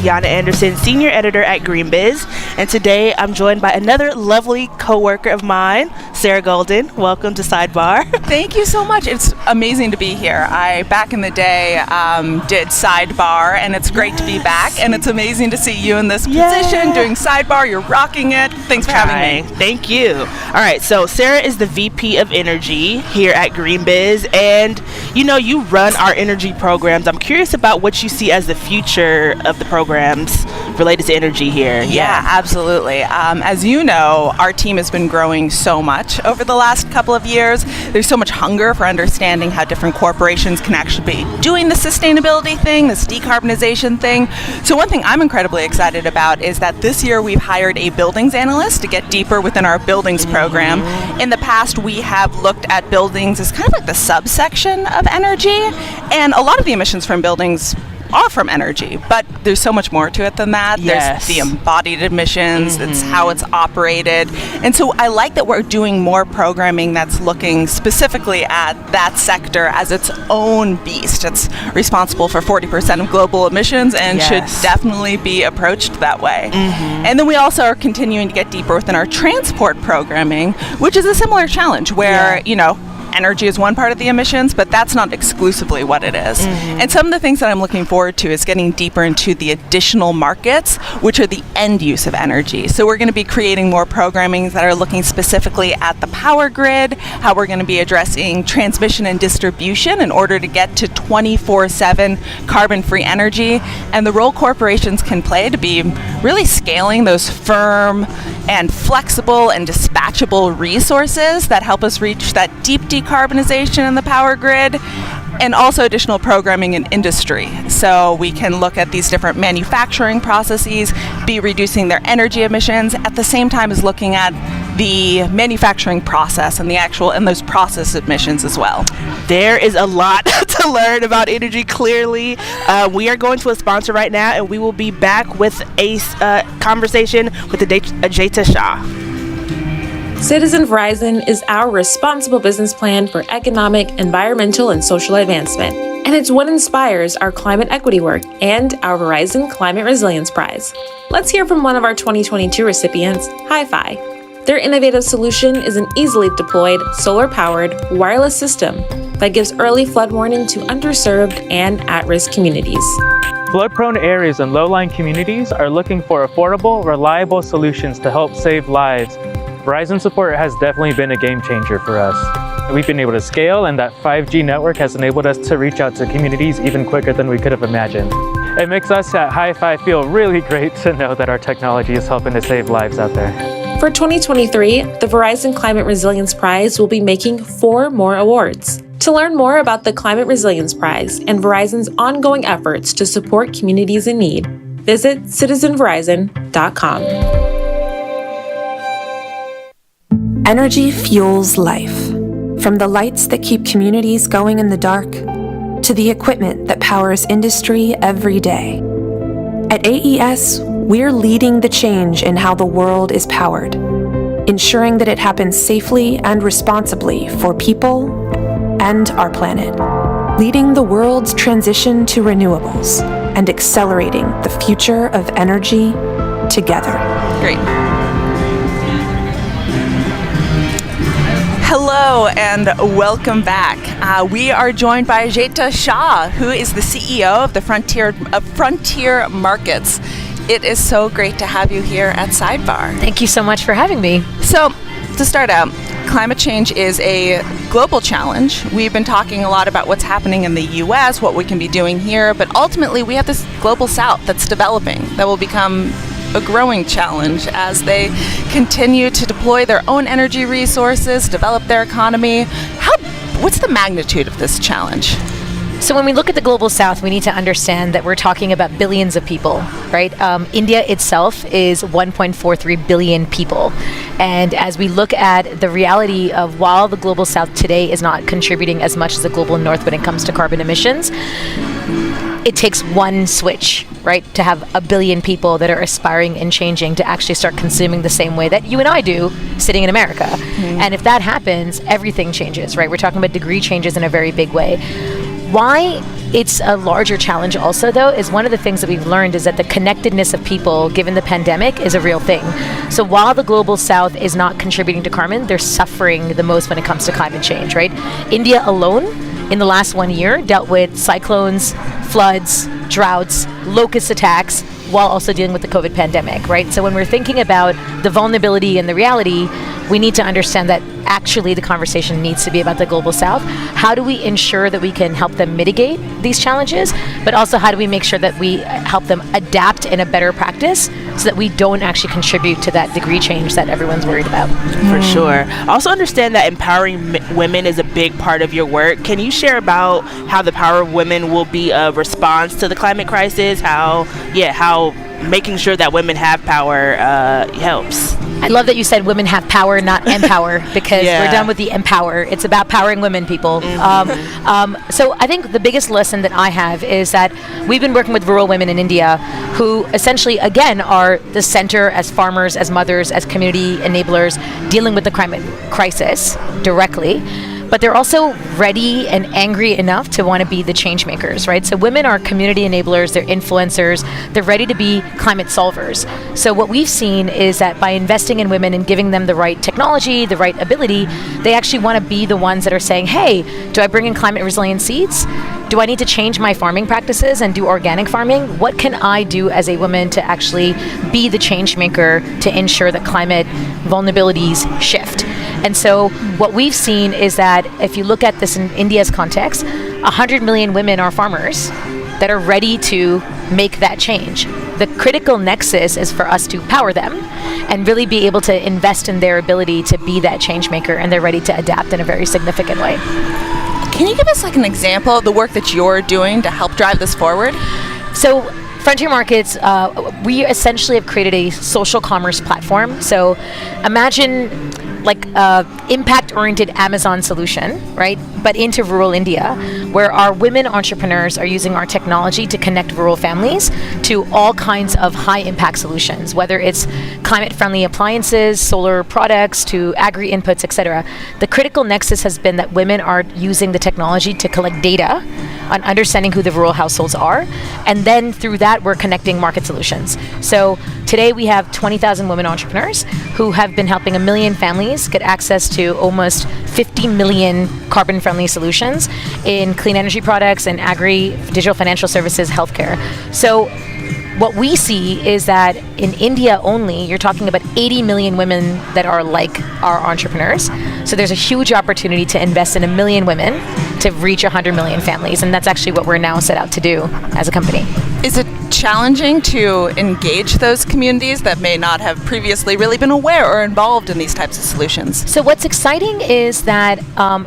Yana Anderson, Senior Editor at GreenBiz, and today I'm joined by another lovely co-worker of mine, Sarah Golden. Welcome to Sidebar. Thank you so much. It's amazing to be here. I, back in the day, did Sidebar, and it's great to be back, and it's amazing to see you in this position doing Sidebar. You're rocking it. Thanks for having me. Thank you. All right, so Sarah is the VP of Energy here at GreenBiz, and you run our energy programs. I'm curious about what you see as the future of the programs related to energy here. Yeah, absolutely. As you know, our team has been growing so much over the last couple of years. There's so much hunger for understanding how different corporations can actually be doing the sustainability thing, this decarbonization thing. So one thing I'm incredibly excited about is that this year we've hired a buildings analyst to get deeper within our buildings program. In the past, we have looked at buildings as kind of like the subsection of energy, and a lot of the emissions from buildings are from energy, but there's so much more to it than that. Yes. There's the embodied emissions, it's how it's operated. And so I like that we're doing more programming that's looking specifically at that sector as its own beast. It's responsible for 40% of global emissions and should definitely be approached that way. And then we also are continuing to get deeper within our transport programming, which is a similar challenge where, energy is one part of the emissions, but that's not exclusively what it is. And some of the things that I'm looking forward to is getting deeper into the additional markets, which are the end use of energy. So we're going to be creating more programming that are looking specifically at the power grid, how we're going to be addressing transmission and distribution in order to get to 24/7 carbon-free energy, and the role corporations can play to be really scaling those firm and flexible and dispatchable resources that help us reach that deep decarbonization in the power grid, and also additional programming in industry. So we can look at these different manufacturing processes, be reducing their energy emissions, at the same time as looking at the manufacturing process and those process emissions as well. There is a lot to learn about energy, clearly. We are going to a sponsor right now, and we will be back with a conversation with Ajita Shah. Citizen Verizon is our responsible business plan for economic, environmental, and social advancement. And it's what inspires our climate equity work and our Verizon Climate Resilience Prize. Let's hear from one of our 2022 recipients, Hi-Fi. Their innovative solution is an easily deployed, solar-powered, wireless system that gives early flood warning to underserved and at-risk communities. Flood-prone areas and low-lying communities are looking for affordable, reliable solutions to help save lives. Verizon support has definitely been a game changer for us. We've been able to scale, and that 5G network has enabled us to reach out to communities even quicker than we could have imagined. It makes us at Hi-Fi feel really great to know that our technology is helping to save lives out there. For 2023, the Verizon Climate Resilience Prize will be making 4 more awards. To learn more about the Climate Resilience Prize and Verizon's ongoing efforts to support communities in need, visit citizenverizon.com. Energy fuels life. From the lights that keep communities going in the dark, to the equipment that powers industry every day. At AES, we're leading the change in how the world is powered, ensuring that it happens safely and responsibly for people and our planet, leading the world's transition to renewables and accelerating the future of energy together. Great. Hello and welcome back. We are joined by Ajita Shah, who is the CEO of the Frontier Markets. It is so great to have you here at Sidebar. Thank you so much for having me. So, to start out, climate change is a global challenge. We've been talking a lot about what's happening in the US, what we can be doing here, but ultimately we have this global south that's developing that will become a growing challenge as they continue to deploy their own energy resources, develop their economy. What's the magnitude of this challenge? So when we look at the global south, we need to understand that we're talking about billions of people, right? India itself is 1.43 billion people. And as we look at the reality of while the global south today is not contributing as much as the global north when it comes to carbon emissions, it takes one switch, right, to have a billion people that are aspiring and changing to actually start consuming the same way that you and I do sitting in America. Mm-hmm. And if that happens, everything changes, right? We're talking about degree changes in a very big way. Why it's a larger challenge also, though, is one of the things that we've learned is that the connectedness of people, given the pandemic, is a real thing. So while the global south is not contributing to carbon, they're suffering the most when it comes to climate change, right? India alone, in the last 1 year, dealt with cyclones, floods, droughts, locust attacks, while also dealing with the COVID pandemic, right? So when we're thinking about the vulnerability and the reality, we need to understand that actually the conversation needs to be about the global south. How do we ensure that we can help them mitigate these challenges, but also how do we make sure that we help them adapt in a better practice so that we don't actually contribute to that degree change that everyone's worried about? For sure. Also understand that empowering women is a big part of your work. Can you share about how the Power of Women will be a response to the climate crisis? How making sure that women have power helps? I love that you said women have power, not empower, because we're done with the empower. It's about powering women, people. So I think the biggest lesson that I have is that we've been working with rural women in India who essentially, again, are the center as farmers, as mothers, as community enablers, dealing with the climate crisis directly. But they're also ready and angry enough to want to be the change makers, right? So women are community enablers, they're influencers, they're ready to be climate solvers. So what we've seen is that by investing in women and giving them the right technology, the right ability, they actually want to be the ones that are saying, hey, do I bring in climate resilient seeds? Do I need to change my farming practices and do organic farming? What can I do as a woman to actually be the change maker to ensure that climate vulnerabilities shift? And so what we've seen is that if you look at this in India's context, 100 million women are farmers that are ready to make that change. The critical nexus is for us to power them and really be able to invest in their ability to be that change maker, and they're ready to adapt in a very significant way. Can you give us like an example of the work that you're doing to help drive this forward? So Frontier Markets, we essentially have created a social commerce platform. So imagine like impact-oriented Amazon solution, right? But into rural India, where our women entrepreneurs are using our technology to connect rural families to all kinds of high-impact solutions, whether it's climate-friendly appliances, solar products, to agri-inputs, etc. The critical nexus has been that women are using the technology to collect data on understanding who the rural households are, and then through that, we're connecting market solutions. So today we have 20,000 women entrepreneurs who have been helping 1 million families get access to almost 50 million carbon-friendly solutions in clean energy products and agri, digital financial services, healthcare. So what we see is that in India only, you're talking about 80 million women that are like our entrepreneurs. So there's a huge opportunity to invest in 1 million women to reach 100 million families. And that's actually what we're now set out to do as a company. Is it challenging to engage those communities that may not have previously really been aware or involved in these types of solutions? So what's exciting is that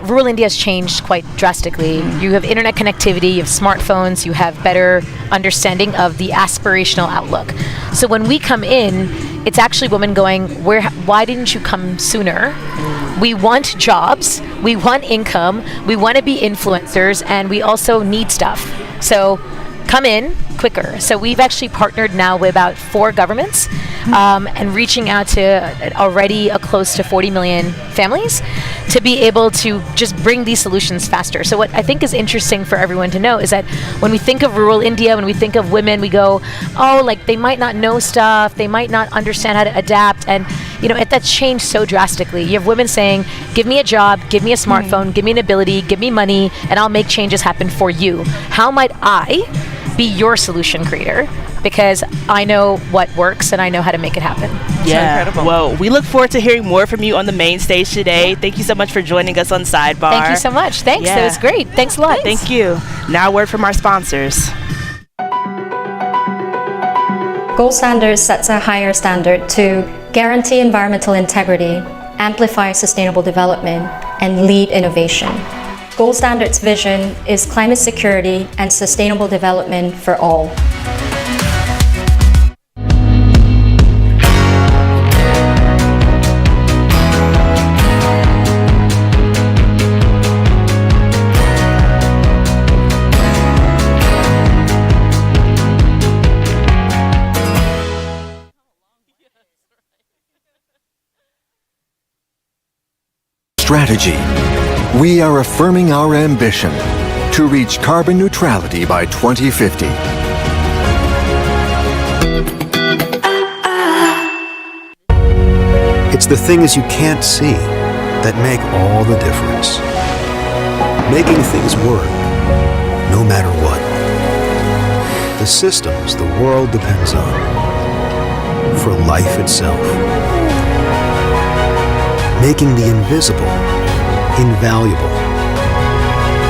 rural India has changed quite drastically. You have internet connectivity, you have smartphones, you have better understanding of the aspirational outlook. So when we come in, it's actually women going, why didn't you come sooner? We want jobs, we want income, we want to be influencers, and we also need stuff. So come in quicker. So we've actually partnered now with about 4 governments and reaching out to already close to 40 million families to be able to just bring these solutions faster. So what I think is interesting for everyone to know is that when we think of rural India, when we think of women, we go, oh, like they might not know stuff, they might not understand how to adapt. And you know, that's changed so drastically. You have women saying, give me a job, give me a smartphone, give me an ability, give me money, and I'll make changes happen for you. How might I be your solution creator? Because I know what works and I know how to make it happen. Yeah, incredible. Well, we look forward to hearing more from you on the main stage today. Thank you so much for joining us on Sidebar. Thank you so much. Thanks. That was great. Thanks a lot. Thank you. Now a word from our sponsors. Gold Standard sets a higher standard to guarantee environmental integrity, amplify sustainable development, and lead innovation. Gold Standard's vision is climate security and sustainable development for all. Strategy. We are affirming our ambition to reach carbon neutrality by 2050. It's the things you can't see that make all the difference. Making things work, no matter what. The systems the world depends on for life itself. Making the invisible invaluable.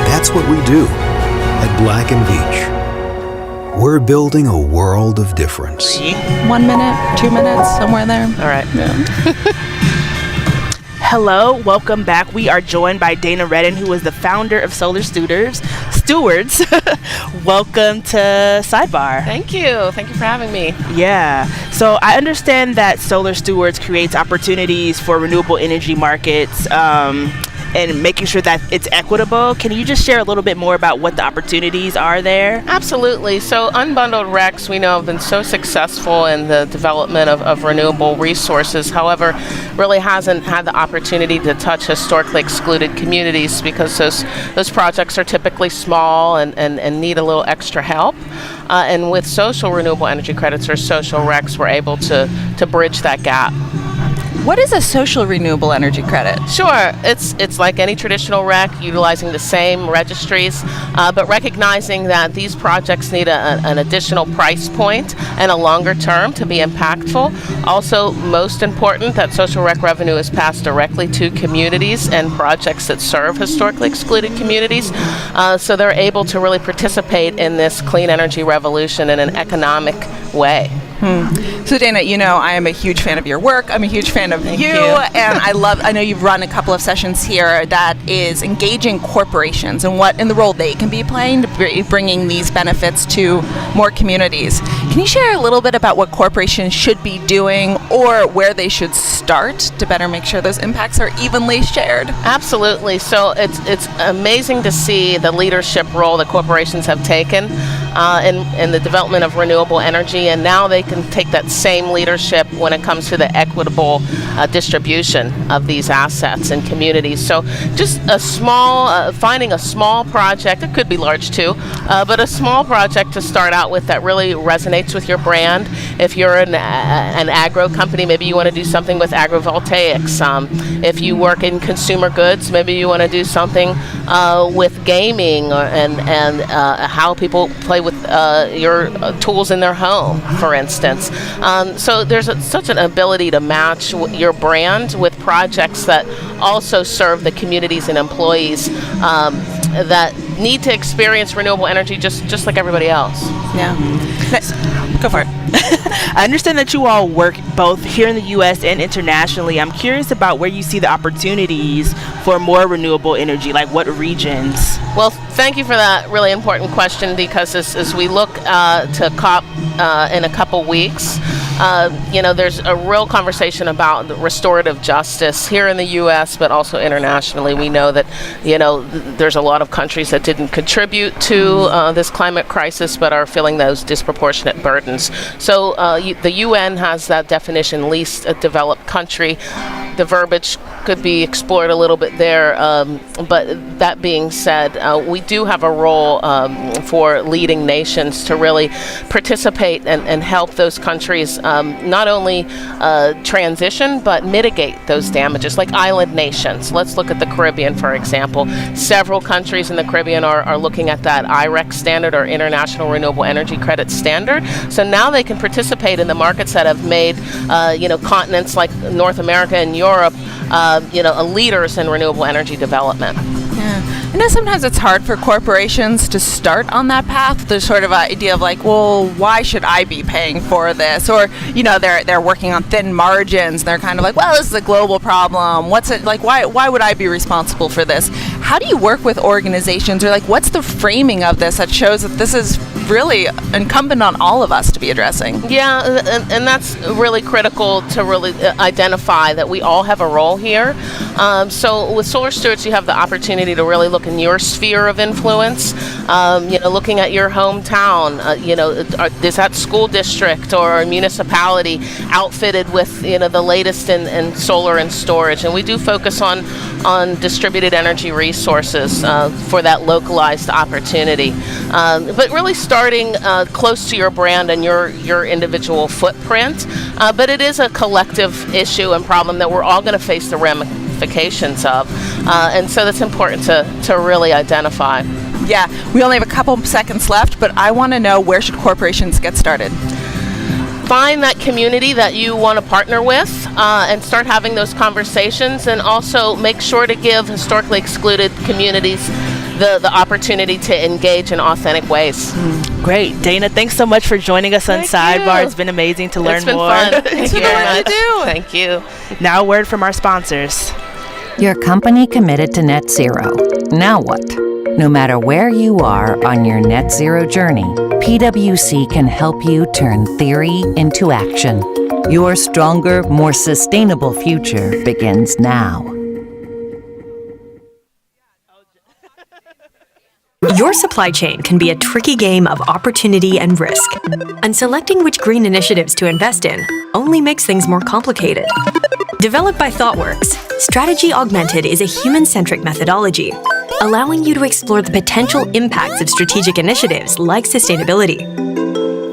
That's what we do at Black & Veatch. We're building a world of difference. 1 minute, 2 minutes, somewhere there. All right. Yeah. Hello, welcome back. We are joined by Dana Redden, who is the founder of Solar Stewards. Welcome to Sidebar. Thank you. Thank you for having me. Yeah. So I understand that Solar Stewards creates opportunities for renewable energy markets and making sure that it's equitable. Can you just share a little bit more about what the opportunities are there? Absolutely. So unbundled RECs, we know, have been so successful in the development of renewable resources. However, really hasn't had the opportunity to touch historically excluded communities because those projects are typically small and need a little extra help. And with social renewable energy credits or social RECs, we're able to bridge that gap. What is a social renewable energy credit? Sure, it's like any traditional REC, utilizing the same registries, but recognizing that these projects need an additional price point and a longer term to be impactful. Also, most important, that social REC revenue is passed directly to communities and projects that serve historically excluded communities, so they're able to really participate in this clean energy revolution in an economic way. So Dana, you know I am a huge fan of your work. I'm a huge fan of you. And I know you've run a couple of sessions here that is engaging corporations and what in the role they can be playing to bringing these benefits to more communities. Can you share a little bit about what corporations should be doing or where they should start to better make sure those impacts are evenly shared? Absolutely. So it's amazing to see the leadership role that corporations have taken in the development of renewable energy, and now they can take that same leadership when it comes to the equitable distribution of these assets in communities. So just a small, finding a small project, it could be large too, but a small project to start out with that really resonates with your brand. If you're an agro company, maybe you want to do something with agrivoltaics. If you work in consumer goods, maybe you want to do something with gaming and how people play with your tools in their home, for instance. So there's such an ability to match your brand with projects that also serve the communities and employees that need to experience renewable energy just like everybody else. Yeah. Go for it. I understand that you all work both here in the U.S. and internationally. I'm curious about where you see the opportunities for more renewable energy, like what regions? Well, thank you for that really important question, because as we look to COP in a couple weeks, there's a real conversation about restorative justice here in the U.S., but also internationally. We know that, there's a lot of countries that didn't contribute to this climate crisis, but are feeling those disproportionate burdens. So the UN has that definition, least developed country. The verbiage could be explored a little bit there, but that being said, we do have a role for leading nations to really participate and help those countries not only transition but mitigate those damages, like island nations. Let's look at the Caribbean, for example. Several countries in the Caribbean are looking at that IREC standard, or International Renewable Energy Credit Standard. So now they can participate in the markets that have made continents like North America and Europe leaders in renewable energy development. Yeah. I know sometimes it's hard for corporations to start on that path. There's sort of an idea of like, well, why should I be paying for this? Or, they're working on thin margins. They're kind of like, well, this is a global problem. What's it like? Why would I be responsible for this? How do you work with organizations, or like, what's the framing of this that shows that this is really incumbent on all of us to be addressing? Yeah, and that's really critical to really identify that we all have a role here. So with Solar Stewards, you have the opportunity to really look in your sphere of influence, looking at your hometown, is that school district or municipality outfitted with, the latest in solar and storage? And we do focus on distributed energy resources resources for that localized opportunity. But really starting close to your brand and your individual footprint. But it is a collective issue and problem that we're all going to face the ramifications of. And so that's important to really identify. Yeah, we only have a couple seconds left, but I want to know, where should corporations get started? Find that community that you want to partner with and start having those conversations, and also make sure to give historically excluded communities the opportunity to engage in authentic ways. Great. Dana, thanks so much for joining us on Sidebar. It's been amazing to learn more. It's been fun. Thank you very much. Thank you. Now a word from our sponsors. Your company committed to net zero. Now what? No matter where you are on your net zero journey, PwC can help you turn theory into action. Your stronger, more sustainable future begins now. Your supply chain can be a tricky game of opportunity and risk, and selecting which green initiatives to invest in only makes things more complicated. Developed by ThoughtWorks, Strategy Augmented is a human-centric methodology, allowing you to explore the potential impacts of strategic initiatives like sustainability.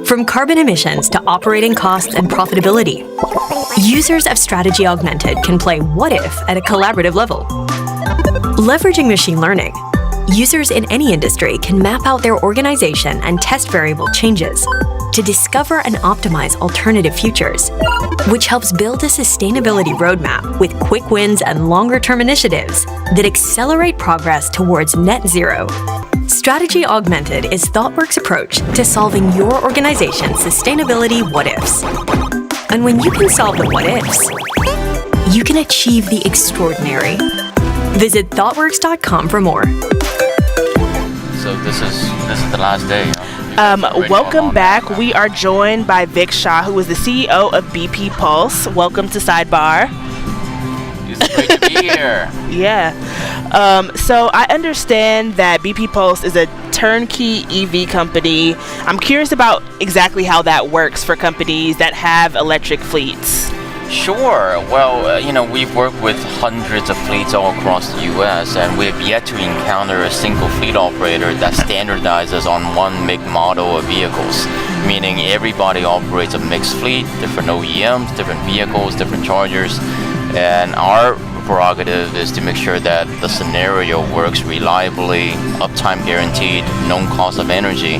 From carbon emissions to operating costs and profitability, users of Strategy Augmented can play what if at a collaborative level. Leveraging machine learning, users in any industry can map out their organization and test variable changes to discover and optimize alternative futures, which helps build a sustainability roadmap with quick wins and longer-term initiatives that accelerate progress towards net zero. Strategy Augmented is ThoughtWorks' approach to solving your organization's sustainability what-ifs. And when you can solve the what-ifs, you can achieve the extraordinary. Visit thoughtworks.com for more. So this is the last day. Welcome back. We are joined by Vic Shaw, who is the CEO of BP Pulse. Welcome to Sidebar. It's great to be here. Yeah. So I understand that BP Pulse is a turnkey EV company. I'm curious about exactly how that works for companies that have electric fleets. Sure. Well, we've worked with hundreds of fleets all across the U.S., and we've yet to encounter a single fleet operator that standardizes on one make model of vehicles, meaning everybody operates a mixed fleet, different OEMs, different vehicles, different chargers, and our prerogative is to make sure that the scenario works reliably, uptime guaranteed, known cost of energy,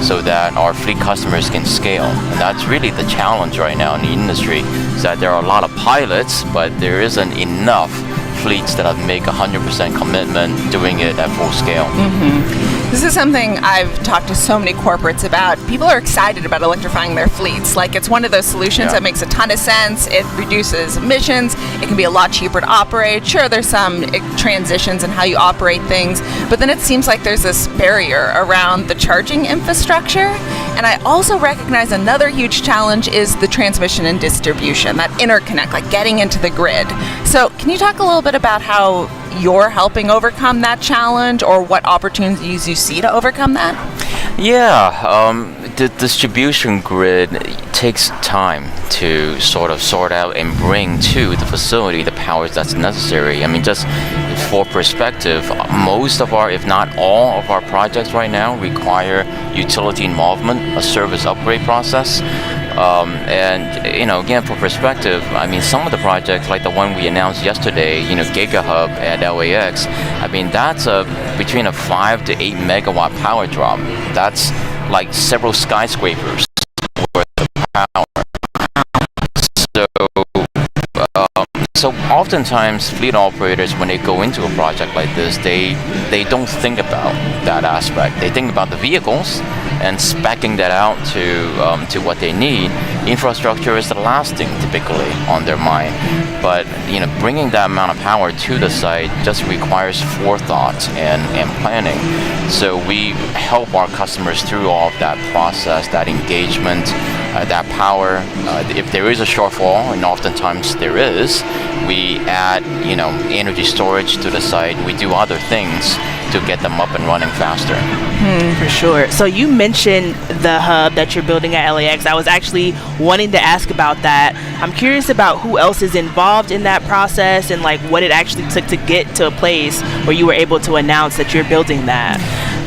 so that our fleet customers can scale. And that's really the challenge right now in the industry, is that there are a lot of pilots, but there isn't enough fleets that make 100% commitment doing it at full scale. This is something I've talked to so many corporates about. People are excited about electrifying their fleets. Like, it's one of those solutions that makes a ton of sense. It reduces emissions. It can be a lot cheaper to operate. Sure, there's some transitions in how you operate things, but then it seems like there's this barrier around the charging infrastructure. And I also recognize another huge challenge is the transmission and distribution, that interconnect, like getting into the grid. So can you talk a little bit about how you're helping overcome that challenge, or what opportunities you see to overcome that? Yeah, the distribution grid takes time to sort out and bring to the facility the powers that's necessary. I mean, just for perspective, most of our, if not all of our projects right now require utility involvement, a service upgrade process. And again, for perspective, I mean, some of the projects, like the one we announced yesterday, GigaHub at LAX, I mean, that's between a 5 to 8 megawatt power drop. That's like several skyscrapers worth of power. So oftentimes fleet operators, when they go into a project like this, they don't think about that aspect. They think about the vehicles and speccing that out to what they need. Infrastructure is the last thing typically on their mind. But bringing that amount of power to the site just requires forethought and planning. So we help our customers through all of that process, that engagement, that power. If there is a shortfall, and oftentimes there is, we add energy storage to the site. We do other things to get them up and running faster. For sure. So you mentioned the hub that you're building at LAX. I was actually wanting to ask about that. I'm curious about who else is involved in that process and like what it actually took to get to a place where you were able to announce that you're building that.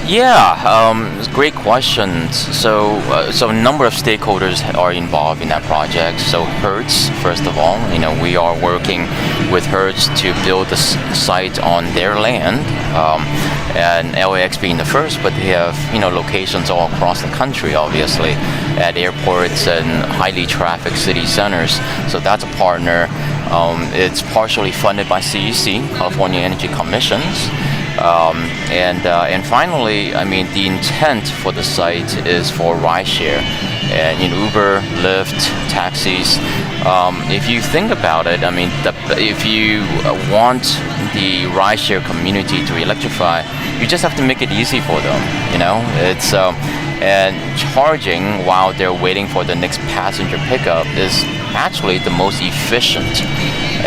Yeah, great questions. So a number of stakeholders are involved in that project. So Hertz, first of all, we are working with Hertz to build the site on their land, and LAX being the first, but they have locations all across the country, obviously, at airports and highly trafficked city centers. So that's a partner. It's partially funded by CEC, California Energy Commissions. And finally, the intent for the site is for rideshare, and Uber, Lyft, taxis. If you think about it, if you want the rideshare community to electrify, you just have to make it easy for them. It's and charging while they're waiting for the next passenger pickup is actually the most efficient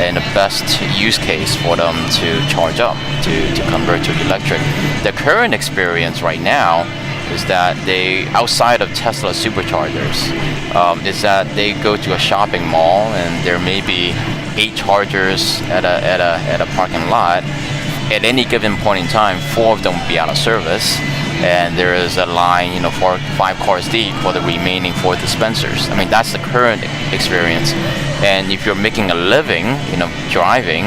and the best use case for them to charge up, to convert to electric. The current experience right now is that they, outside of Tesla superchargers, is that they go to a shopping mall and there may be 8 chargers at a parking lot. At any given point in time, 4 of them will be out of service, and there is a line, 4, 5 cars deep for the remaining 4 dispensers. That's the current experience. And if you're making a living, driving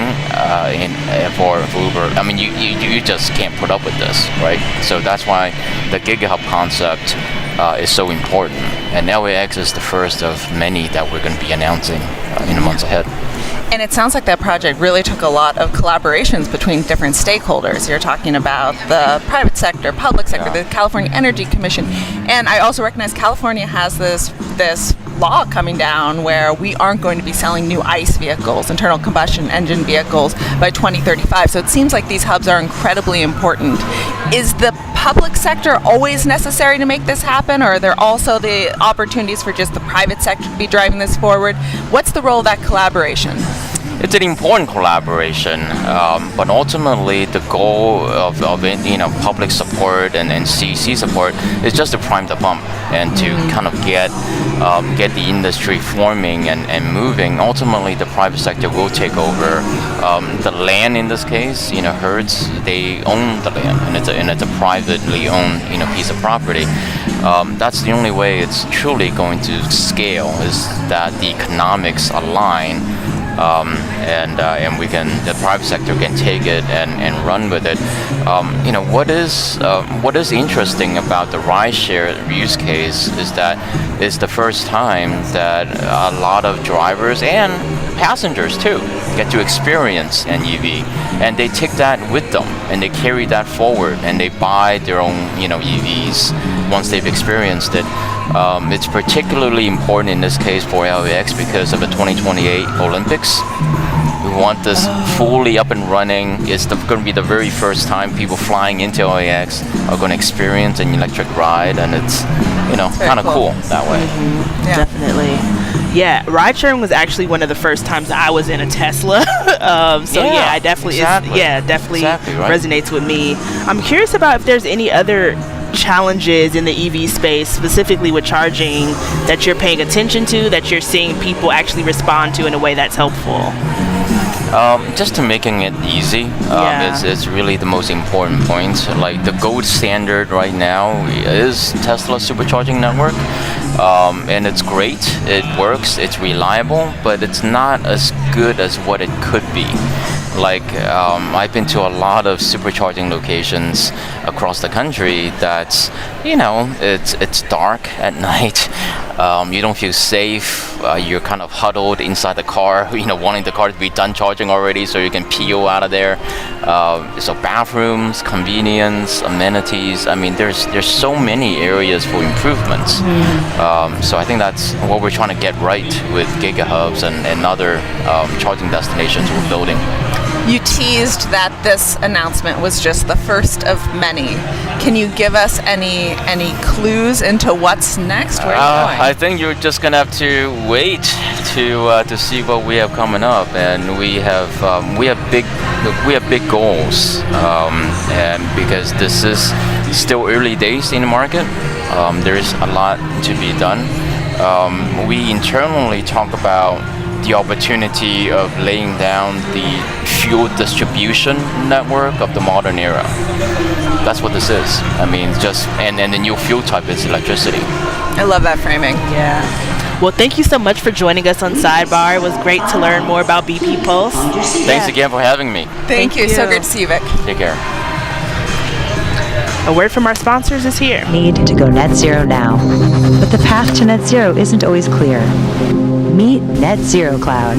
for Uber, you just can't put up with this, right? So that's why the GigaHub concept is so important. And LAX is the first of many that we're going to be announcing in the months ahead. And it sounds like that project really took a lot of collaborations between different stakeholders. You're talking about the private sector, public sector, the California Energy Commission. And I also recognize California has this law coming down where we aren't going to be selling new ICE vehicles, internal combustion engine vehicles, by 2035. So it seems like these hubs are incredibly important. Is the public sector always necessary to make this happen, or are there also the opportunities for just the private sector to be driving this forward? What's the role of that collaboration? It's an important collaboration, but ultimately the goal of public support and CEC support is just to prime the pump and to kind of get the industry forming and moving. Ultimately, the private sector will take over the land. In this case, Hertz, they own the land, and it's a privately owned piece of property. That's the only way it's truly going to scale, is that the economics align. And the private sector can take it and run with it. What is interesting about the rideshare use case is that it's the first time that a lot of drivers and passengers too get to experience an EV, and they take that with them and they carry that forward and they buy their own EVs once they've experienced it. It's particularly important in this case for LAX because of the 2028 Olympics. We want this fully up and running. It's going to be the very first time people flying into LAX are going to experience an electric ride, and it's kind of cool that way. Mm-hmm. Yeah. Definitely. Yeah, ride sharing was actually one of the first times I was in a Tesla. I definitely resonates with me. I'm curious about if there's any other challenges in the EV space, specifically with charging, that you're paying attention to, that you're seeing people actually respond to in a way that's helpful. Just to making it easy, it's really the most important point. Like the gold standard right now is Tesla supercharging network, and it's great, it works, it's reliable, but it's not as good as what it could be. Like I've been to a lot of supercharging locations across the country that's, it's dark at night. You don't feel safe. You're kind of huddled inside the car, wanting the car to be done charging already so you can peel out of there. So bathrooms, convenience, amenities. There's so many areas for improvements. So I think that's what we're trying to get right with GigaHubs and other charging destinations we're building. You teased that this announcement was just the first of many. Can you give us any clues into what's next? Where are you going? I think you're just gonna have to wait to see what we have coming up, and we have big goals, and because this is still early days in the market, there is a lot to be done. We internally talk about the opportunity of laying down the fuel distribution network of the modern era. That's what this is. I mean, and the new fuel type is electricity. I love that framing. Yeah. Well, thank you so much for joining us on Sidebar. It was great to learn more about BP Pulse. Thanks again for having me. Thank you. So great to see you, Vic. Take care. A word from our sponsors is here. Need to go net zero now, but the path to net zero isn't always clear. Meet Net Zero Cloud.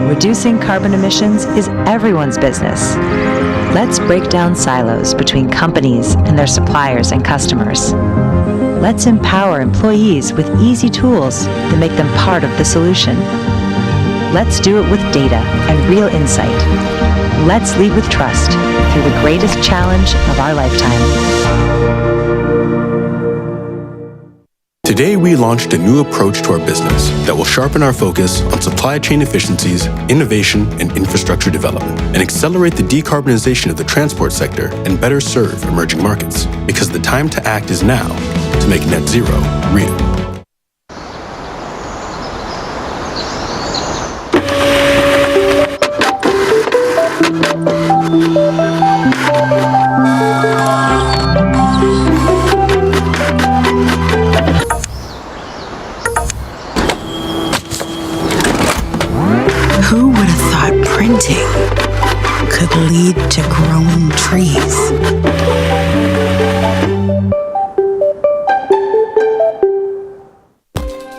Reducing carbon emissions is everyone's business. Let's break down silos between companies and their suppliers and customers. Let's empower employees with easy tools that make them part of the solution. Let's do it with data and real insight. Let's lead with trust through the greatest challenge of our lifetime. Today, we launched a new approach to our business that will sharpen our focus on supply chain efficiencies, innovation, and infrastructure development, and accelerate the decarbonization of the transport sector and better serve emerging markets. Because the time to act is now to make net zero real. Who would have thought printing could lead to growing trees?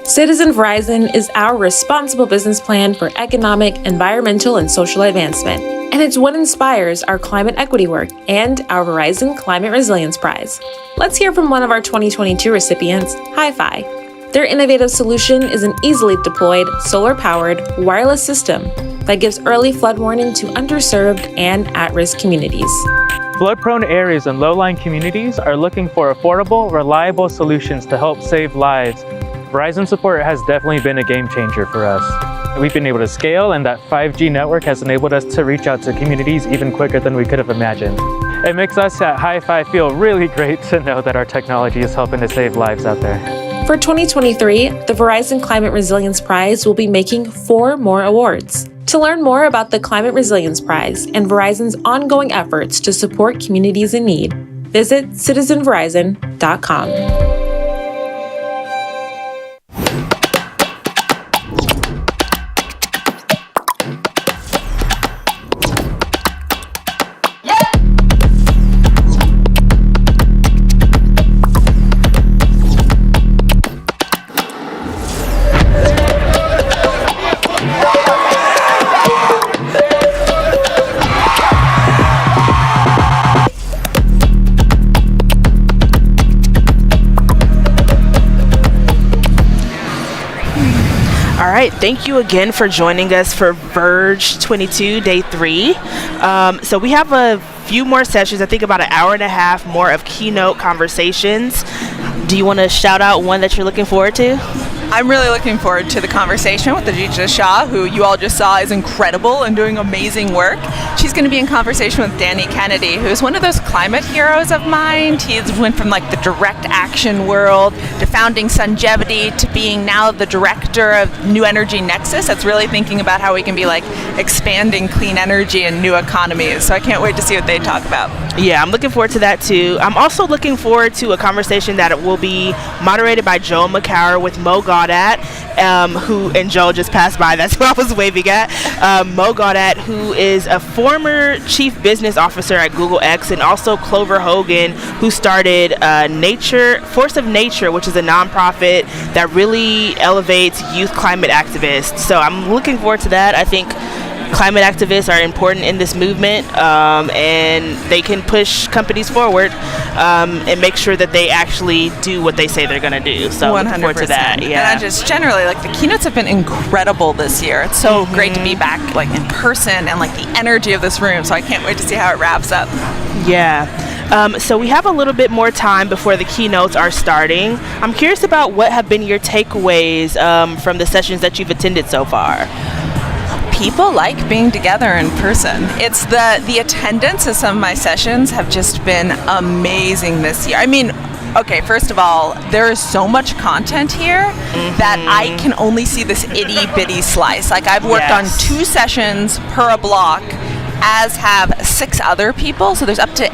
Citizen Verizon is our responsible business plan for economic, environmental, and social advancement. And it's what inspires our climate equity work and our Verizon Climate Resilience Prize. Let's hear from one of our 2022 recipients, Hi-Fi. Their innovative solution is an easily deployed, solar-powered, wireless system that gives early flood warning to underserved and at-risk communities. Flood-prone areas and low-lying communities are looking for affordable, reliable solutions to help save lives. Verizon support has definitely been a game changer for us. We've been able to scale, and that 5G network has enabled us to reach out to communities even quicker than we could have imagined. It makes us at Hi-Fi feel really great to know that our technology is helping to save lives out there. For 2023, the Verizon Climate Resilience Prize will be making 4 more awards. To learn more about the Climate Resilience Prize and Verizon's ongoing efforts to support communities in need, visit citizenverizon.com. All right, thank you again for joining us for Verge 22, Day 3. So we have a few more sessions, I think about an hour and a half more of keynote conversations. Do you want to shout out one that you're looking forward to? I'm really looking forward to the conversation with Ajita Shah, who you all just saw is incredible and doing amazing work. She's going to be in conversation with Danny Kennedy, who's one of those climate heroes of mine. He went from like the direct action world to founding Sungevity to being now the director of New Energy Nexus. That's really thinking about how we can be like expanding clean energy and new economies. So I can't wait to see what they talk about. Yeah, I'm looking forward to that too. I'm also looking forward to a conversation that will be moderated by Joel McCower with Mo Gaudat, who, and Joel just passed by, that's who I was waving at. Mo Gaudat, who is a former chief business officer at Google X, and also Clover Hogan, who started Force of Nature, which is a nonprofit that really elevates youth climate activists. So I'm looking forward to that. I think climate activists are important in this movement, and they can push companies forward and make sure that they actually do what they say they're going to do. So 100%. looking forward to that. And Yeah. I just generally, like, the keynotes have been incredible this year. It's so great to be back, like, in person, and like the energy of this room. So I can't wait to see how it wraps up. Yeah. So we have a little bit more time before the keynotes are starting. I'm curious about what have been your takeaways from the sessions that you've attended so far. People like being together in person. It's the attendance of some of my sessions have just been amazing this year. I mean, okay, first of all, there is so much content here that I can only see this itty bitty slice. Like, I've worked on 2 sessions per a block, as have 6 other people. So there's up to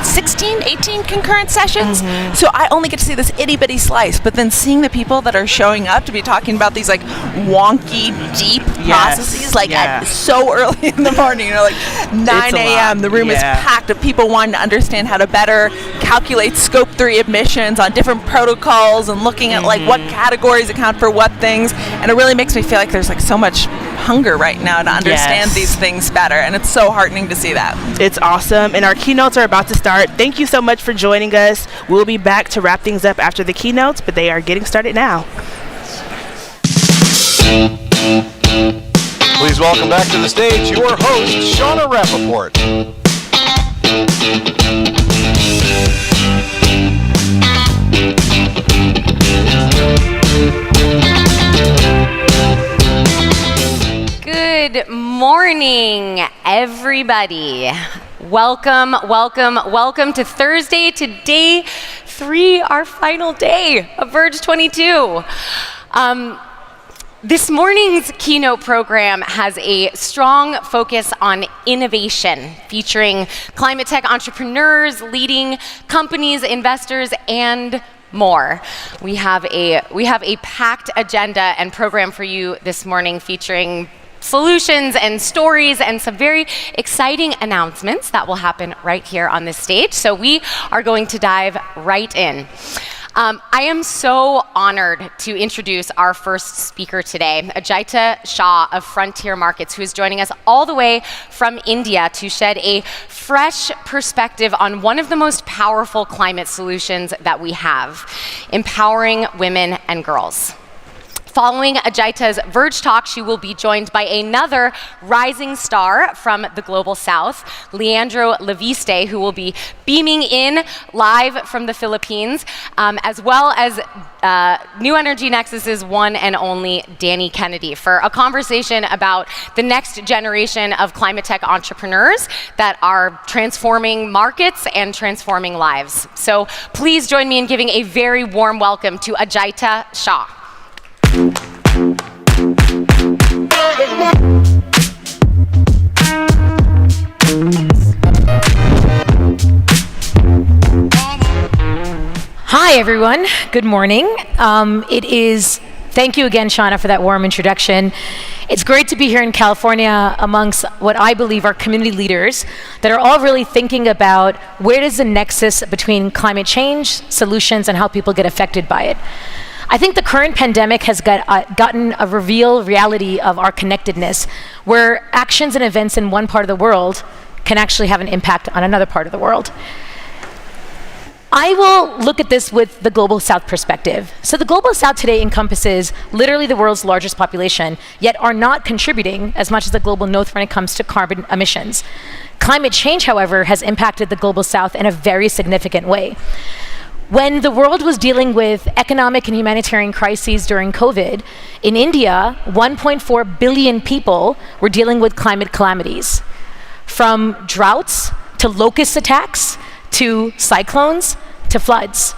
16, 18 concurrent sessions. So I only get to see this itty bitty slice, but then seeing the people that are showing up to be talking about these like wonky, deep processes, like at so early in the morning, like 9 a.m., the room is packed of people wanting to understand how to better calculate scope 3 emissions on different protocols and looking at like what categories account for what things. And it really makes me feel like there's like so much hunger right now to understand these things better, and it's so heartening to see that. It's awesome, and our keynotes are about to start. Thank you so much for joining us. We'll be back to wrap things up after the keynotes, but they are getting started now. Please welcome back to the stage your host, Shauna Rappaport. Good morning, everybody. Welcome to Thursday, to day 3, our final day of Verge 22. This morning's keynote program has a strong focus on innovation, featuring climate tech entrepreneurs, leading companies, investors, and more. We have a packed agenda and program for you this morning, featuring solutions and stories and some very exciting announcements that will happen right here on this stage. So we are going to dive right in. I am so honored to introduce our first speaker today, Ajita Shah of Frontier Markets, who is joining us all the way from India to shed a fresh perspective on one of the most powerful climate solutions that we have, empowering women and girls. Following Ajita's Verge talk, she will be joined by another rising star from the Global South, Leandro Leviste, who will be beaming in live from the Philippines, as well as New Energy Nexus's one and only Danny Kennedy, for a conversation about the next generation of climate tech entrepreneurs that are transforming markets and transforming lives. So please join me in giving a very warm welcome to Ajita Shah. Hi, everyone. Good morning. Thank you again, Shauna, for that warm introduction. It's great to be here in California amongst what I believe are community leaders that are all really thinking about where is the nexus between climate change, solutions, and how people get affected by it. I think the current pandemic has gotten a reality of our connectedness, where actions and events in one part of the world can actually have an impact on another part of the world. I will look at this with the Global South perspective. So the Global South today encompasses literally the world's largest population, yet are not contributing as much as the Global North when it comes to carbon emissions. Climate change, however, has impacted the Global South in a very significant way. When the world was dealing with economic and humanitarian crises during COVID, in India, 1.4 billion people were dealing with climate calamities, from droughts to locust attacks to cyclones to floods.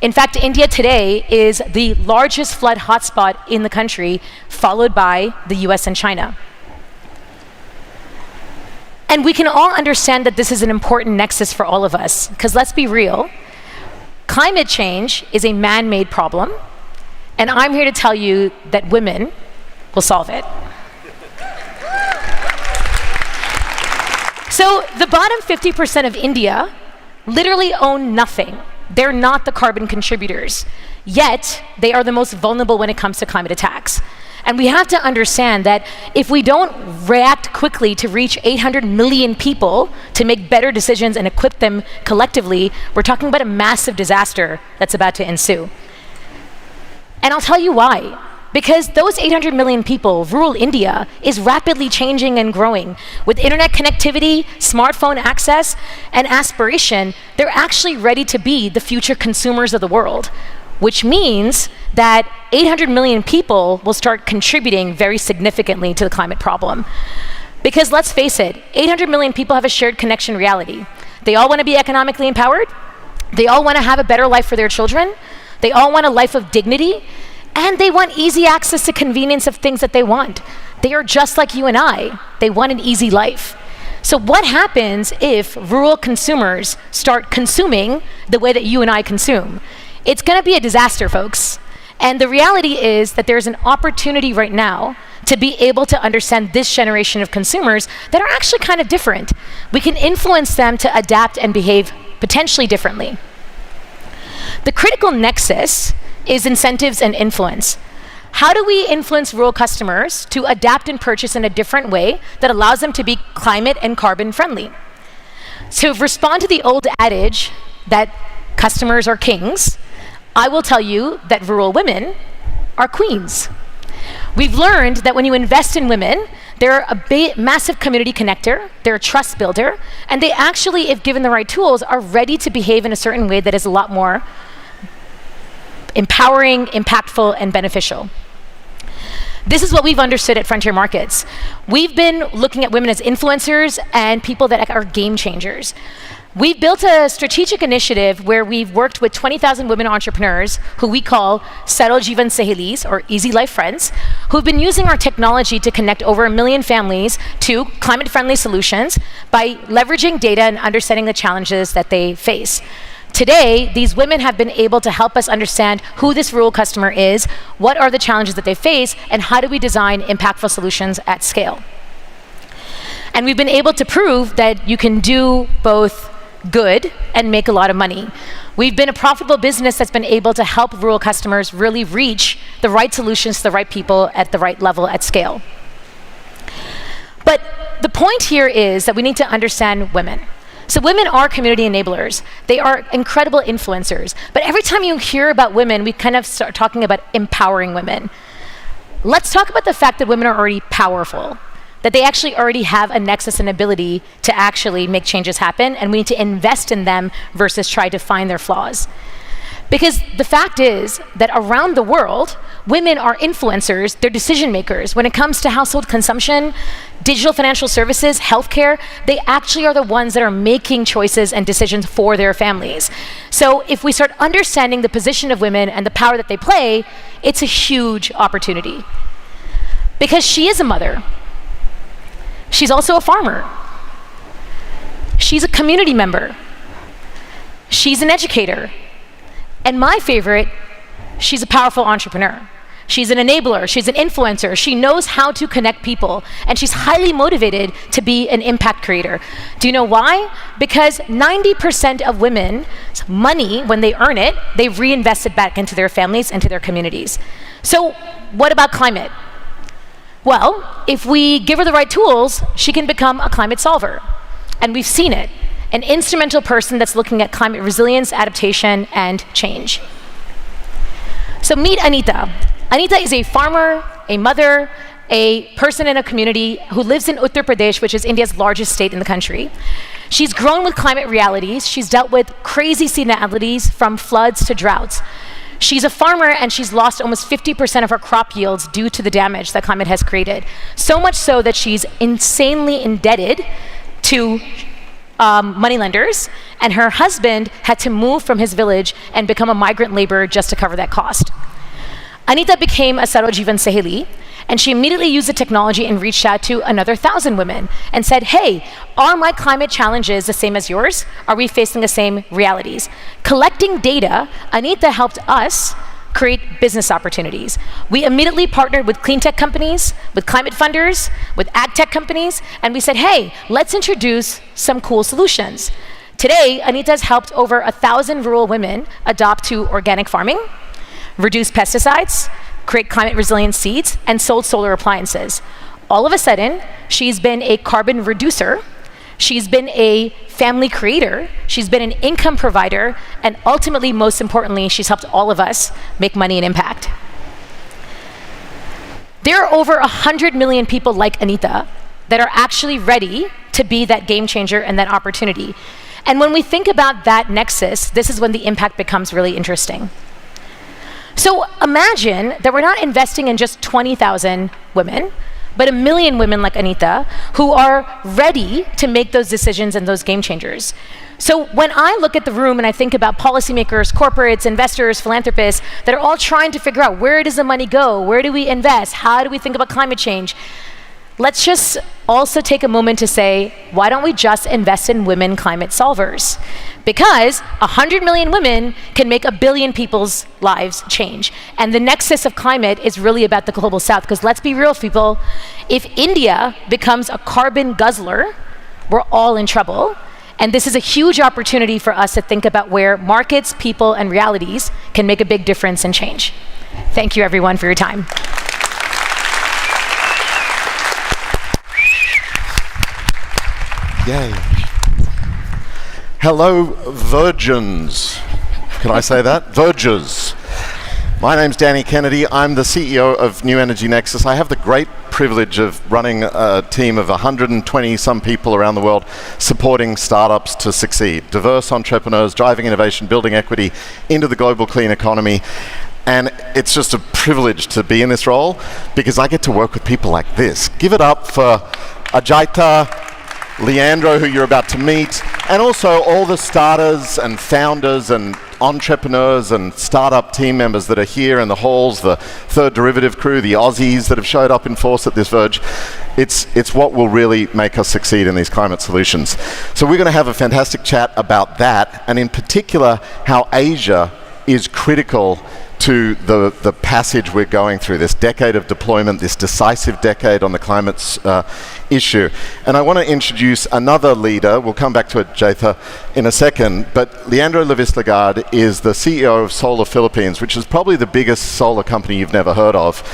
In fact, India today is the largest flood hotspot in the country, followed by the US and China. And we can all understand that this is an important nexus for all of us, because let's be real, climate change is a man-made problem, and I'm here to tell you that women will solve it. So the bottom 50% of India literally own nothing. They're not the carbon contributors, yet they are the most vulnerable when it comes to climate attacks. And we have to understand that if we don't react quickly to reach 800 million people to make better decisions and equip them collectively, we're talking about a massive disaster that's about to ensue. And I'll tell you why. Because those 800 million people, rural India is rapidly changing and growing. With internet connectivity, smartphone access, and aspiration, they're actually ready to be the future consumers of the world, which means that 800 million people will start contributing very significantly to the climate problem. Because let's face it, 800 million people have a shared connection reality. They all want to be economically empowered. They all want to have a better life for their children. They all want a life of dignity. And they want easy access to convenience of things that they want. They are just like you and I. They want an easy life. So what happens if rural consumers start consuming the way that you and I consume? It's going to be a disaster, folks. And the reality is that there's an opportunity right now to be able to understand this generation of consumers that are actually kind of different. We can influence them to adapt and behave potentially differently. The critical nexus is incentives and influence. How do we influence rural customers to adapt and purchase in a different way that allows them to be climate and carbon friendly? To respond to the old adage that customers are kings, I will tell you that rural women are queens. We've learned that when you invest in women, they're a massive community connector, they're a trust builder, and they actually, if given the right tools, are ready to behave in a certain way that is a lot more empowering, impactful, and beneficial. This is what we've understood at Frontier Markets. We've been looking at women as influencers and people that are game changers. We've built a strategic initiative where we've worked with 20,000 women entrepreneurs who we call Saral Jeevan Sahelis, or Easy Life Friends, who've been using our technology to connect over 1 million families to climate-friendly solutions by leveraging data and understanding the challenges that they face. Today, these women have been able to help us understand who this rural customer is, what are the challenges that they face, and how do we design impactful solutions at scale. And we've been able to prove that you can do both good and make a lot of money. We've been a profitable business that's been able to help rural customers really reach the right solutions to the right people at the right level at scale. But the point here is that we need to understand women. So women are community enablers. They are incredible influencers. But every time you hear about women, we kind of start talking about empowering women. Let's talk about the fact that women are already powerful, that they actually already have a nexus and ability to actually make changes happen, and we need to invest in them versus try to find their flaws. Because the fact is that around the world, women are influencers, they're decision makers. When it comes to household consumption, digital financial services, healthcare, they actually are the ones that are making choices and decisions for their families. So if we start understanding the position of women and the power that they play, it's a huge opportunity. Because she is a mother. She's also a farmer. She's a community member. She's an educator. And my favorite, she's a powerful entrepreneur. She's an enabler, she's an influencer, she knows how to connect people, and she's highly motivated to be an impact creator. Do you know why? Because 90% of women's money, when they earn it, they reinvest it back into their families, into their communities. So what about climate? Well, if we give her the right tools, she can become a climate solver. And we've seen it. An instrumental person that's looking at climate resilience, adaptation, and change. So meet Anita. Anita is a farmer, a mother, a person in a community who lives in Uttar Pradesh, which is India's largest state in the country. She's grown with climate realities. She's dealt with crazy seasonalities from floods to droughts. She's a farmer and she's lost almost 50% of her crop yields due to the damage that climate has created. So much so that she's insanely indebted to moneylenders, and her husband had to move from his village and become a migrant laborer just to cover that cost. Anita became a Saroj Jeevan Saheli, and she immediately used the technology and reached out to another 1,000 women and said, hey, are my climate challenges the same as yours? Are we facing the same realities? Collecting data, Anita helped us create business opportunities. We immediately partnered with clean tech companies, with climate funders, with ag tech companies, and we said, hey, let's introduce some cool solutions. Today, Anita has helped over 1,000 rural women adopt to organic farming, reduce pesticides, create climate resilient seeds, and sold solar appliances. All of a sudden, she's been a carbon reducer, she's been a family creator, she's been an income provider, and ultimately, most importantly, she's helped all of us make money and impact. There are over 100 million people like Anita that are actually ready to be that game changer and that opportunity. And when we think about that nexus, this is when the impact becomes really interesting. So imagine that we're not investing in just 20,000 women, but 1 million women like Anita who are ready to make those decisions and those game changers. So when I look at the room and I think about policymakers, corporates, investors, philanthropists that are all trying to figure out where does the money go, where do we invest, how do we think about climate change, let's just also take a moment to say, why don't we just invest in women climate solvers? Because 100 million women can make 1 billion people's lives change. And the nexus of climate is really about the global south, because let's be real, people, if India becomes a carbon guzzler, we're all in trouble. And this is a huge opportunity for us to think about where markets, people, and realities can make a big difference and change. Thank you, everyone, for your time. Yay. Hello, virgins. Can I say that? Verges. My name's Danny Kennedy. I'm the CEO of New Energy Nexus. I have the great privilege of running a team of 120 some people around the world supporting startups to succeed. Diverse entrepreneurs, driving innovation, building equity into the global clean economy. And it's just a privilege to be in this role because I get to work with people like this. Give it up for Ajaita, Leandro, who you're about to meet, and also all the starters and founders and entrepreneurs and startup team members that are here in the halls, the Third Derivative crew, the Aussies that have showed up in force at this Verge. It's what will really make us succeed in these climate solutions. So we're going to have a fantastic chat about that, and in particular, how Asia is critical to the passage we're going through, this decade of deployment, this decisive decade on the climate issue. And I want to introduce another leader. We'll come back to it, Jatha, in a second. But Leandro Levis-Lagarde is the CEO of Solar Philippines, which is probably the biggest solar company you've never heard of,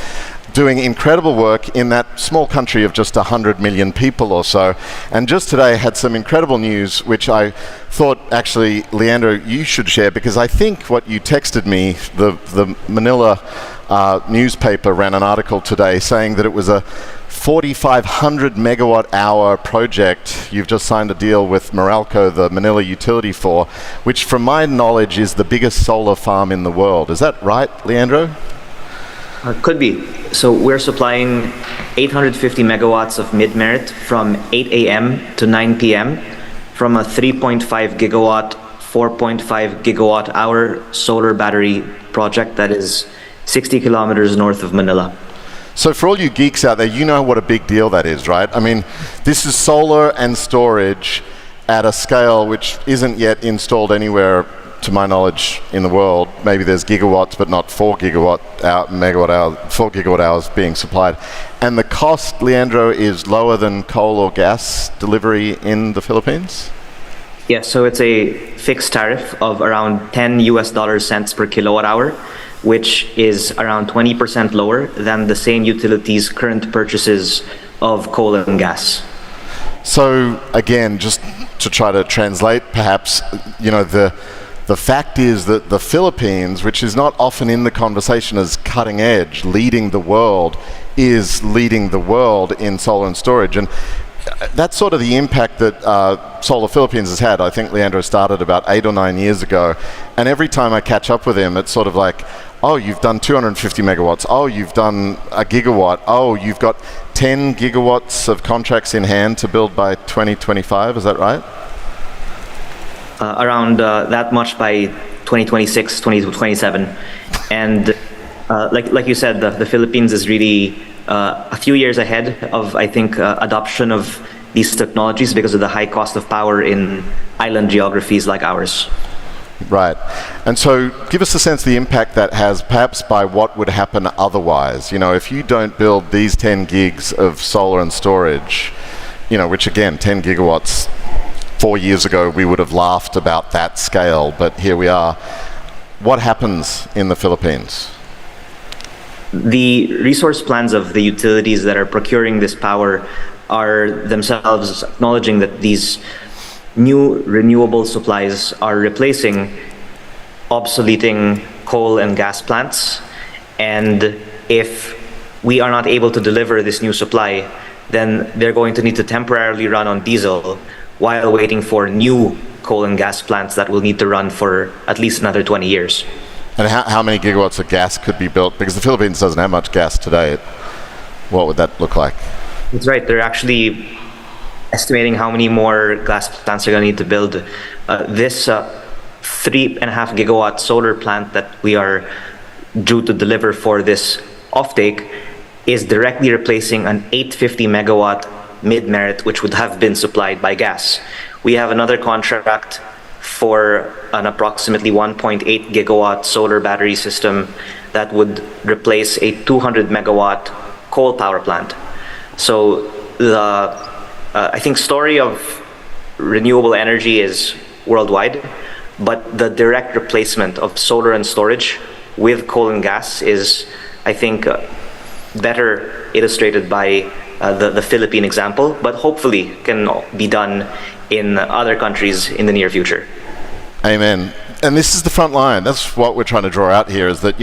doing incredible work in that small country of just 100 million people or so. And just today had some incredible news, which I thought actually, Leandro, you should share, because I think what you texted me, the Manila newspaper ran an article today saying that it was a 4,500 megawatt hour project you've just signed a deal with Meralco, the Manila utility for, which from my knowledge is the biggest solar farm in the world. Is that right, Leandro? Could be. So we're supplying 850 megawatts of mid-merit from 8 a.m. to 9 p.m. from a 3.5 gigawatt, 4.5 gigawatt hour solar battery project that is 60 kilometers north of Manila. So for all you geeks out there, you know what a big deal that is, right? I mean, this is solar and storage at a scale which isn't yet installed anywhere, to my knowledge, in the world. Maybe there's gigawatts, but not 4 gigawatt hours being supplied. And the cost, Leandro, is lower than coal or gas delivery in the Philippines? Yes, so it's a fixed tariff of around 10 US cents per kilowatt hour, which is around 20% lower than the same utility's current purchases of coal and gas. So again, just to try to translate, perhaps, you know, the fact is that the Philippines, which is not often in the conversation as cutting edge, leading the world, is leading the world in solar and storage. And that's sort of the impact that Solar Philippines has had. I think Leandro started about 8 or 9 years ago. And every time I catch up with him, it's sort of like, oh, you've done 250 megawatts. Oh, you've done a gigawatt. Oh, you've got 10 gigawatts of contracts in hand to build by 2025. Is that right? Around that much by 2026, 2027. And like you said, the Philippines is really a few years ahead of, I think, adoption of these technologies because of the high cost of power in island geographies like ours. Right. And so give us a sense of the impact that has, perhaps by what would happen otherwise. You know, if you don't build these 10 gigs of solar and storage, you know, which again, 10 gigawatts, 4 years ago, we would have laughed about that scale, but here we are. What happens in the Philippines? the resource plans of the utilities that are procuring this power are themselves acknowledging that these new renewable supplies are replacing obsoleting coal and gas plants. And if we are not able to deliver this new supply, then they're going to need to temporarily run on diesel while waiting for new coal and gas plants that will need to run for at least another 20 years. And how many gigawatts of gas could be built? Because the Philippines doesn't have much gas today. What would that look like? That's right. They're actually estimating how many more gas plants are going to need to build. This 3.5 gigawatt solar plant that we are due to deliver for this offtake is directly replacing an 850 megawatt mid-merit, which would have been supplied by gas. We have another contract for an approximately 1.8 gigawatt solar battery system that would replace a 200 megawatt coal power plant. So the I think story of renewable energy is worldwide, but the direct replacement of solar and storage with coal and gas is, I think, better illustrated by the Philippine example, but hopefully can be done in other countries in the near future. Amen. And this is the front line. That's what we're trying to draw out here, is that,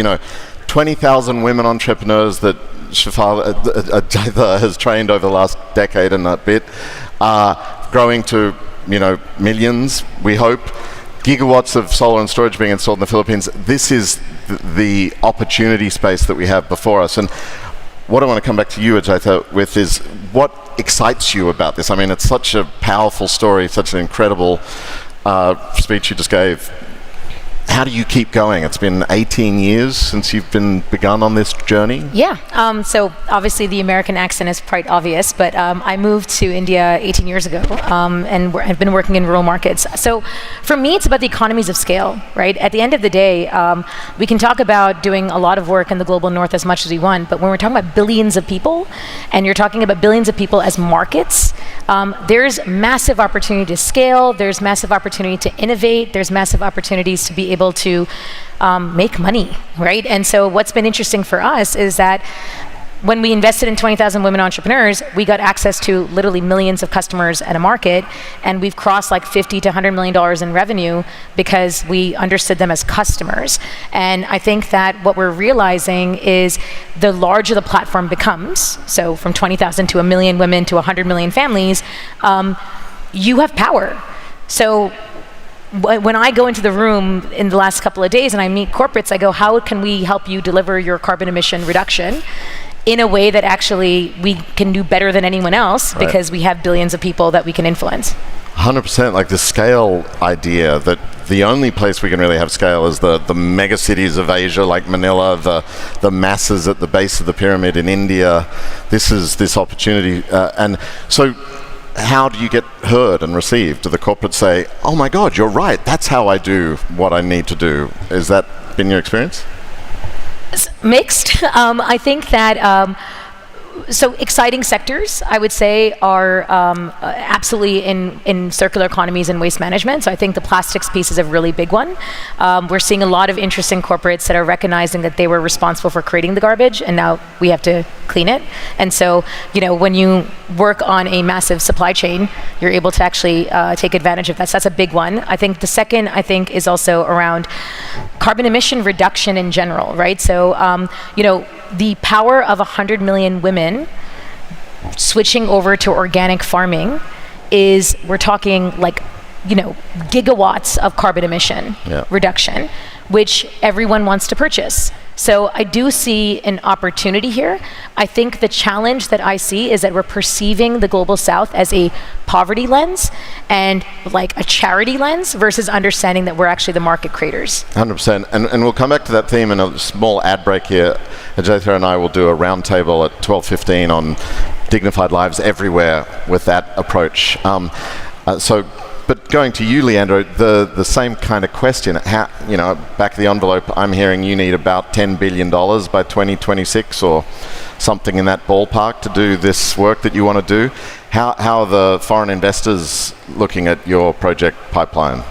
20,000 women entrepreneurs that Shafala has trained over the last decade and a bit are growing to, millions, we hope. Gigawatts of solar and storage being installed in the Philippines. This is the opportunity space that we have before us. And what I want to come back to you, Ajitha, with is what excites you about this? I mean, it's such a powerful story, such an incredible speech you just gave. How do you keep going? It's been 18 years since you've begun on this journey. Yeah. So obviously the American accent is quite obvious, but I moved to India 18 years ago, and I've been working in rural markets. So for me, it's about the economies of scale, right? At the end of the day, we can talk about doing a lot of work in the global north as much as we want, but when we're talking about billions of people, and you're talking about billions of people as markets, there's massive opportunity to scale, there's massive opportunity to innovate, there's massive opportunities to be able to make money, right? And so what's been interesting for us is that when we invested in 20,000 women entrepreneurs, we got access to literally millions of customers at a market, and we've crossed like $50 to $100 million in revenue because we understood them as customers. And I think that what we're realizing is the larger the platform becomes, so from 20,000 to 1 million women to 100 million families, you have power. So when I go into the room in the last couple of days and I meet corporates, I go, how can we help you deliver your carbon emission reduction in a way that actually we can do better than anyone else, right, because we have billions of people that we can influence. 100%, like the scale idea, that the only place we can really have scale is the mega cities of Asia, like Manila, the masses at the base of the pyramid in India. This is this opportunity. And so how do you get heard and received? Do the corporates say, oh my God, you're right, that's how I do what I need to do? Has that been your experience? It's mixed. I think that so exciting sectors, I would say, are absolutely in circular economies and waste management. So I think the plastics piece is a really big one. We're seeing a lot of interesting corporates that are recognizing that they were responsible for creating the garbage, and now we have to clean it. And so, when you work on a massive supply chain, you're able to actually take advantage of that. So that's a big one. I think the second, is also around carbon emission reduction in general, right? So, the power of 100 million women switching over to organic farming is, we're talking like, gigawatts of carbon emission reduction, which everyone wants to purchase. So I do see an opportunity here. I think the challenge that I see is that we're perceiving the Global South as a poverty lens and like a charity lens versus understanding that we're actually the market creators. 100%. And we'll come back to that theme in a small ad break here. Ajitha and I will do a roundtable at 12:15 on dignified lives everywhere with that approach. But going to you, Leandro, the same kind of question. How, back of the envelope, I'm hearing you need about $10 billion by 2026 or something in that ballpark to do this work that you want to do. How are the foreign investors looking at your project pipeline?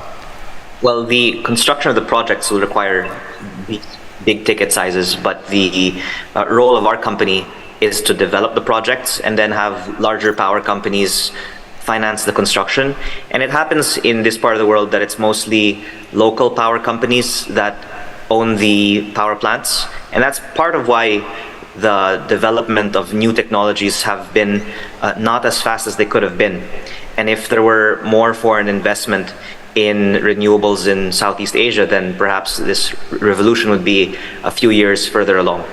Well, the construction of the projects will require big ticket sizes, but the role of our company is to develop the projects and then have larger power companies finance the construction. And it happens in this part of the world that it's mostly local power companies that own the power plants. And that's part of why the development of new technologies have been not as fast as they could have been. And if there were more foreign investment in renewables in Southeast Asia, then perhaps this revolution would be a few years further along.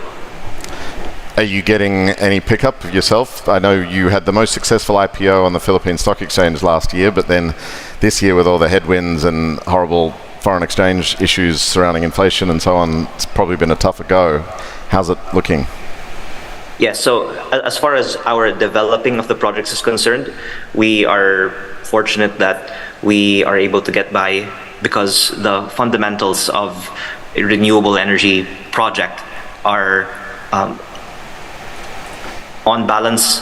Are you getting any pickup yourself? I know you had the most successful IPO on the Philippine Stock Exchange last year, but then this year with all the headwinds and horrible foreign exchange issues surrounding inflation and so on, it's probably been a tougher go. How's it looking? Yeah, so as far as our developing of the projects is concerned, we are fortunate that we are able to get by because the fundamentals of a renewable energy project are on balance,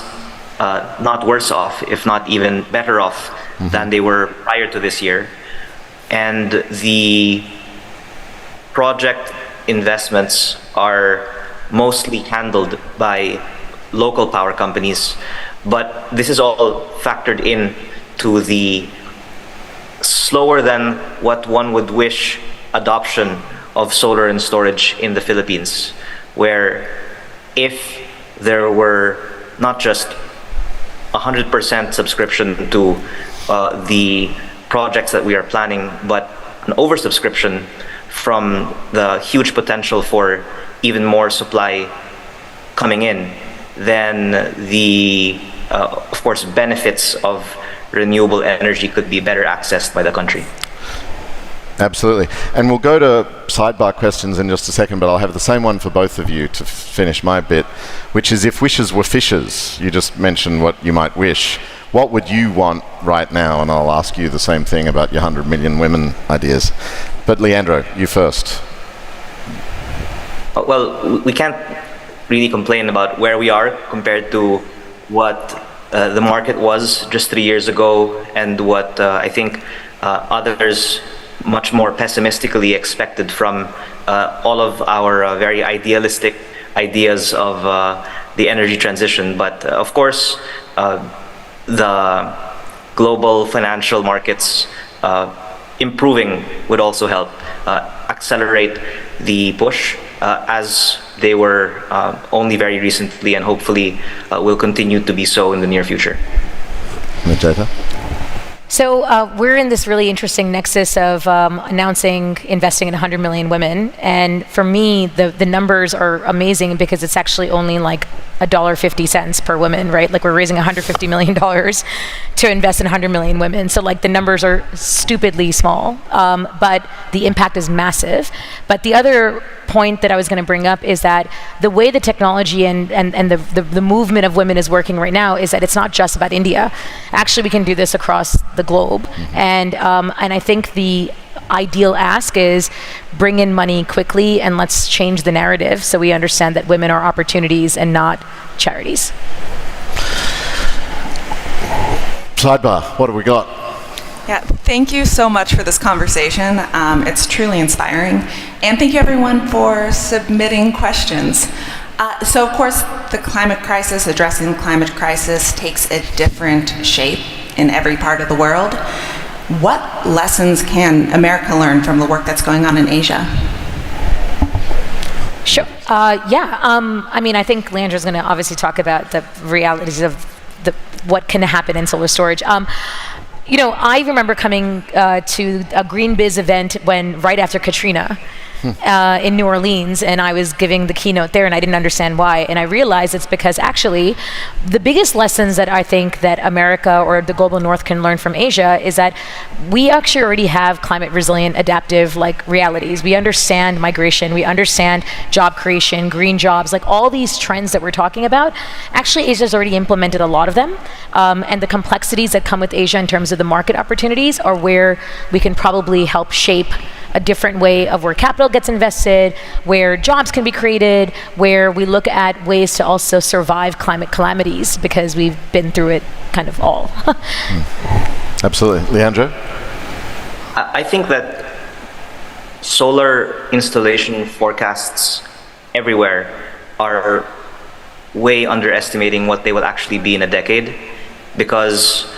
not worse off, if not even better off than they were prior to this year. And the project investments are mostly handled by local power companies, but this is all factored in to the slower than what one would wish adoption of solar and storage in the Philippines, where if there were not just 100% subscription to the projects that we are planning, but an oversubscription from the huge potential for even more supply coming in, then the, of course, benefits of renewable energy could be better accessed by the country. Absolutely. And we'll go to sidebar questions in just a second, but I'll have the same one for both of you to finish my bit, which is if wishes were fishes, you just mentioned what you might wish. What would you want right now? And I'll ask you the same thing about your 100 million women ideas. But Leandro, you first. Well, we can't really complain about where we are compared to what the market was just 3 years ago and what I think others much more pessimistically expected from all of our very idealistic ideas of the energy transition. But of course, the global financial markets improving would also help accelerate the push as they were only very recently, and hopefully will continue to be so in the near future. Majeta? So we're in this really interesting nexus of announcing investing in 100 million women, and for me the numbers are amazing because it's actually only like $1.50 per woman, right? Like we're raising $150 million to invest in 100 million women. So like the numbers are stupidly small, but the impact is massive. But the other point that I was going to bring up is that the way the technology and the movement of women is working right now is that it's not just about India. Actually, we can do this across the globe, and I think the ideal ask is bring in money quickly and let's change the narrative so we understand that women are opportunities and not charities. Sidebar, what have we got? Yeah, thank you so much for this conversation. It's truly inspiring. And thank you everyone for submitting questions. So of course, the climate crisis, addressing the climate crisis takes a different shape in every part of the world. What lessons can America learn from the work that's going on in Asia? Sure. I mean, I think Leandra's going to obviously talk about the realities of what can happen in solar storage. You know, I remember coming to a Green Biz event right after Katrina in New Orleans, and I was giving the keynote there, and I didn't understand why. And I realized it's because actually the biggest lessons that I think that America or the global North can learn from Asia is that we actually already have climate resilient, adaptive like realities. We understand migration, we understand job creation, green jobs, like all these trends that we're talking about. Actually, Asia's already implemented a lot of them, and the complexities that come with Asia in terms of the market opportunities are where we can probably help shape a different way of where capital gets invested, where jobs can be created, where we look at ways to also survive climate calamities because we've been through it kind of all. Absolutely. Leandro? I think that solar installation forecasts everywhere are way underestimating what they will actually be in a decade, because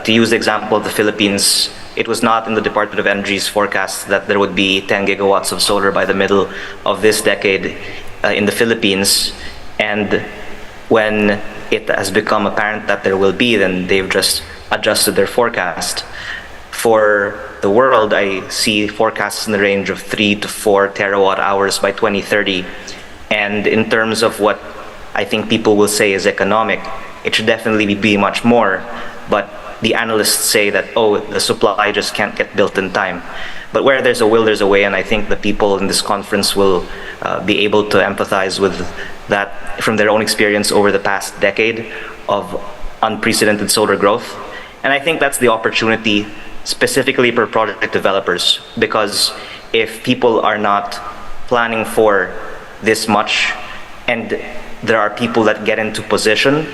to use the example of the Philippines, it was not in the Department of Energy's forecast that there would be 10 gigawatts of solar by the middle of this decade in the Philippines. And when it has become apparent that there will be, then they've just adjusted their forecast. For the world, I see forecasts in the range of 3 to 4 terawatt hours by 2030. And in terms of what I think people will say is economic, it should definitely be much more. But the analysts say that, oh, the supply just can't get built in time. But where there's a will, there's a way, and I think the people in this conference will be able to empathize with that from their own experience over the past decade of unprecedented solar growth. And I think that's the opportunity specifically for project developers, because if people are not planning for this much, and there are people that get into position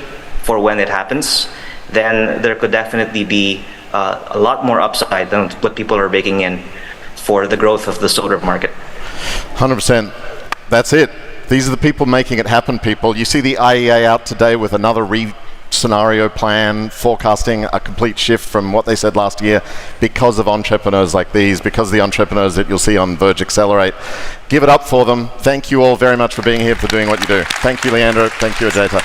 for when it happens, then there could definitely be a lot more upside than what people are baking in for the growth of the solar market. 100%. That's it. These are the people making it happen, people. You see the IEA out today with another scenario plan, forecasting a complete shift from what they said last year because of entrepreneurs like these, because of the entrepreneurs that you'll see on Verge Accelerate. Give it up for them. Thank you all very much for being here, for doing what you do. Thank you, Leandro. Thank you, Ajayta.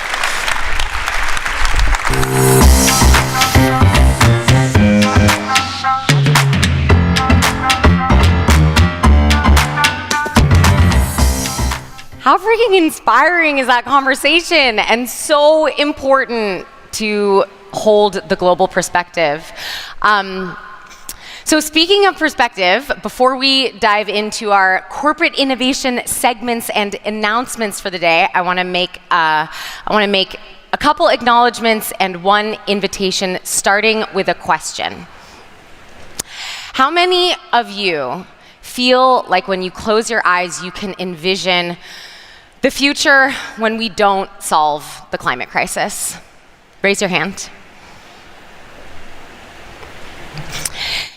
How freaking inspiring is that conversation, and so important to hold the global perspective. So speaking of perspective, before we dive into our corporate innovation segments and announcements for the day, I want to make a couple acknowledgments and one invitation, starting with a question. How many of you feel like when you close your eyes, you can envision the future when we don't solve the climate crisis? Raise your hand.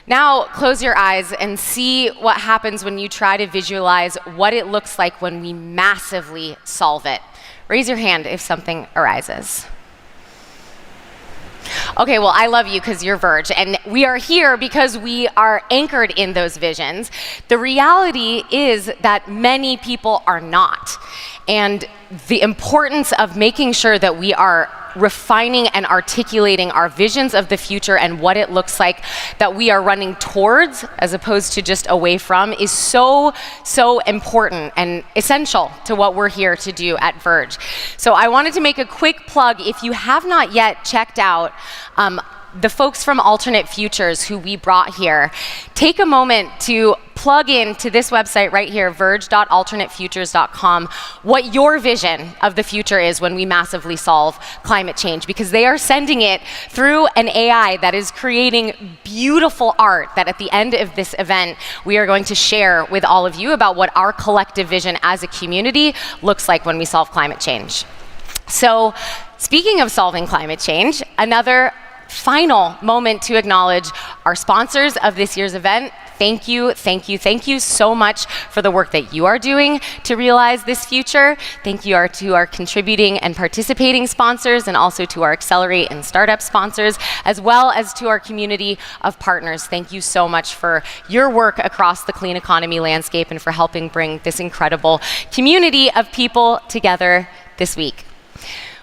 Now close your eyes and see what happens when you try to visualize what it looks like when we massively solve it. Raise your hand if something arises. Okay, well, I love you because you're Verge, and we are here because we are anchored in those visions. The reality is that many people are not. And the importance of making sure that we are refining and articulating our visions of the future and what it looks like that we are running towards as opposed to just away from is so, so important and essential to what we're here to do at Verge. So I wanted to make a quick plug. If you have not yet checked out the folks from Alternate Futures who we brought here, take a moment to plug into this website right here, verge.alternatefutures.com, what your vision of the future is when we massively solve climate change, because they are sending it through an AI that is creating beautiful art that at the end of this event, we are going to share with all of you about what our collective vision as a community looks like when we solve climate change. So, speaking of solving climate change, another final moment to acknowledge our sponsors of this year's event. Thank you, thank you, thank you so much for the work that you are doing to realize this future. Thank you to our contributing and participating sponsors, and also to our Accelerate and Startup sponsors, as well as to our community of partners. Thank you so much for your work across the clean economy landscape and for helping bring this incredible community of people together this week.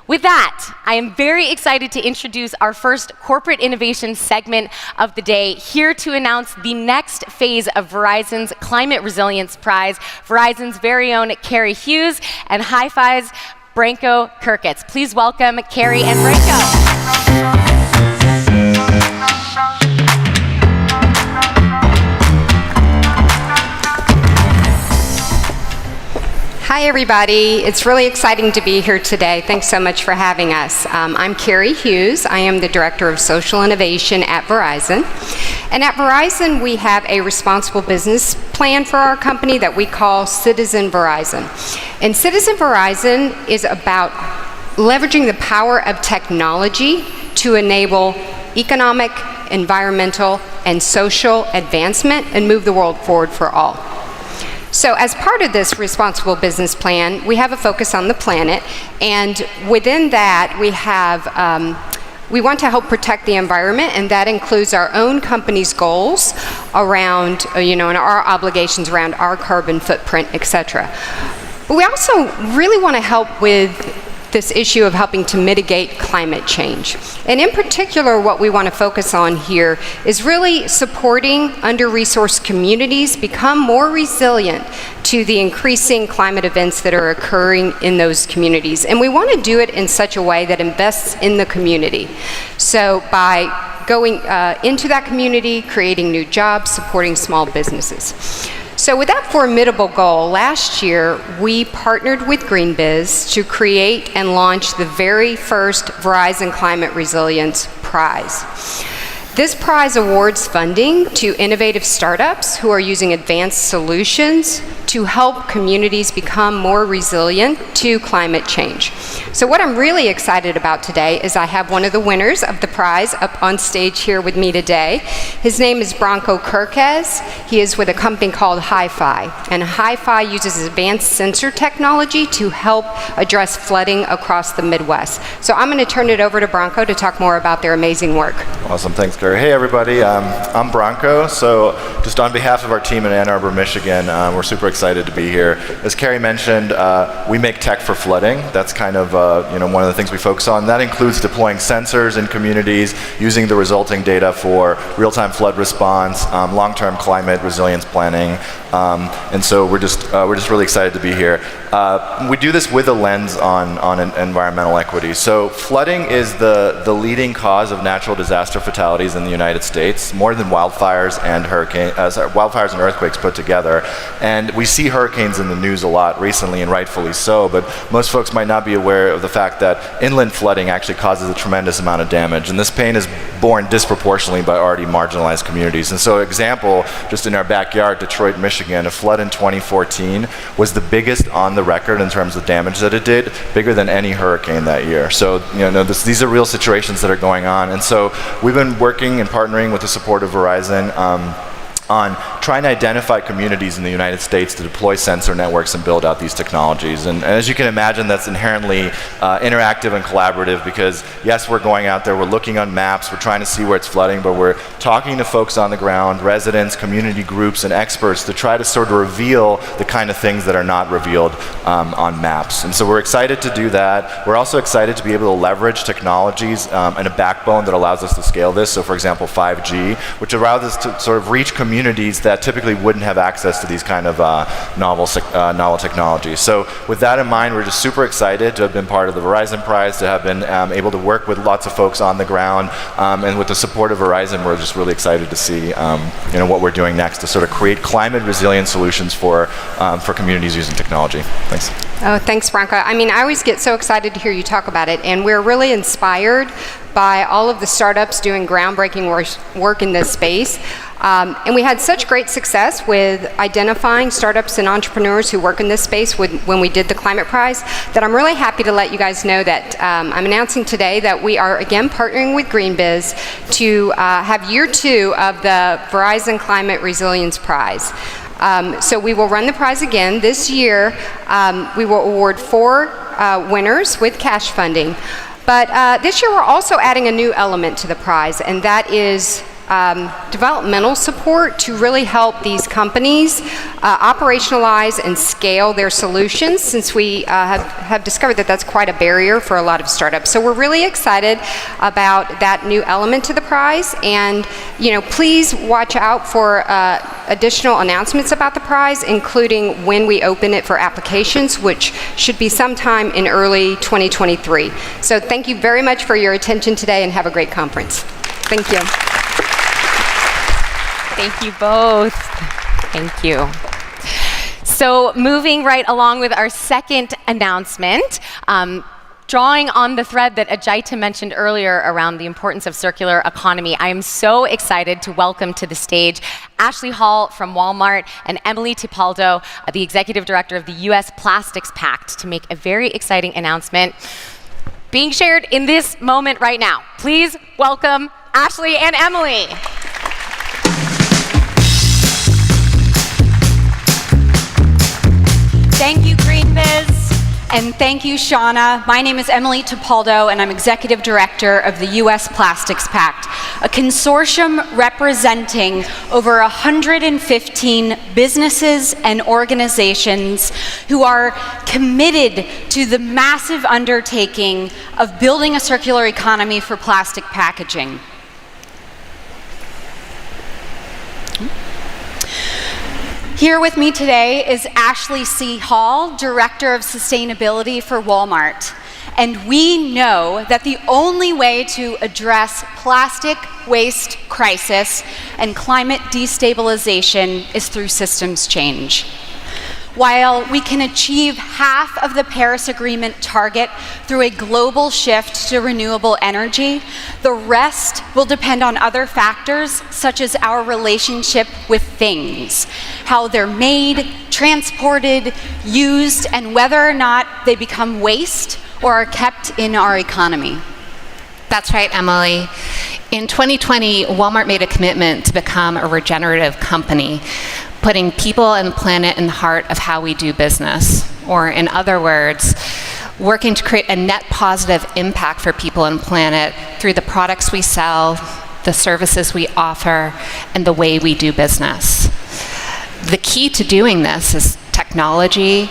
With that, I am very excited to introduce our first corporate innovation segment of the day, here to announce the next phase of Verizon's Climate Resilience Prize, Verizon's very own Carrie Hughes and Hi-Fi's Branko Kirkitz. Please welcome Carrie and Branko. Hi, everybody. It's really exciting to be here today. Thanks so much for having us. I'm Carrie Hughes. I am the Director of Social Innovation at Verizon. And at Verizon, we have a responsible business plan for our company that we call Citizen Verizon. And Citizen Verizon is about leveraging the power of technology to enable economic, environmental, and social advancement and move the world forward for all. So as part of this responsible business plan, we have a focus on the planet, and within that we want to help protect the environment, and that includes our own company's goals around, and our obligations around our carbon footprint, etc. But we also really want to help with this issue of helping to mitigate climate change. And in particular, what we want to focus on here is really supporting under-resourced communities become more resilient to the increasing climate events that are occurring in those communities. And we want to do it in such a way that invests in the community. So by going into that community, creating new jobs, supporting small businesses. So with that formidable goal, last year we partnered with GreenBiz to create and launch the very first Verizon Climate Resilience Prize. This prize awards funding to innovative startups who are using advanced solutions to help communities become more resilient to climate change. So what I'm really excited about today is I have one of the winners of the prize up on stage here with me today. His name is Branko Kirkez. He is with a company called Hi-Fi, and Hi-Fi uses advanced sensor technology to help address flooding across the Midwest. So I'm going to turn it over to Branko to talk more about their amazing work. Awesome, thanks, Gary. Hey everybody, I'm Branko. So just on behalf of our team in Ann Arbor, Michigan, we're super excited to be here. As Carrie mentioned, we make tech for flooding. That's kind of one of the things we focus on. That includes deploying sensors in communities, using the resulting data for real-time flood response, long-term climate resilience planning, and so we're just really excited to be here. We do this with a lens on environmental equity. So flooding is the leading cause of natural disaster fatalities in the United States, more than wildfires and wildfires and earthquakes put together. And we see hurricanes in the news a lot recently, and rightfully so, but most folks might not be aware of the fact that inland flooding actually causes a tremendous amount of damage, and this pain is borne disproportionately by already marginalized communities. And so, example, just in our backyard, Detroit, Michigan, a flood in 2014 was the biggest on the record in terms of damage that it did, bigger than any hurricane that year. So, these are real situations that are going on, and so we've been working and partnering with the support of Verizon on trying to identify communities in the United States to deploy sensor networks and build out these technologies. And as you can imagine, that's inherently interactive and collaborative because, yes, we're going out there, we're looking on maps, we're trying to see where it's flooding, but we're talking to folks on the ground, residents, community groups, and experts to try to sort of reveal the kind of things that are not revealed on maps. And so we're excited to do that. We're also excited to be able to leverage technologies and a backbone that allows us to scale this. So, for example, 5G, which allows us to sort of reach communities that typically wouldn't have access to these kind of novel technologies. So with that in mind, we're just super excited to have been part of the Verizon Prize, to have been able to work with lots of folks on the ground, and with the support of Verizon, we're just really excited to see what we're doing next to sort of create climate resilient solutions for communities using technology. Thanks. Oh, thanks, Branko. I mean, I always get so excited to hear you talk about it, and we're really inspired by all of the startups doing groundbreaking work in this space. And we had such great success with identifying startups and entrepreneurs who work in this space when we did the Climate Prize, that I'm really happy to let you guys know that I'm announcing today that we are again partnering with GreenBiz to have year 2 of the Verizon Climate Resilience Prize. So we will run the prize again. This year, we will award 4 winners with cash funding. But this year, we're also adding a new element to the prize, and that is developmental support to really help these companies operationalize and scale their solutions, since we have discovered that that's quite a barrier for a lot of startups. So we're really excited about that new element to the prize, and please watch out for additional announcements about the prize, including when we open it for applications, which should be sometime in early 2023. So thank you very much for your attention today, and have a great conference. Thank you. Thank you both. Thank you. So moving right along with our second announcement, drawing on the thread that Ajaita mentioned earlier around the importance of circular economy, I am so excited to welcome to the stage Ashley Hall from Walmart and Emily Tipaldo, the Executive Director of the U.S. Plastics Pact, to make a very exciting announcement being shared in this moment right now. Please welcome Ashley and Emily. Thank you, GreenBiz. And thank you, Shauna. My name is Emily Topaldo, and I'm Executive Director of the U.S. Plastics Pact, a consortium representing over 115 businesses and organizations who are committed to the massive undertaking of building a circular economy for plastic packaging. Here with me today is Ashley C. Hall, Director of Sustainability for Walmart. And we know that the only way to address plastic waste crisis and climate destabilization is through systems change. While we can achieve half of the Paris Agreement target through a global shift to renewable energy, the rest will depend on other factors such as our relationship with things, how they're made, transported, used, and whether or not they become waste or are kept in our economy. That's right, Emily. In 2020, Walmart made a commitment to become a regenerative company, putting people and the planet in the heart of how we do business. Or in other words, working to create a net positive impact for people and planet through the products we sell, the services we offer, and the way we do business. The key to doing this is technology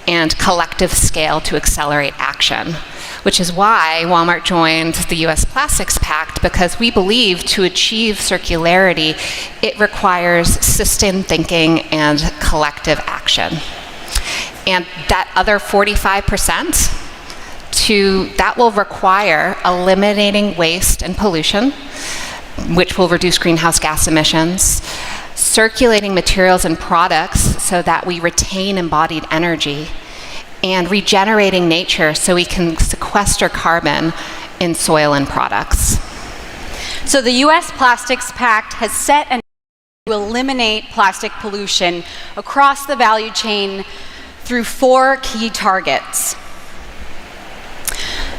and collective scale to accelerate action, which is why Walmart joined the U.S. Plastics Pact, because we believe to achieve circularity, it requires sustained thinking and collective action. And that other 45%, that will require eliminating waste and pollution, which will reduce greenhouse gas emissions, circulating materials and products so that we retain embodied energy, and regenerating nature so we can sequester carbon in soil and products. So the U.S. Plastics Pact has set an to eliminate plastic pollution across the value chain through 4 key targets.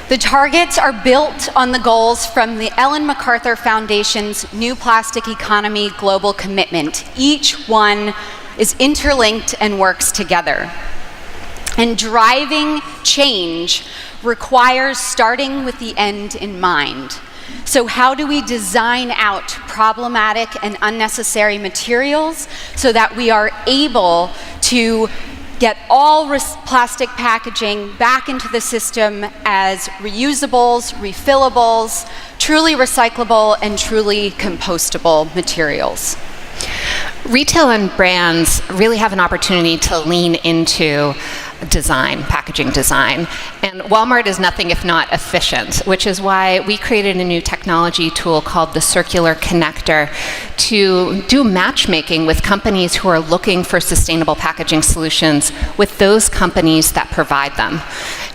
The targets are built on the goals from the Ellen MacArthur Foundation's New Plastic Economy Global Commitment. Each one is interlinked and works together. And driving change requires starting with the end in mind. So how do we design out problematic and unnecessary materials so that we are able to get all plastic packaging back into the system as reusables, refillables, truly recyclable, and truly compostable materials? Retail and brands really have an opportunity to lean into design, packaging design. And Walmart is nothing if not efficient, which is why we created a new technology tool called the Circular Connector to do matchmaking with companies who are looking for sustainable packaging solutions with those companies that provide them.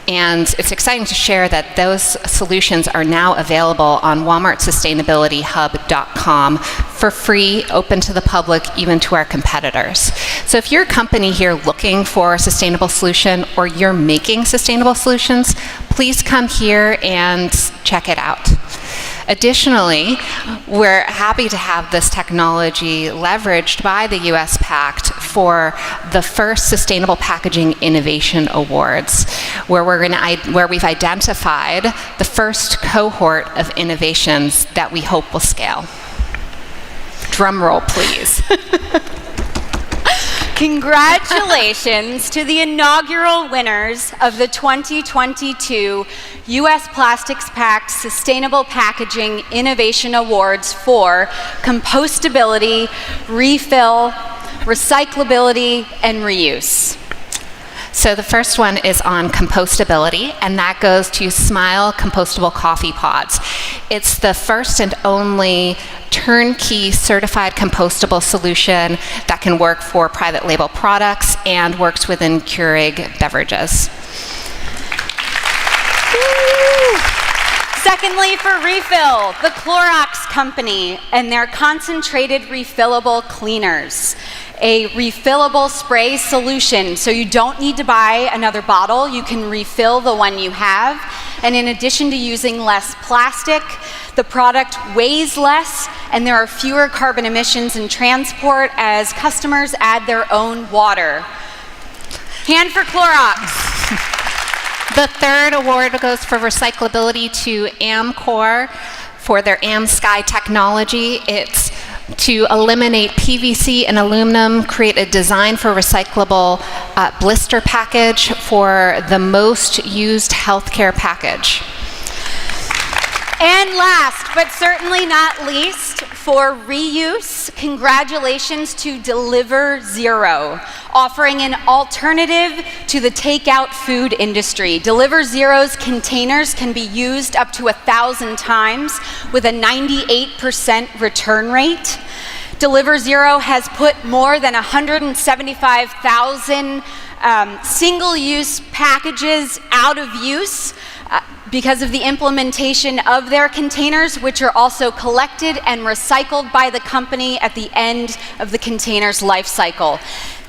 And it's exciting to share that those solutions are now available on walmartsustainabilityhub.com for free, open to the public, even to our competitors. So if you're a company here looking for a sustainable solution or you're making sustainable solutions, please come here and check it out. Additionally, we're happy to have this technology leveraged by the U.S. Pact for the first Sustainable Packaging Innovation Awards, where we've identified the first cohort of innovations that we hope will scale. Drum roll, please. Congratulations to the inaugural winners of the 2022 U.S. Plastics Pact Sustainable Packaging Innovation Awards for compostability, refill, recyclability, and reuse. So the first one is on compostability, and that goes to Smile Compostable Coffee Pods. It's the first and only turnkey certified compostable solution that can work for private label products and works within Keurig beverages. Secondly, for refill, the Clorox Company and their concentrated refillable cleaners. A refillable spray solution, so you don't need to buy another bottle. You can refill the one you have. And in addition to using less plastic, the product weighs less, and there are fewer carbon emissions in transport as customers add their own water. Hand for Clorox. The third award goes for recyclability to Amcor for their AmSky technology. It's to eliminate PVC and aluminum, create a design for recyclable blister package for the most used healthcare package. And last, but certainly not least, for reuse, congratulations to Deliver Zero, offering an alternative to the takeout food industry. Deliver Zero's containers can be used up to 1,000 times with a 98% return rate. Deliver Zero has put more than 175,000 single-use packages out of use because of the implementation of their containers, which are also collected and recycled by the company at the end of the container's life cycle.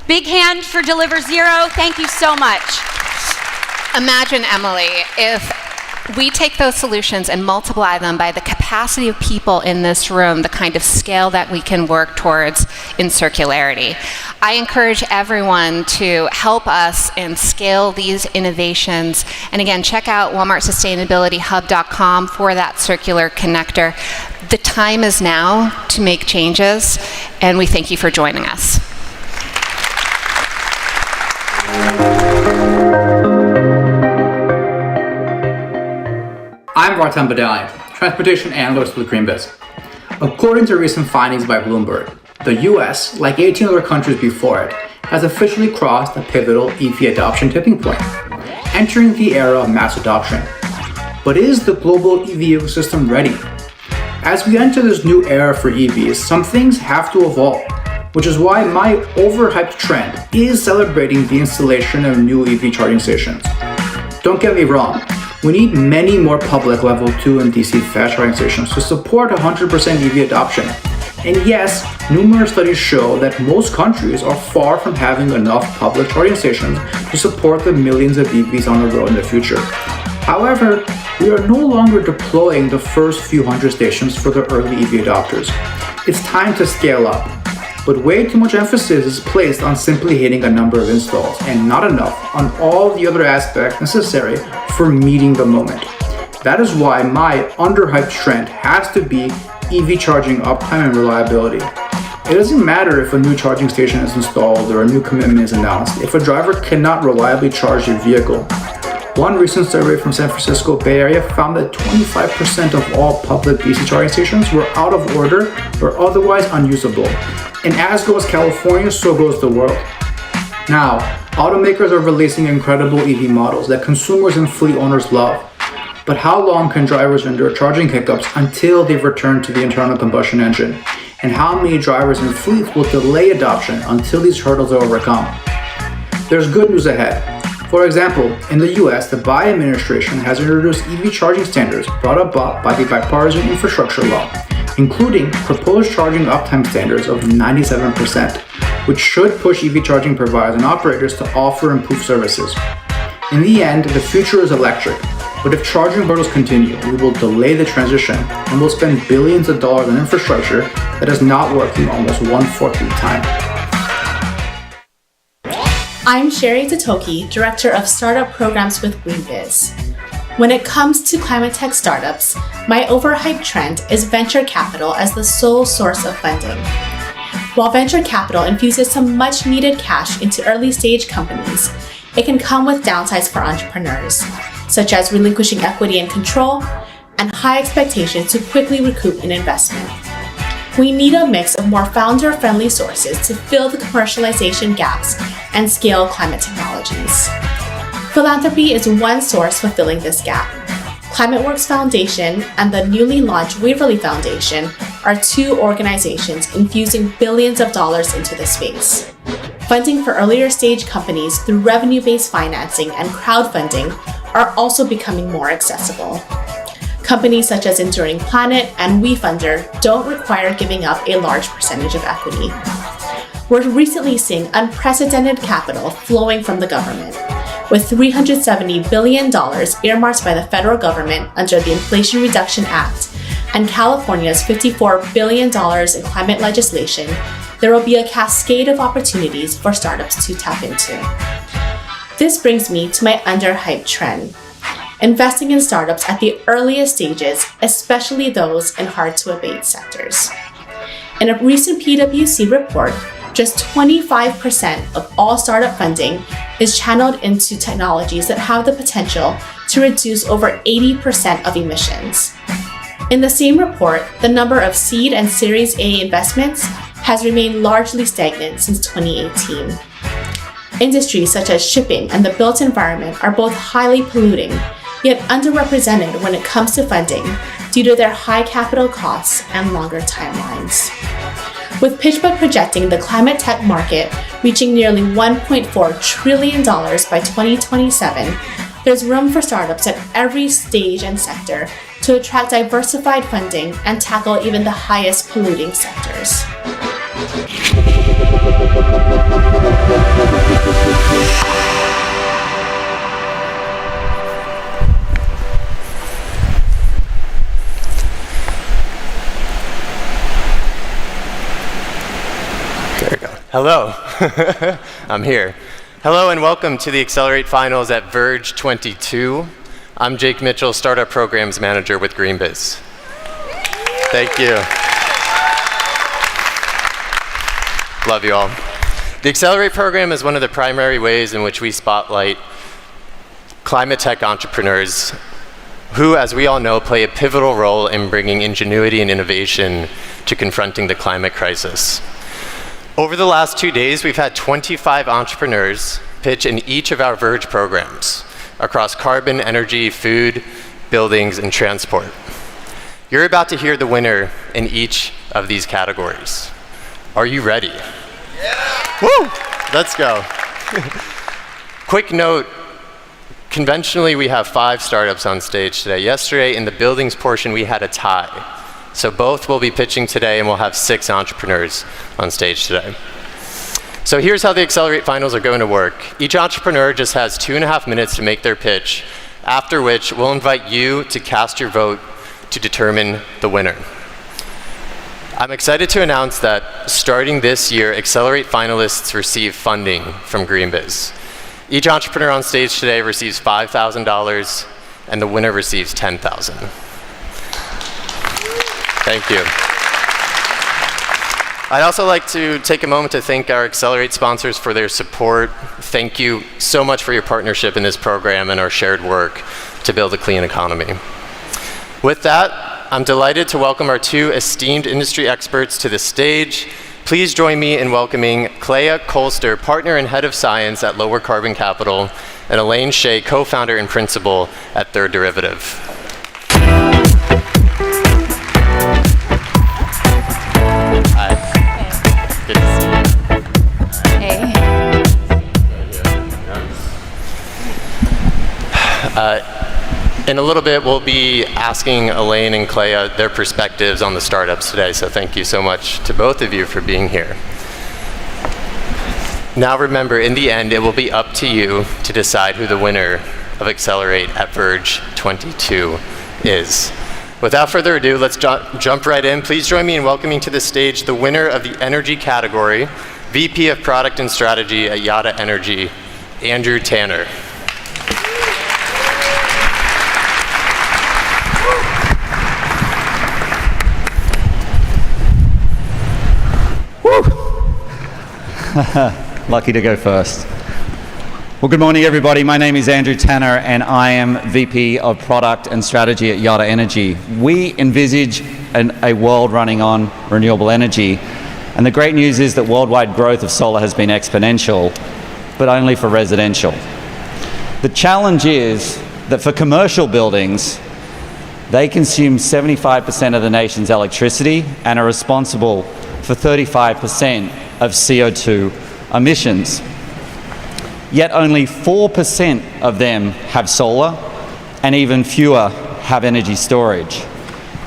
Big hand for Deliver Zero. Thank you so much. Imagine, Emily, if we take those solutions and multiply them by the capacity of people in this room, the kind of scale that we can work towards in circularity. I encourage everyone to help us and scale these innovations. And again, check out WalmartSustainabilityHub.com for that circular connector. The time is now to make changes, and we thank you for joining us. I'm Vartan Badalian, transportation analyst with GreenBiz. According to recent findings by Bloomberg, the US, like 18 other countries before it, has officially crossed a pivotal EV adoption tipping point, entering the era of mass adoption. But is the global EV ecosystem ready? As we enter this new era for EVs, some things have to evolve, which is why my overhyped trend is celebrating the installation of new EV charging stations. Don't get me wrong, we need many more public level 2 and DC fast charging stations to support 100% EV adoption. And yes, numerous studies show that most countries are far from having enough public charging stations to support the millions of EVs on the road in the future. However, we are no longer deploying the first few hundred stations for the early EV adopters. It's time to scale up. But way too much emphasis is placed on simply hitting a number of installs and not enough on all the other aspects necessary for meeting the moment. That is why my underhyped trend has to be EV charging uptime and reliability. It doesn't matter if a new charging station is installed or a new commitment is announced if a driver cannot reliably charge their vehicle. One recent survey from San Francisco Bay Area found that 25% of all public DC charging stations were out of order or otherwise unusable. And as goes California, so goes the world. Now, automakers are releasing incredible EV models that consumers and fleet owners love. But how long can drivers endure charging hiccups until they've returned to the internal combustion engine? And how many drivers and fleets will delay adoption until these hurdles are overcome? There's good news ahead. For example, in the US, the Biden administration has introduced EV charging standards brought about by the bipartisan infrastructure law, including proposed charging uptime standards of 97%, which should push EV charging providers and operators to offer improved services. In the end, the future is electric, but if charging hurdles continue, we will delay the transition and will spend billions of dollars on infrastructure that is not working almost 1/4 of the time. I'm Sherry Totoki, Director of Startup Programs with GreenBiz. When it comes to climate tech startups, my overhyped trend is venture capital as the sole source of funding. While venture capital infuses some much needed cash into early stage companies, it can come with downsides for entrepreneurs, such as relinquishing equity and control and high expectations to quickly recoup an investment. We need a mix of more founder-friendly sources to fill the commercialization gaps and scale climate technologies. Philanthropy is one source fulfilling this gap. ClimateWorks Foundation and the newly launched Waverly Foundation are two organizations infusing billions of dollars into the space. Funding for earlier stage companies through revenue-based financing and crowdfunding are also becoming more accessible. Companies such as Enduring Planet and WeFunder don't require giving up a large percentage of equity. We're recently seeing unprecedented capital flowing from the government, with $370 billion earmarked by the federal government under the Inflation Reduction Act and California's $54 billion in climate legislation. There will be a cascade of opportunities for startups to tap into. This brings me to my underhyped trend: investing in startups at the earliest stages, especially those in hard-to-abate sectors. In a recent PwC report, just 25% of all startup funding is channeled into technologies that have the potential to reduce over 80% of emissions. In the same report, the number of seed and Series A investments has remained largely stagnant since 2018. Industries such as shipping and the built environment are both highly polluting, yet underrepresented when it comes to funding due to their high capital costs and longer timelines. With PitchBook projecting the climate tech market reaching nearly $1.4 trillion by 2027, there's room for startups at every stage and sector to attract diversified funding and tackle even the highest polluting sectors. Hello, I'm here. Hello and welcome to the Accelerate Finals at VERGE 22. I'm Jake Mitchell, Startup Programs Manager with GreenBiz. Thank you. Love you all. The Accelerate program is one of the primary ways in which we spotlight climate tech entrepreneurs who, as we all know, play a pivotal role in bringing ingenuity and innovation to confronting the climate crisis. Over the last 2 days, we've had 25 entrepreneurs pitch in each of our VERGE programs across carbon, energy, food, buildings, and transport. You're about to hear the winner in each of these categories. Are you ready? Yeah. Woo! Let's go. Quick note, conventionally we have 5 startups on stage today. Yesterday in the buildings portion we had a tie. So both will be pitching today and we'll have 6 entrepreneurs on stage today. So here's how the Accelerate Finals are going to work. Each entrepreneur just has 2.5 minutes to make their pitch, after which we'll invite you to cast your vote to determine the winner. I'm excited to announce that starting this year, Accelerate finalists receive funding from GreenBiz. Each entrepreneur on stage today receives $5,000 and the winner receives $10,000. Thank you. I'd also like to take a moment to thank our Accelerate sponsors for their support. Thank you so much for your partnership in this program and our shared work to build a clean economy. With that, I'm delighted to welcome our 2 esteemed industry experts to the stage. Please join me in welcoming Clea Colster, Partner and Head of Science at Lower Carbon Capital, and Elaine Shea, Co-Founder and Principal at Third Derivative. In a little bit, we'll be asking Elaine and Clea their perspectives on the startups today, so thank you so much to both of you for being here. Now remember, in the end, it will be up to you to decide who the winner of Accelerate at VERGE 22 is. Without further ado, let's jump right in. Please join me in welcoming to the stage the winner of the energy category, VP of Product and Strategy at Yada Energy, Andrew Tanner. Lucky to go first. Well, good morning, everybody. My name is Andrew Tanner, and I am VP of Product and Strategy at Yada Energy. We envisage a world running on renewable energy, and the great news is that worldwide growth of solar has been exponential, but only for residential. The challenge is that for commercial buildings, they consume 75% of the nation's electricity and are responsible for 35% of CO2 emissions. Yet only 4% of them have solar, and even fewer have energy storage,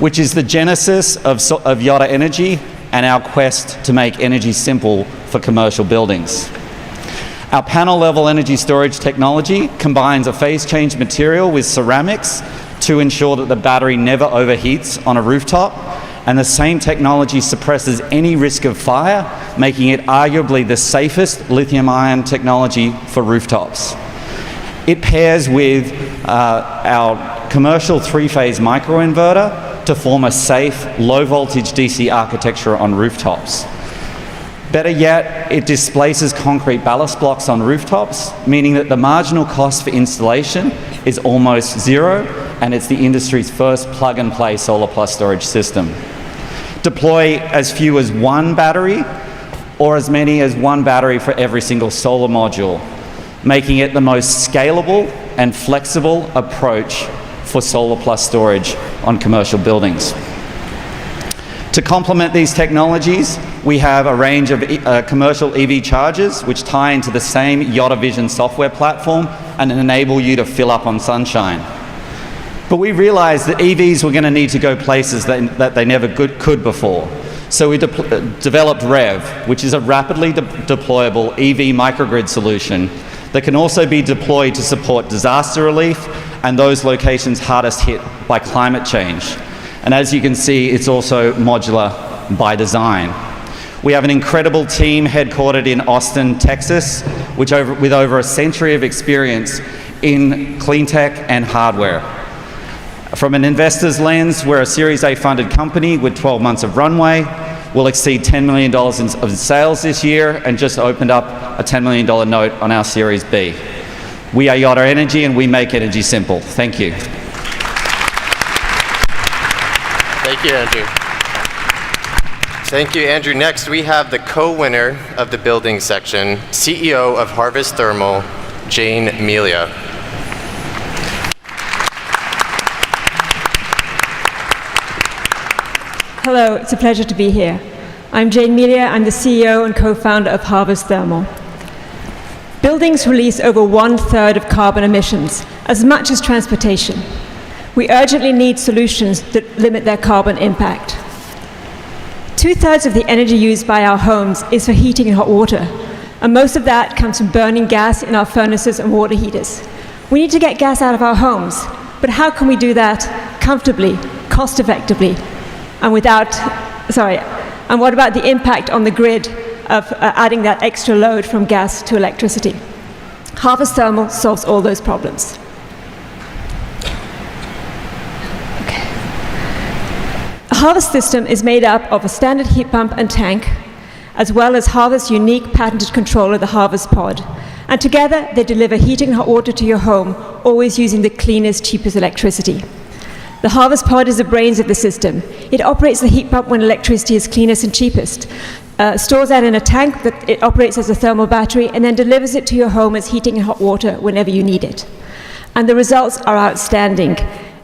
which is the genesis of Yada Energy and our quest to make energy simple for commercial buildings. Our panel-level energy storage technology combines a phase-change material with ceramics to ensure that the battery never overheats on a rooftop, and the same technology suppresses any risk of fire, making it arguably the safest lithium-ion technology for rooftops. It pairs with our commercial 3-phase microinverter to form a safe, low-voltage DC architecture on rooftops. Better yet, it displaces concrete ballast blocks on rooftops, meaning that the marginal cost for installation is almost zero, and it's the industry's first plug-and-play solar plus storage system. Deploy as few as one battery, or as many as one battery for every single solar module, making it the most scalable and flexible approach for solar plus storage on commercial buildings. To complement these technologies, we have a range of commercial EV chargers which tie into the same Yotta Vision software platform and enable you to fill up on sunshine. But we realized that EVs were going to need to go places that they never could before. So we developed REV, which is a rapidly deployable EV microgrid solution that can also be deployed to support disaster relief and those locations hardest hit by climate change. And as you can see, it's also modular by design. We have an incredible team headquartered in Austin, Texas, with over a century of experience in clean tech and hardware. From an investor's lens, we're a Series A funded company with 12 months of runway. We'll exceed $10 million of sales this year and just opened up a $10 million note on our Series B. We are Yotta Energy and we make energy simple. Thank you. Thank you, Andrew. Thank you, Andrew. Next, we have the co-winner of the building section, CEO of Harvest Thermal, Jane Melia. Hello, it's a pleasure to be here. I'm Jane Melia. I'm the CEO and co-founder of Harvest Thermal. Buildings release over 1/3 of carbon emissions, as much as transportation. We urgently need solutions that limit their carbon impact. 2/3 of the energy used by our homes is for heating and hot water, and most of that comes from burning gas in our furnaces and water heaters. We need to get gas out of our homes, but how can we do that comfortably, cost-effectively, and and what about the impact on the grid of adding that extra load from gas to electricity? Harvest Thermal solves all those problems. A Harvest system is made up of a standard heat pump and tank, as well as Harvest's unique patented controller, the Harvest Pod. And together, they deliver heating and hot water to your home, always using the cleanest, cheapest electricity. The Harvest Pod is the brains of the system. It operates the heat pump when electricity is cleanest and cheapest, stores that in a tank that it operates as a thermal battery, and then delivers it to your home as heating and hot water whenever you need it. And the results are outstanding.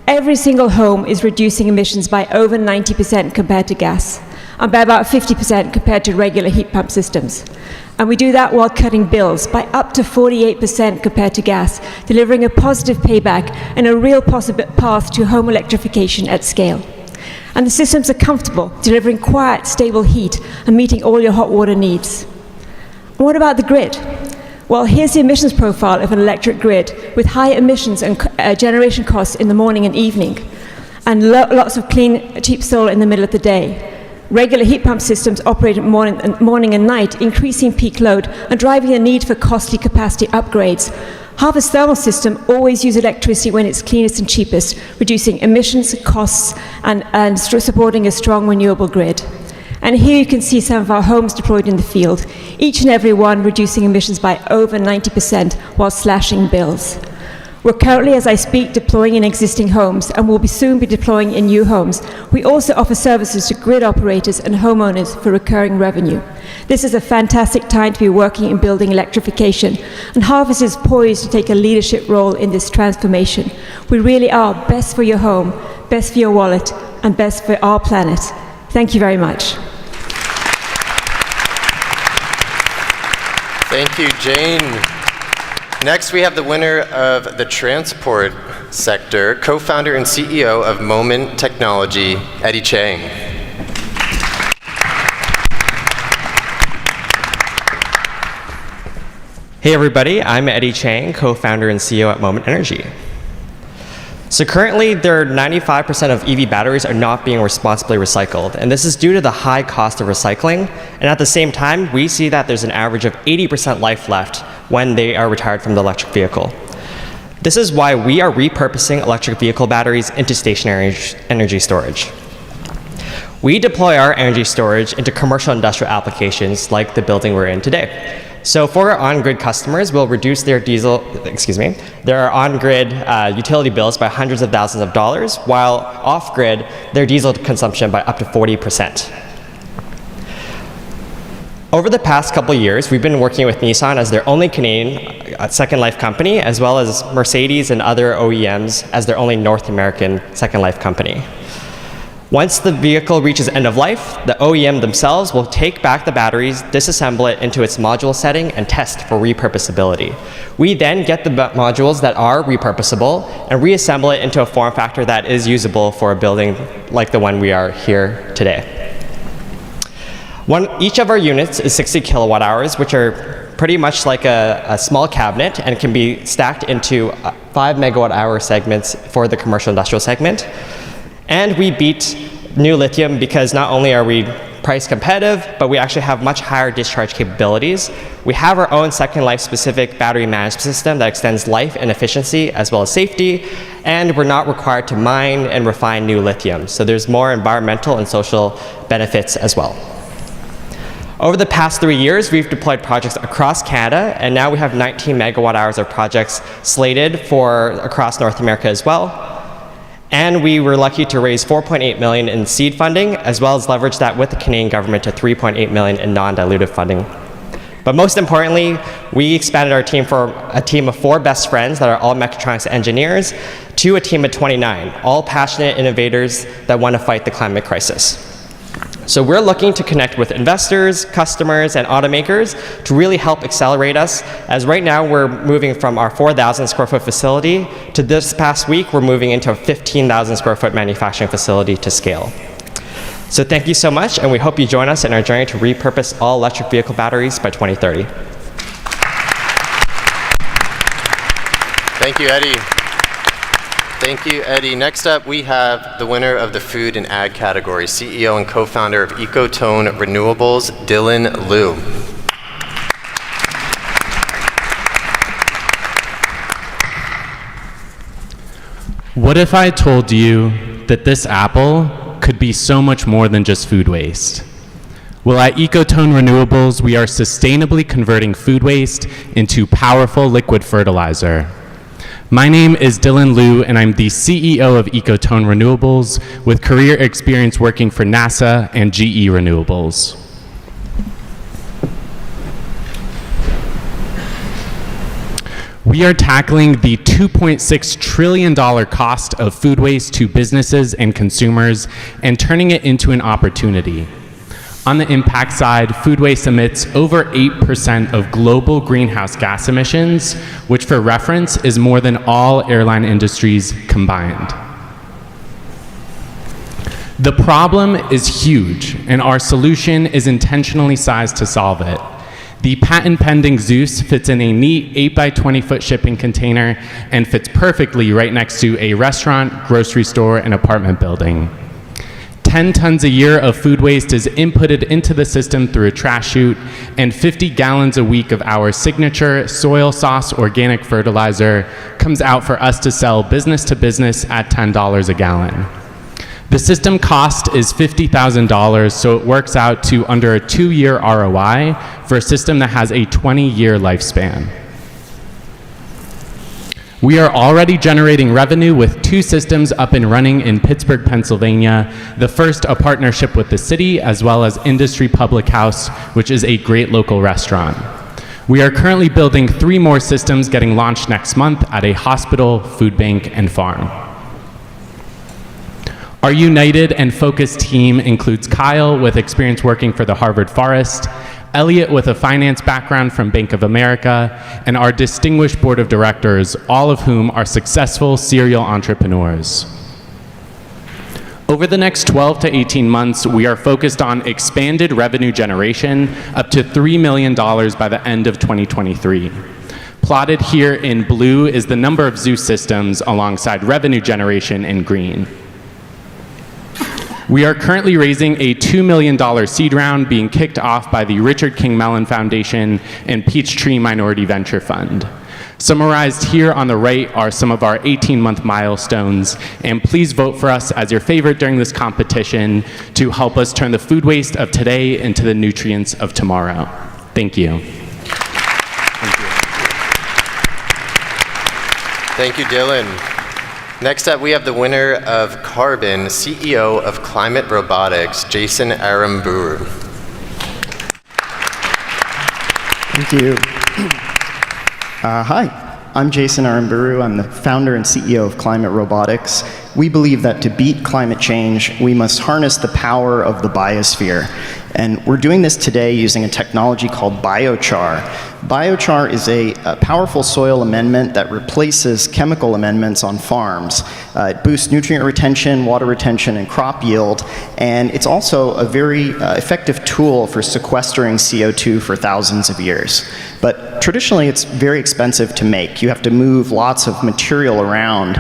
Every single home is reducing emissions by over 90% compared to gas, and by about 50% compared to regular heat pump systems. And we do that while cutting bills by up to 48% compared to gas, delivering a positive payback and a real possible path to home electrification at scale. And the systems are comfortable, delivering quiet, stable heat and meeting all your hot water needs. And what about the grid? Well, here's the emissions profile of an electric grid with high emissions and generation costs in the morning and evening, and lots of clean, cheap solar in the middle of the day. Regular heat pump systems operate at morning and night, increasing peak load and driving the need for costly capacity upgrades. Harvest Thermal system always use electricity when it's cleanest and cheapest, reducing emissions, costs, and supporting a strong renewable grid. And here you can see some of our homes deployed in the field, each and every one reducing emissions by over 90% while slashing bills. We're currently, as I speak, deploying in existing homes and will soon be deploying in new homes. We also offer services to grid operators and homeowners for recurring revenue. This is a fantastic time to be working in building electrification, and Harvest is poised to take a leadership role in this transformation. We really are best for your home, best for your wallet, and best for our planet. Thank you very much. Thank you, Jane. Next, we have the winner of the transport sector, co-founder and CEO of Moment Technology, Eddie Chang. Hey everybody, I'm Eddie Chang, co-founder and CEO at Moment Energy. So currently, 95% of EV batteries are not being responsibly recycled, and this is due to the high cost of recycling. And at the same time, we see that there's an average of 80% life left when they are retired from the electric vehicle. This is why we are repurposing electric vehicle batteries into stationary energy storage. We deploy our energy storage into commercial industrial applications like the building we're in today. So for our on-grid customers, we'll reduce their their on-grid utility bills by hundreds of thousands of dollars, while off-grid, their diesel consumption by up to 40%. Over the past couple of years, we've been working with Nissan as their only Canadian Second Life company, as well as Mercedes and other OEMs as their only North American Second Life company. Once the vehicle reaches end of life, the OEM themselves will take back the batteries, disassemble it into its module setting, and test for repurposability. We then get the modules that are repurposable and reassemble it into a form factor that is usable for a building like the one we are here today. Each of our units is 60 kilowatt hours, which are pretty much like a small cabinet and can be stacked into 5 megawatt hour segments for the commercial industrial segment. And we beat new lithium because not only are we price competitive, but we actually have much higher discharge capabilities. We have our own Second Life specific battery management system that extends life and efficiency as well as safety, and we're not required to mine and refine new lithium. So there's more environmental and social benefits as well. Over the past 3 years, we've deployed projects across Canada, and now we have 19 megawatt hours of projects slated for across North America as well. And we were lucky to raise $4.8 million in seed funding, as well as leverage that with the Canadian government to $3.8 million in non-dilutive funding. But most importantly, we expanded our team from a team of 4 best friends that are all mechatronics engineers to a team of 29, all passionate innovators that want to fight the climate crisis. So we're looking to connect with investors, customers, and automakers to really help accelerate us, as right now we're moving from our 4,000 square foot facility to this past week, we're moving into a 15,000 square foot manufacturing facility to scale. So thank you so much, and we hope you join us in our journey to repurpose all electric vehicle batteries by 2030. Thank you, Eddie. Thank you, Eddie. Next up, we have the winner of the food and ag category, CEO and co-founder of Ecotone Renewables, Dylan Liu. What if I told you that this apple could be so much more than just food waste? Well, at Ecotone Renewables, we are sustainably converting food waste into powerful liquid fertilizer. My name is Dylan Liu, and I'm the CEO of Ecotone Renewables with career experience working for NASA and GE Renewables. We are tackling the $2.6 trillion cost of food waste to businesses and consumers and turning it into an opportunity. On the impact side, food waste emits over 8% of global greenhouse gas emissions, which for reference is more than all airline industries combined. The problem is huge, and our solution is intentionally sized to solve it. The patent-pending Zeus fits in a neat 8 by 20 foot shipping container and fits perfectly right next to a restaurant, grocery store, and apartment building. 10 tons a year of food waste is inputted into the system through a trash chute, and 50 gallons a week of our signature soil sauce organic fertilizer comes out for us to sell business to business at $10 a gallon. The system cost is $50,000, so it works out to under a 2-year ROI for a system that has a 20-year lifespan. We are already generating revenue with 2 systems up and running in Pittsburgh, Pennsylvania. The first, a partnership with the city, as well as Industry Public House, which is a great local restaurant. We are currently building 3 more systems getting launched next month at a hospital, food bank, and farm. Our united and focused team includes Kyle, with experience working for the Harvard Forest, Elliot with a finance background from Bank of America, and our distinguished board of directors, all of whom are successful serial entrepreneurs. Over the next 12 to 18 months, we are focused on expanded revenue generation up to $3 million by the end of 2023. Plotted here in blue is the number of Zeus systems alongside revenue generation in green. We are currently raising a $2 million seed round being kicked off by the Richard King Mellon Foundation and Peachtree Minority Venture Fund. Summarized here on the right are some of our 18-month milestones, and please vote for us as your favorite during this competition to help us turn the food waste of today into the nutrients of tomorrow. Thank you. Thank you, Dylan. Next up, we have the winner of Carbon, CEO of Climate Robotics, Jason Aramburu. Thank you. Hi, I'm Jason Aramburu. I'm the founder and CEO of Climate Robotics. We believe that to beat climate change, we must harness the power of the biosphere. And we're doing this today using a technology called biochar. Biochar is a powerful soil amendment that replaces chemical amendments on farms. It boosts nutrient retention, water retention, and crop yield. And it's also a very effective tool for sequestering CO2 for thousands of years. But traditionally, it's very expensive to make. You have to move lots of material around.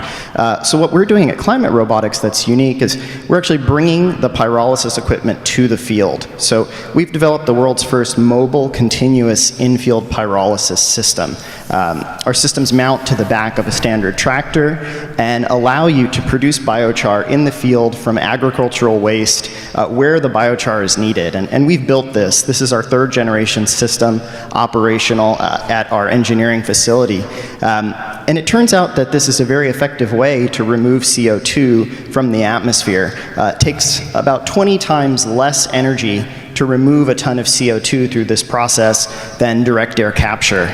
So what we're doing at Climate Robotics that's unique is we're actually bringing the pyrolysis equipment to the field. So we've developed the world's first mobile, continuous in-field pyrolysis system. Our systems mount to the back of a standard tractor and allow you to produce biochar in the field from agricultural waste where the biochar is needed. And we've built this. This is our third generation system operational at our engineering facility. And it turns out that this is a very effective way to remove CO2 from the atmosphere. It takes about 20 times less energy to remove a ton of CO2 through this process than direct air capture.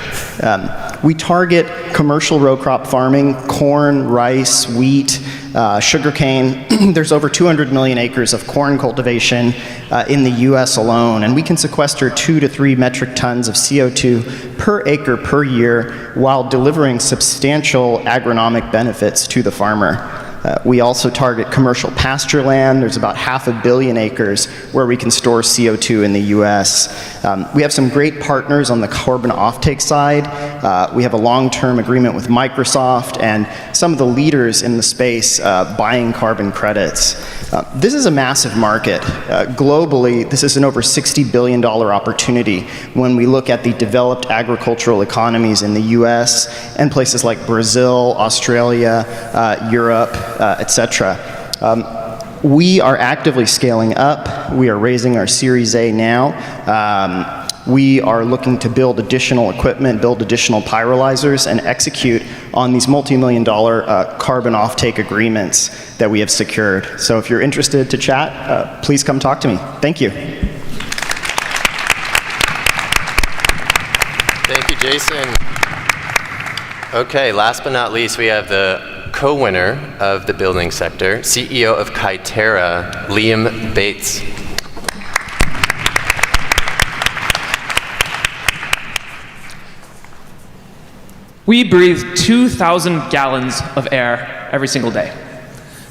We target commercial row crop farming, corn, rice, wheat, sugarcane. There's over 200 million acres of corn cultivation in the US alone, and we can sequester 2 to 3 metric tons of CO2 per acre per year while delivering substantial agronomic benefits to the farmer. We also target commercial pasture land. There's about 500 million acres where we can store CO2 in the US. We have some great partners on the carbon offtake side. We have a long-term agreement with Microsoft and some of the leaders in the space buying carbon credits. This is a massive market. Globally, this is an over $60 billion opportunity when we look at the developed agricultural economies in the US and places like Brazil, Australia, Europe, etc. We are actively scaling up. We are raising our Series A now. We are looking to build additional equipment, build additional pyrolyzers, and execute on these multi-million-dollar carbon offtake agreements that we have secured. So if you're interested to chat, please come talk to me. Thank you. Thank you, Jason. Okay, last but not least, we have the co-winner of the building sector, CEO of Kytera, Liam Bates. We breathe 2,000 gallons of air every single day.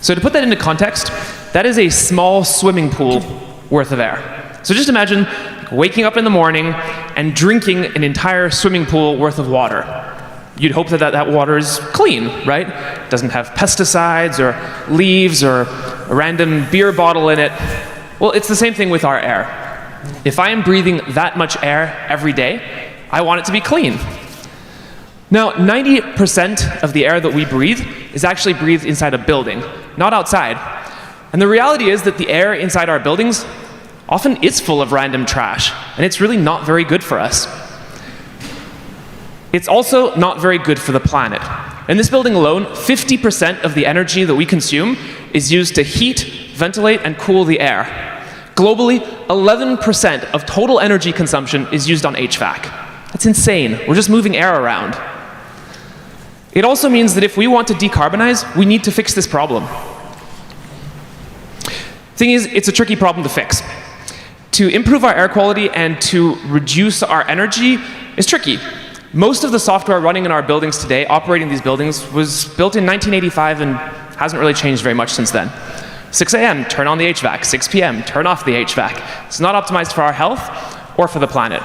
So to put that into context, that is a small swimming pool worth of air. So just imagine waking up in the morning and drinking an entire swimming pool worth of water. You'd hope that that water is clean, right? It doesn't have pesticides or leaves or a random beer bottle in it. Well, it's the same thing with our air. If I am breathing that much air every day, I want it to be clean. Now, 90% of the air that we breathe is actually breathed inside a building, not outside. And the reality is that the air inside our buildings often is full of random trash, and it's really not very good for us. It's also not very good for the planet. In this building alone, 50% of the energy that we consume is used to heat, ventilate, and cool the air. Globally, 11% of total energy consumption is used on HVAC. That's insane. We're just moving air around. It also means that if we want to decarbonize, we need to fix this problem. Thing is, it's a tricky problem to fix. To improve our air quality and to reduce our energy is tricky. Most of the software running in our buildings today, operating these buildings, was built in 1985 and hasn't really changed very much since then. 6 a.m., turn on the HVAC. 6 p.m., turn off the HVAC. It's not optimized for our health or for the planet.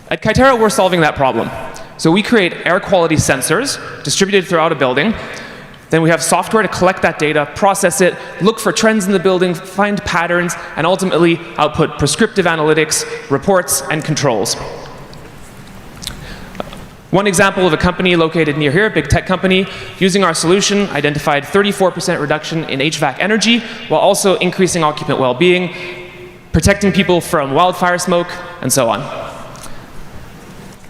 At Kytera, we're solving that problem. So we create air quality sensors distributed throughout a building. Then we have software to collect that data, process it, look for trends in the building, find patterns, and ultimately output prescriptive analytics, reports, and controls. One example of a company located near here, a big tech company, using our solution, identified 34% reduction in HVAC energy, while also increasing occupant well-being, protecting people from wildfire smoke, and so on.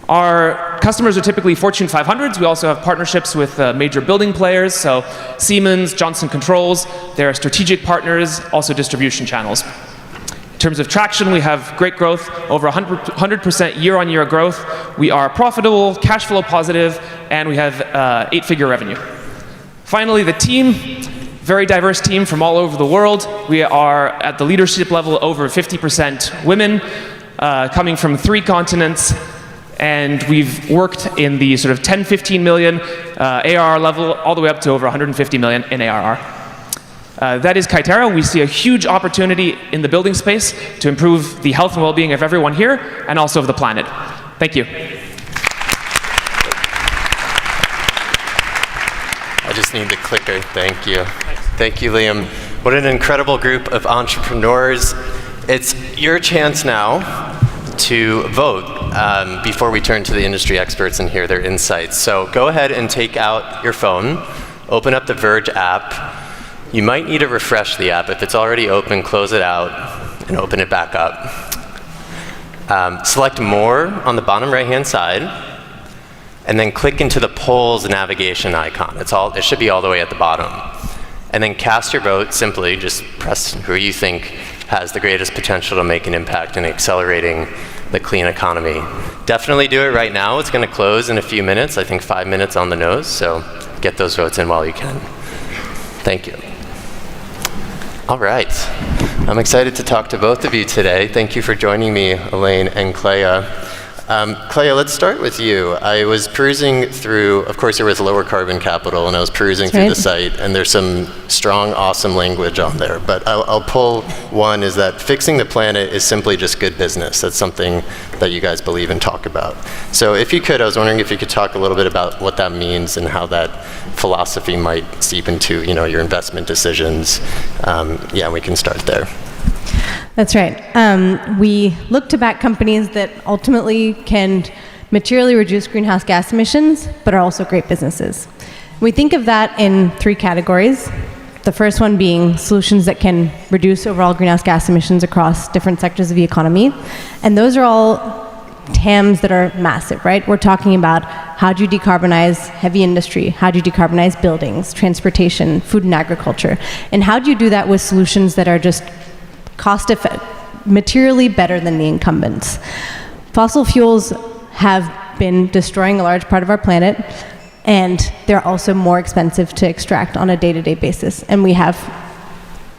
Our customers are typically Fortune 500s. We also have partnerships with major building players, so Siemens, Johnson Controls. They're strategic partners, also distribution channels. In terms of traction, we have great growth, over 100% year-on-year growth. We are profitable, cash flow positive, and we have 8-figure revenue. Finally, the team, very diverse team from all over the world. We are at the leadership level over 50% women, coming from 3 continents, and we've worked in the sort of 10, 15 million ARR level, all the way up to over 150 million in ARR. That is Kytera. We see a huge opportunity in the building space to improve the health and well-being of everyone here and also of the planet. Thank you. I just need the clicker. Thank you. Thank you, Liam. What an incredible group of entrepreneurs. It's your chance now to vote before we turn to the industry experts and hear their insights. So go ahead and take out your phone, open up the VERGE app. You might need to refresh the app. If it's already open, close it out and open it back up. Select More on the bottom right-hand side, and then click into the polls navigation icon. It should be all the way at the bottom. And then cast your vote. Simply just press who you think has the greatest potential to make an impact in accelerating the clean economy. Definitely do it right now. It's going to close in a few minutes, I think 5 minutes on the nose, so get those votes in while you can. Thank you. All right. I'm excited to talk to both of you today. Thank you for joining me, Elaine and Clea. Clea, let's start with you. I was perusing through, of course there was Lower Carbon Capital, and I was perusing through the site, and there's some strong, awesome language on there. But I'll pull one, is that fixing the planet is simply just good business. That's something that you guys believe and talk about. So if you could, I was wondering if you could talk a little bit about what that means and how that philosophy might seep into, your investment decisions. Yeah, we can start there. That's right. We look to back companies that ultimately can materially reduce greenhouse gas emissions, but are also great businesses. We think of that in 3 categories. The first one being solutions that can reduce overall greenhouse gas emissions across different sectors of the economy. And those are all TAMs that are massive, right? We're talking about how do you decarbonize heavy industry? How do you decarbonize buildings, transportation, food and agriculture? And how do you do that with solutions that are just materially better than the incumbents? Fossil fuels have been destroying a large part of our planet, and they're also more expensive to extract on a day-to-day basis, and we have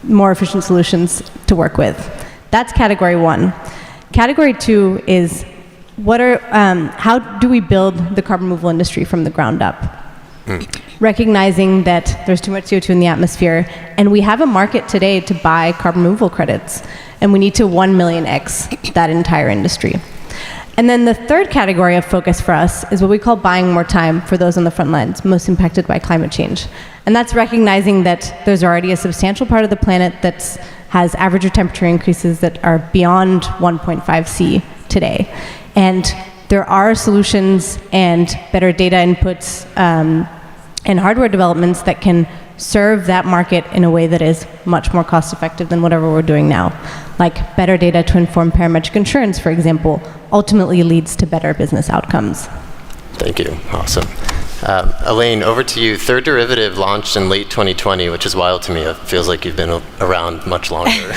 more efficient solutions to work with. That's category 1. Category 2 is how do we build the carbon removal industry from the ground up? Recognizing that there's too much CO2 in the atmosphere, and we have a market today to buy carbon removal credits, and we need to 1 million X that entire industry. And then the third category of focus for us is what we call buying more time for those on the front lines most impacted by climate change. And that's recognizing that there's already a substantial part of the planet that has average temperature increases that are beyond 1.5 C today. And there are solutions and better data inputs and hardware developments that can serve that market in a way that is much more cost effective than whatever we're doing now. Like better data to inform parametric insurance, for example, ultimately leads to better business outcomes. Thank you. Awesome. Elaine, over to you. Third Derivative launched in late 2020, which is wild to me. It feels like you've been around much longer.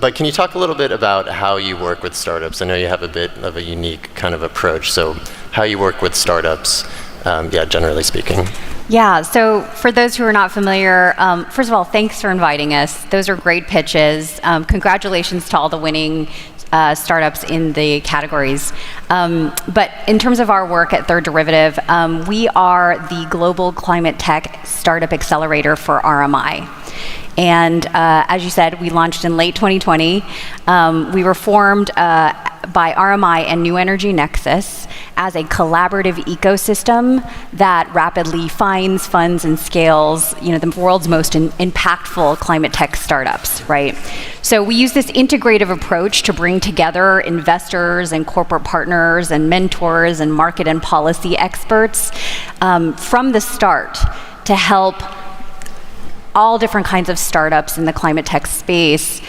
But can you talk a little bit about how you work with startups? I know you have a bit of a unique kind of approach, so how you work with startups, generally speaking. Yeah, so for those who are not familiar, first of all, thanks for inviting us. Those are great pitches. Congratulations to all the winning startups in the categories. But in terms of our work at Third Derivative, we are the global climate tech startup accelerator for RMI. And as you said, we launched in late 2020. We were formed by RMI and New Energy Nexus as a collaborative ecosystem that rapidly finds, funds, and scales, the world's most impactful climate tech startups, right? So we use this integrative approach to bring together investors and corporate partners and mentors and market and policy experts from the start to help all different kinds of startups in the climate tech space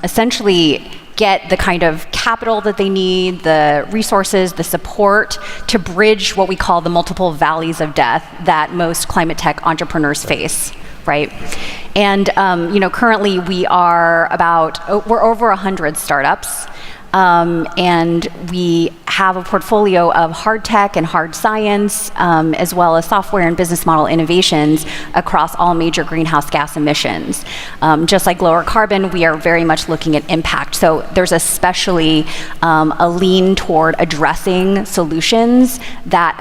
essentially get the kind of capital that they need, the resources, the support to bridge what we call the multiple valleys of death that most climate tech entrepreneurs face, right? And currently we're over 100 startups. And we have a portfolio of hard tech and hard science, as well as software and business model innovations across all major greenhouse gas emissions. Just like lower carbon, we are very much looking at impact. So there's especially a lean toward addressing solutions that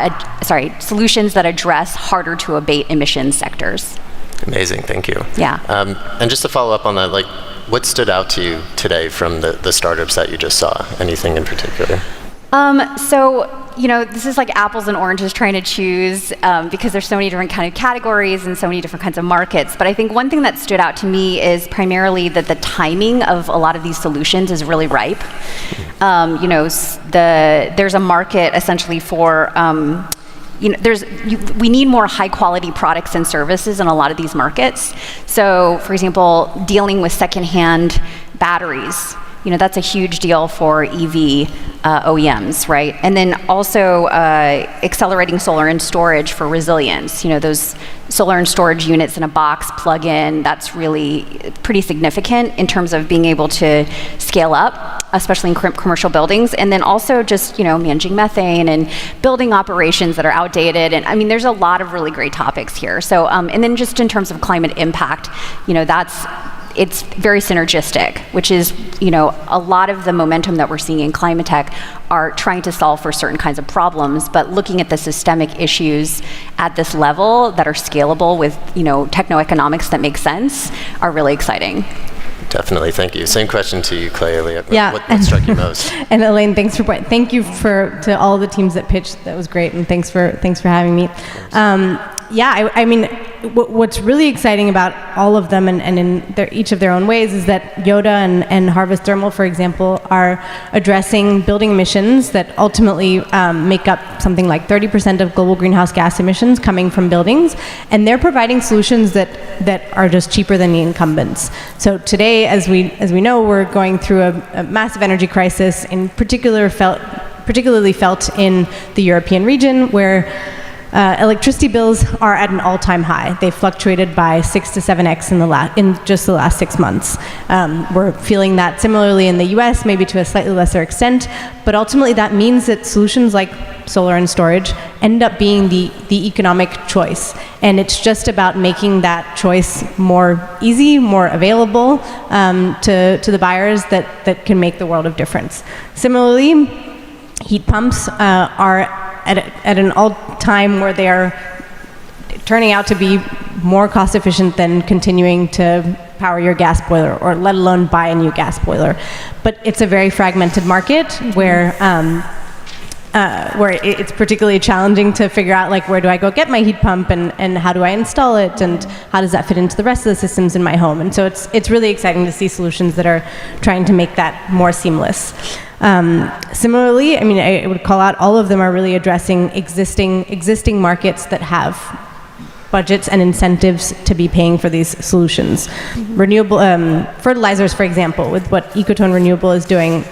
address harder to abate emission sectors. Amazing, thank you. Yeah. And just to follow up on that, what stood out to you today from the startups that you just saw? Anything in particular? This is like apples and oranges trying to choose because there's so many different kind of categories and so many different kinds of markets. But I think one thing that stood out to me is primarily that the timing of a lot of these solutions is really ripe. There's a market essentially for we need more high quality products and services in a lot of these markets. So, for example, dealing with secondhand batteries, that's a huge deal for EV OEMs, right? And then also accelerating solar and storage for resilience. Those solar and storage units in a box plug-in, that's really pretty significant in terms of being able to scale up, especially in commercial buildings. And then also just, managing methane and building operations that are outdated. And I mean, there's a lot of really great topics here. So, and then just in terms of climate impact, it's very synergistic, which is, a lot of the momentum that we're seeing in climate tech are trying to solve for certain kinds of problems, but looking at the systemic issues at this level that are scalable with, techno-economics that make sense are really exciting. Definitely, thank you. Same question to you, Clay. Yeah. What struck you most? And Elaine, thank you to all the teams that pitched. That was great, and thanks for having me. What's really exciting about all of them and in each of their own ways is that Yoda and Harvest Thermal, for example, are addressing building emissions that ultimately make up something like 30% of global greenhouse gas emissions coming from buildings, and they're providing solutions that are just cheaper than the incumbents. So today, as we know, we're going through a massive energy crisis, particularly felt in the European region, where electricity bills are at an all-time high. They've fluctuated by 6 to 7x in just the last 6 months. We're feeling that similarly in the US, maybe to a slightly lesser extent, but ultimately that means that solutions like solar and storage end up being the economic choice. And it's just about making that choice more easy, more available to the buyers that can make the world of difference. Similarly, heat pumps are at an all-time where they are turning out to be more cost efficient than continuing to power your gas boiler, or let alone buy a new gas boiler. But it's a very fragmented market where it's particularly challenging to figure out, where do I go get my heat pump, and how do I install it, and how does that fit into the rest of the systems in my home? And so it's really exciting to see solutions that are trying to make that more seamless. Similarly, I would call out all of them are really addressing existing markets that have budgets and incentives to be paying for these solutions. Renewable fertilizers, for example, with what Ecotone Renewable is doing,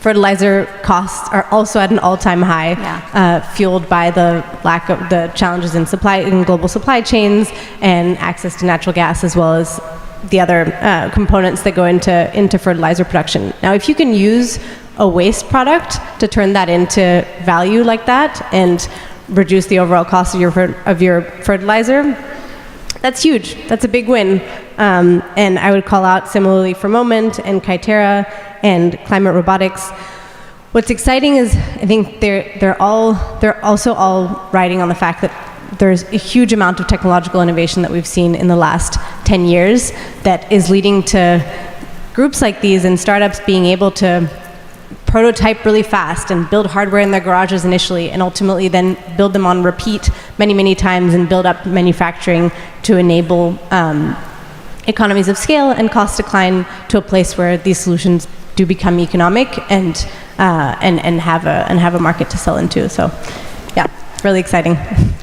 fertilizer costs are also at an all-time high, fueled by the lack of the challenges in global supply chains and access to natural gas, as well as the other components that go into fertilizer production. Now, if you can use a waste product to turn that into value like that and reduce the overall cost of your fertilizer, that's huge. That's a big win. And I would call out similarly for Moment and Kytera and Climate Robotics. What's exciting is I think they're also all riding on the fact that there's a huge amount of technological innovation that we've seen in the last 10 years that is leading to groups like these and startups being able to prototype really fast and build hardware in their garages initially, and ultimately then build them on repeat many, many times and build up manufacturing to enable economies of scale and cost decline to a place where these solutions do become economic and have a market to sell into. So, yeah, really exciting.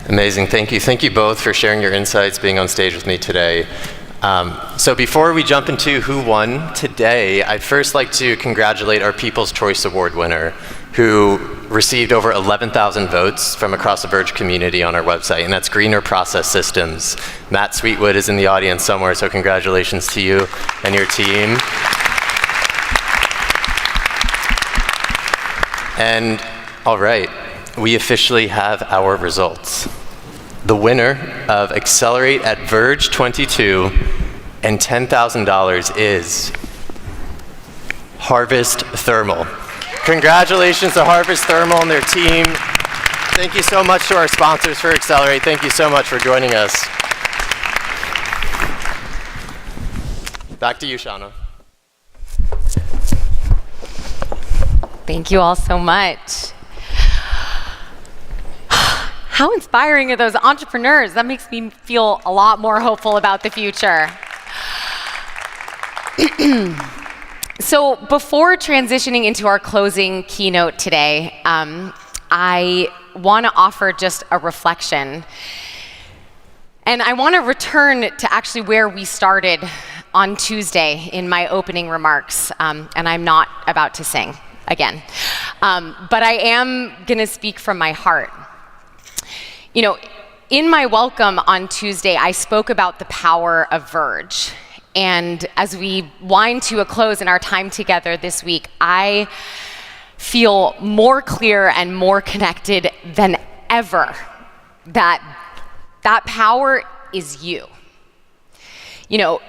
Amazing. Thank you. Thank you both for sharing your insights, being on stage with me today. So before we jump into who won today, I'd first like to congratulate our People's Choice Award winner, who received over 11,000 votes from across the Verge community on our website, and that's Greener Process Systems. Matt Sweetwood is in the audience somewhere, so congratulations to you and your team. And all right, we officially have our results. The winner of Accelerate at Verge 22 and $10,000 is Harvest Thermal. Congratulations to Harvest Thermal and their team. Thank you so much to our sponsors for Accelerate. Thank you so much for joining us. Back to you, Shauna. Thank you all so much. How inspiring are those entrepreneurs? That makes me feel a lot more hopeful about the future. So before transitioning into our closing keynote today, I want to offer just a reflection. And I want to return to actually where we started on Tuesday in my opening remarks. And I'm not about to sing again. But I am going to speak from my heart. You know, in my welcome on Tuesday, I spoke about the power of Verge. And as we wind to a close in our time together this week, I feel more clear and more connected than ever that power is you. You know,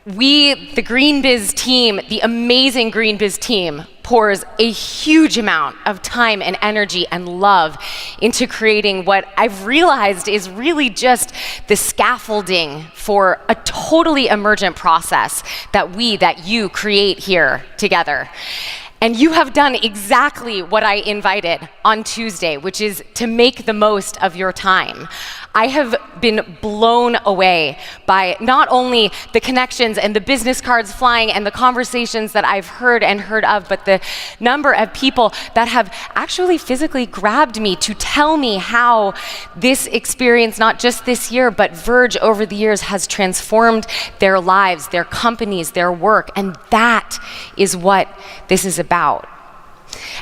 the GreenBiz team, the amazing GreenBiz team, pours a huge amount of time and energy and love into creating what I've realized is really just the scaffolding for a totally emergent process that you create here together. And you have done exactly what I invited on Tuesday, which is to make the most of your time. I have been blown away by not only the connections and the business cards flying and the conversations that I've heard of, but the number of people that have actually physically grabbed me to tell me how this experience, not just this year, but Verge over the years, has transformed their lives, their companies, their work. And that is what this is about.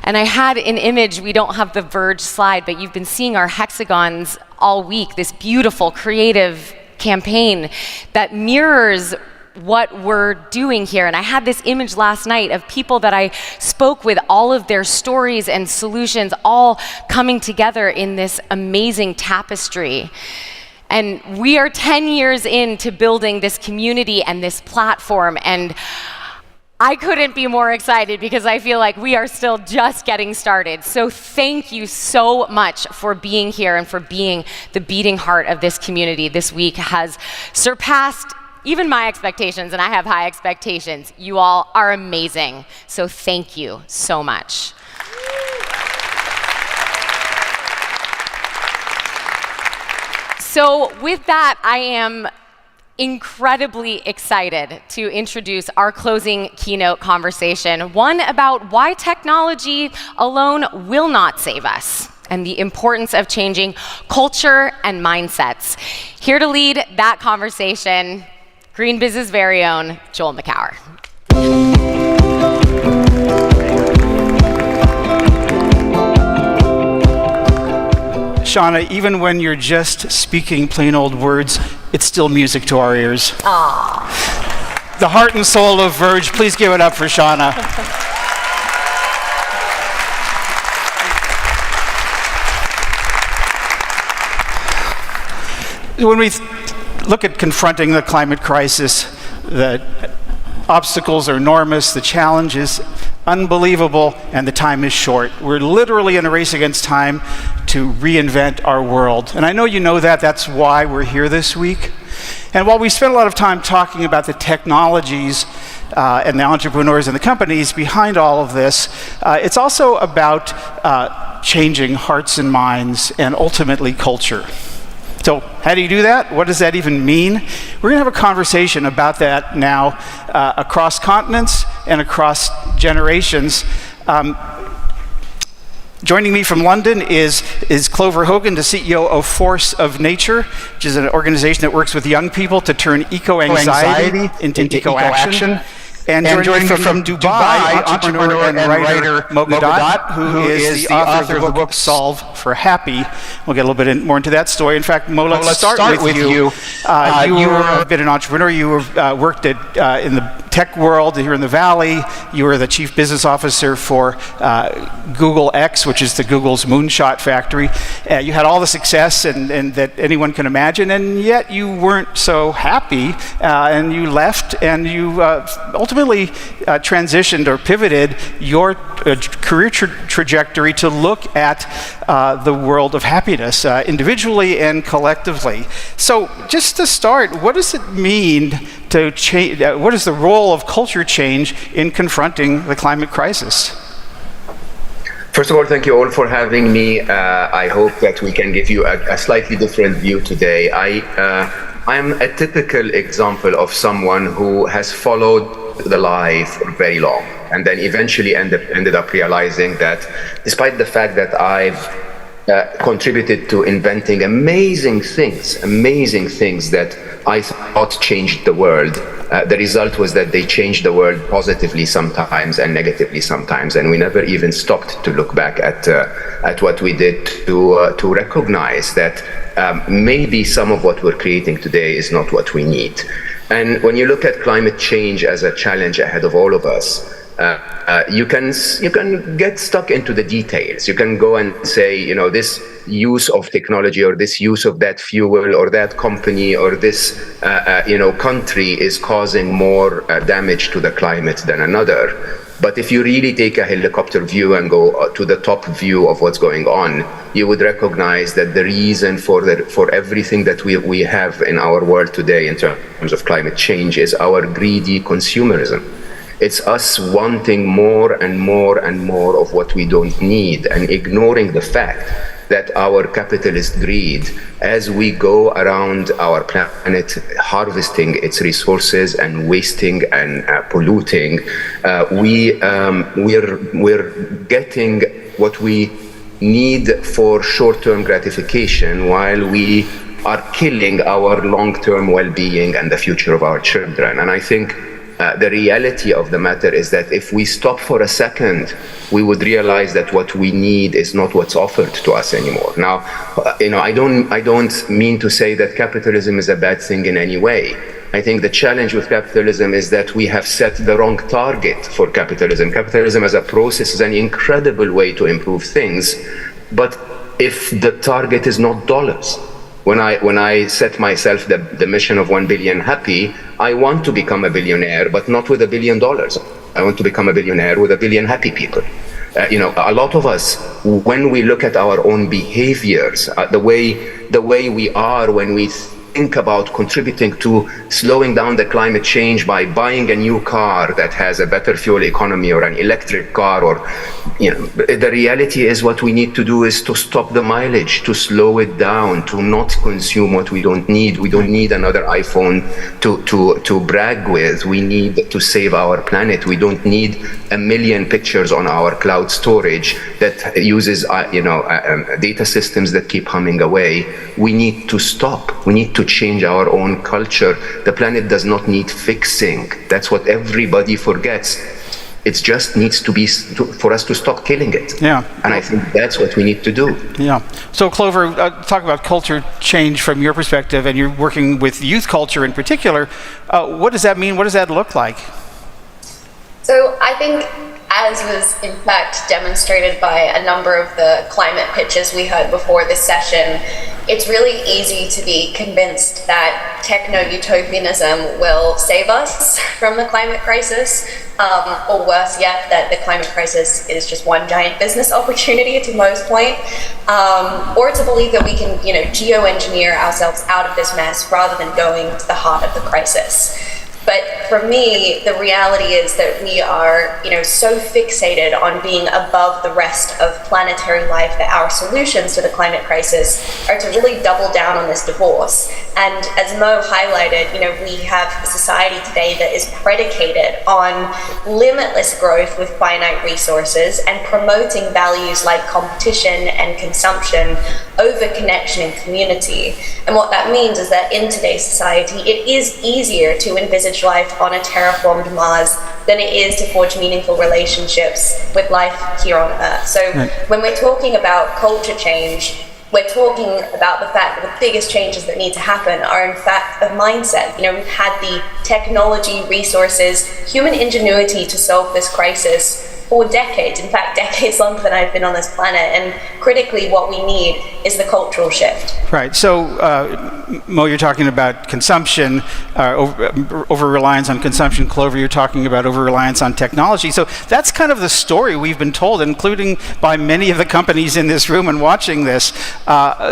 And I had an image, we don't have the Verge slide, but you've been seeing our hexagons all week, this beautiful creative campaign that mirrors what we're doing here. And I had this image last night of people that I spoke with, all of their stories and solutions all coming together in this amazing tapestry. And we are 10 years into building this community and this platform, and I couldn't be more excited because I feel like we are still just getting started. So thank you so much for being here and for being the beating heart of this community. This week has surpassed even my expectations, and I have high expectations. You all are amazing. So thank you so much. So with that, I am incredibly excited to introduce our closing keynote conversation, one about why technology alone will not save us and the importance of changing culture and mindsets. Here to lead that conversation, GreenBiz's very own Joel McCower. Shauna, even when you're just speaking plain old words, it's still music to our ears. Aww. The heart and soul of Verge, please give it up for Shauna. When we look at confronting the climate crisis, the obstacles are enormous, the challenge is unbelievable, and the time is short. We're literally in a race against time to reinvent our world. And I know you know that, that's why we're here this week. And while we spent a lot of time talking about the technologies and the entrepreneurs and the companies behind all of this, it's also about changing hearts and minds and ultimately culture. So how do you do that? What does that even mean? We're going to have a conversation about that now across continents and across generations. Joining me from London is Clover Hogan, the CEO of Force of Nature, which is an organization that works with young people to turn eco-anxiety into eco-action. And joining me from Dubai, entrepreneur and writer Mogadot, who is the author of the book Solve for Happy. We'll get a little bit more into that story. In fact, Mo, let's start with you. You've been an entrepreneur. You worked in the tech world here in the Valley. You were the chief business officer for Google X, which is Google's moonshot factory. You had all the success and that anyone can imagine, and yet you weren't so happy, and you left, and you ultimately transitioned or pivoted your career trajectory to look at the world of happiness, individually and collectively. So just to start, what does it mean to change? What is the role of culture change in confronting the climate crisis? First of all, thank you all for having me. I hope that we can give you a slightly different view today. I am a typical example of someone who has followed the lie for very long, and then eventually ended up realizing that despite the fact that I've contributed to inventing amazing things that I thought changed the world, the result was that they changed the world positively sometimes and negatively sometimes, and we never even stopped to look back at what we did to recognize that maybe some of what we're creating today is not what we need. And when you look at climate change as a challenge ahead of all of us, you can get stuck into the details. You can go and say, this use of technology or this use of that fuel or that company or this country is causing more damage to the climate than another. But if you really take a helicopter view and go to the top view of what's going on, you would recognize that the reason for everything that we have in our world today in terms of climate change is our greedy consumerism. It's us wanting more and more and more of what we don't need and ignoring the fact that our capitalist greed, as we go around our planet harvesting its resources and wasting and polluting, we're getting what we need for short-term gratification while we are killing our long-term well-being and the future of our children. And I think the reality of the matter is that if we stop for a second, we would realize that what we need is not what's offered to us anymore. Now, I don't mean to say that capitalism is a bad thing in any way. I think the challenge with capitalism is that we have set the wrong target for capitalism. Capitalism as a process is an incredible way to improve things, but if the target is not dollars, when I set myself the mission of 1 billion happy, I want to become a billionaire, but not with $1 billion. I want to become a billionaire with 1 billion happy people. A lot of us, when we look at our own behaviors, the way we are when we think about contributing to slowing down the climate change by buying a new car that has a better fuel economy or an electric car, or the reality is what we need to do is to stop the mileage, to slow it down, to not consume what we don't need. We don't need another iPhone to brag with. We need to save our planet. We don't need 1 million pictures on our cloud storage that uses data systems that keep humming away. We need to stop. We need to change our own culture. The planet does not need fixing. That's what everybody forgets. It just needs to be for us to stop killing it. Yeah. And I think that's what we need to do. Yeah. So Clover, talk about culture change from your perspective, and you're working with youth culture in particular. What does that mean? What does that look like? So I think, as was in fact demonstrated by a number of the climate pitches we heard before this session, it's really easy to be convinced that techno-utopianism will save us from the climate crisis. or worse yet, that the climate crisis is just one giant business opportunity to Mo's point, or to believe that we can, geoengineer ourselves out of this mess rather than going to the heart of the crisis. But for me, the reality is that we are, so fixated on being above the rest of planetary life that our solutions to the climate crisis are to really double down on this divorce. And as Mo highlighted, we have a society today that is predicated on limitless growth with finite resources and promoting values like competition and consumption over connection and community. And what that means is that in today's society, it is easier to envisage life on a terraformed Mars than it is to forge meaningful relationships with life here on Earth. So when we're talking about culture change, we're talking about the fact that the biggest changes that need to happen are in fact of mindset. We've had the technology, resources, human ingenuity to solve this crisis for decades, in fact, decades longer than I've been on this planet. And critically, what we need is the cultural shift. Right. So, Mo, you're talking about consumption, over-reliance on consumption. Clover, you're talking about over-reliance on technology. So that's kind of the story we've been told, including by many of the companies in this room and watching this.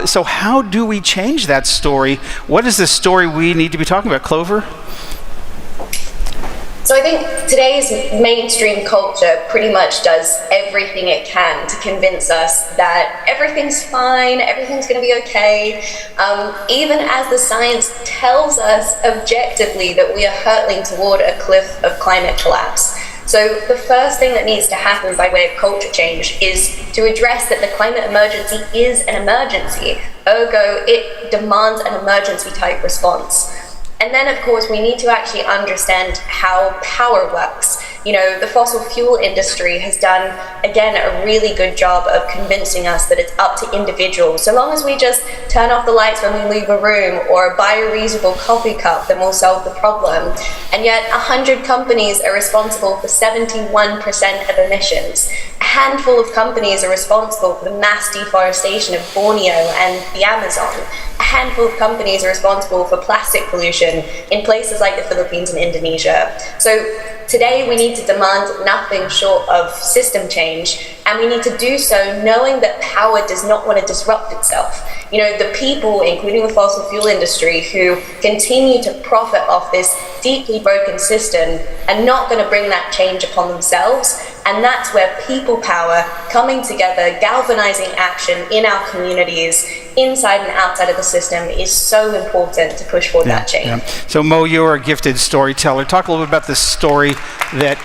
So how do we change that story? What is the story we need to be talking about, Clover? So I think today's mainstream culture pretty much does everything it can to convince us that everything's fine, everything's going to be okay, even as the science tells us objectively that we are hurtling toward a cliff of climate collapse. So the first thing that needs to happen by way of culture change is to address that the climate emergency is an emergency. Ergo, it demands an emergency type response. And then, of course, we need to actually understand how power works. The fossil fuel industry has done, again, a really good job of convincing us that it's up to individuals. So long as we just turn off the lights when we leave a room or buy a reusable coffee cup, then we'll solve the problem. And yet 100 companies are responsible for 71% of emissions. A handful of companies are responsible for the mass deforestation of Borneo and the Amazon. A handful of companies are responsible for plastic pollution in places like the Philippines and Indonesia. So today we need to demand nothing short of system change, and we need to do so knowing that power does not want to disrupt itself. The people, including the fossil fuel industry, who continue to profit off this deeply broken system are not going to bring that change upon themselves. And that's where people power, coming together, galvanizing action in our communities, inside and outside of the system, is so important to push forward that change. Yeah. So Mo, you're a gifted storyteller. Talk a little bit about the story that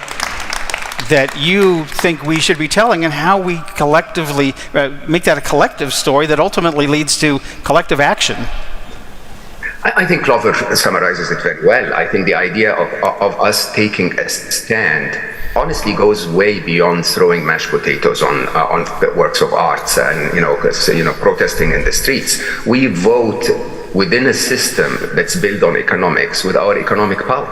you think we should be telling and how we collectively make that a collective story that ultimately leads to collective action. I think Clover summarizes it very well. I think the idea of us taking a stand honestly goes way beyond throwing mashed potatoes on the works of arts and protesting in the streets. We vote within a system that's built on economics with our economic power.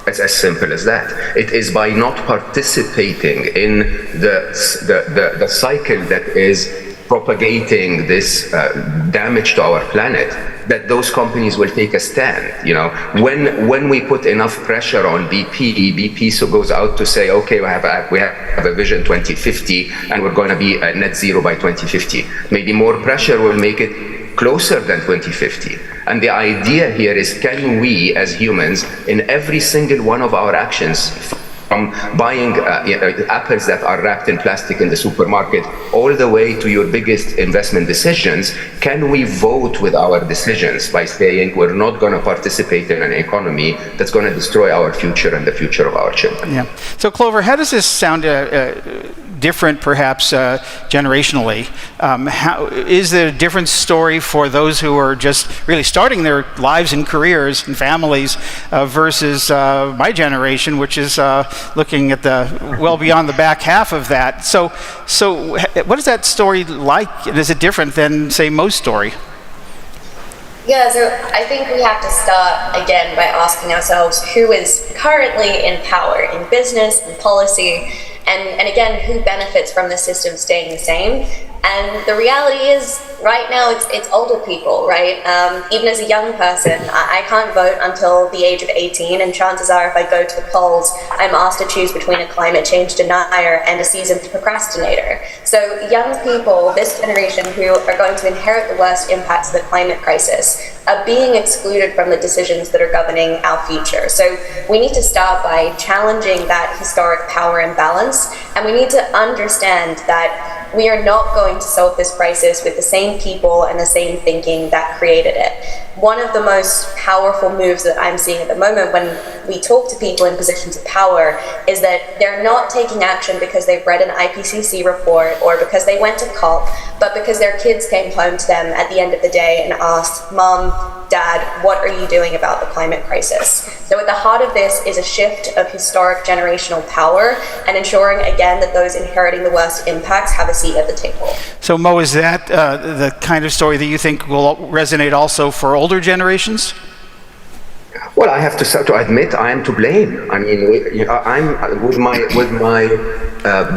It's as simple as that. It is by not participating in the cycle that is propagating this damage to our planet that those companies will take a stand. When we put enough pressure on BP so goes out to say, okay, we have a vision 2050 and we're going to be net zero by 2050. Maybe more pressure will make it closer than 2050. And the idea here is, can we as humans, in every single one of our actions, from buying apples that are wrapped in plastic in the supermarket all the way to your biggest investment decisions, can we vote with our decisions by saying we're not going to participate in an economy that's going to destroy our future and the future of our children? Yeah. So Clover, how does this sound different perhaps generationally? How is there a different story for those who are just really starting their lives and careers and families versus my generation, which is looking at the well beyond the back half of that? So what is that story like? Is it different than, say, Mo's story? Yeah, so I think we have to start again by asking ourselves who is currently in power in business and policy, and again, who benefits from the system staying the same. And the reality is, right now, it's older people, right? Even as a young person, I can't vote until the age of 18, and chances are if I go to the polls, I'm asked to choose between a climate change denier and a seasoned procrastinator. So young people, this generation, who are going to inherit the worst impacts of the climate crisis, are being excluded from the decisions that are governing our future. So we need to start by challenging that historic power imbalance, and we need to understand that we are not going to solve this crisis with the same people and the same thinking that created it. One of the most powerful moves that I'm seeing at the moment when we talk to people in positions of power is that they're not taking action because they've read an IPCC report or because they went to COP, but because their kids came home to them at the end of the day and asked, "Mom, Dad, what are you doing about the climate crisis?" So at the heart of this is a shift of historic generational power and ensuring, again, that those inheriting the worst impacts have a seat at the table. So Mo, is that the kind of story that you think will resonate also for older generations? Well, I have to admit I am to blame. I mean, I'm with my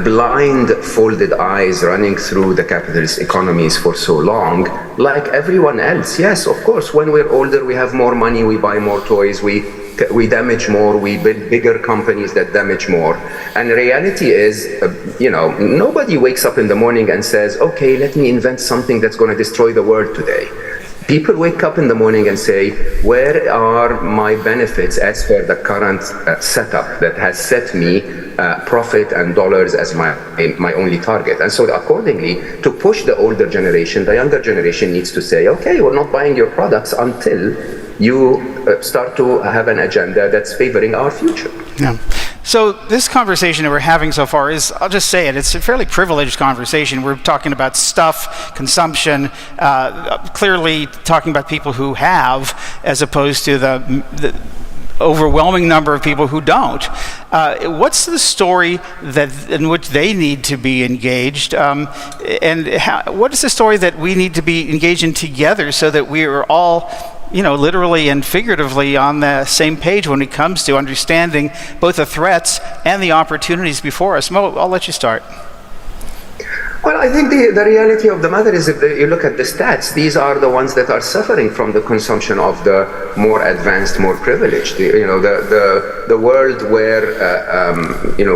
blind, folded eyes running through the capitalist economies for so long, like everyone else. Yes, of course. When we're older, we have more money, we buy more toys, we damage more, we build bigger companies that damage more. And the reality is, nobody wakes up in the morning and says, "Okay, let me invent something that's going to destroy the world today." People wake up in the morning and say, where are my benefits as per the current setup that has set me profit and dollars as my only target? And so accordingly, to push the older generation, the younger generation needs to say, okay, we're not buying your products until you start to have an agenda that's favoring our future. Yeah. So this conversation that we're having so far is, I'll just say it, it's a fairly privileged conversation. We're talking about stuff, consumption, clearly talking about people who have, as opposed to the overwhelming number of people who don't. What's the story in which they need to be engaged? What is the story that we need to be engaged in together so that we are all literally and figuratively on the same page when it comes to understanding both the threats and the opportunities before us? Mo, I'll let you start. Well, I think the reality of the matter is, if you look at the stats, these are the ones that are suffering from the consumption of the more advanced, more privileged. The world where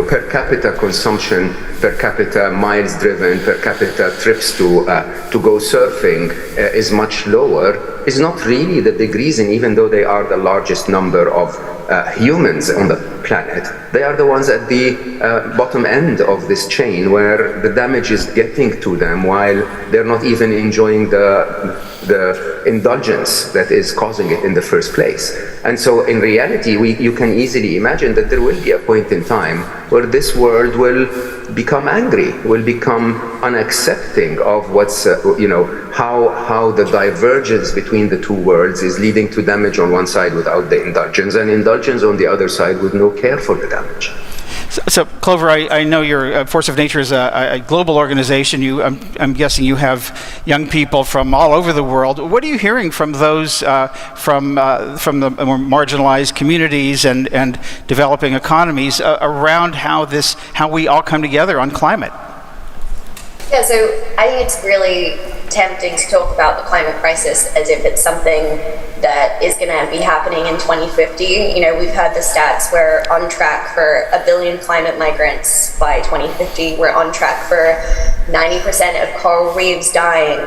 per capita consumption, per capita miles driven, per capita trips to go surfing is much lower, is not really the big reason, even though they are the largest number of humans on the planet. They are the ones at the bottom end of this chain where the damage is getting to them while they're not even enjoying the indulgence that is causing it in the first place. And so in reality, you can easily imagine that there will be a point in time where this world will become angry, will become unaccepting of what's, how the divergence between the two worlds is leading to damage on one side without the indulgence, and indulgence on the other side with no care for the damage. So Clover, I know your Force of Nature is a global organization. I'm guessing you have young people from all over the world. What are you hearing from those from the more marginalized communities and developing economies around how we all come together on climate? Yeah, so I think it's really tempting to talk about the climate crisis as if it's something that is going to be happening in 2050. We've had the stats, we're on track for 1 billion climate migrants by 2050. We're on track for 90% of coral reefs dying.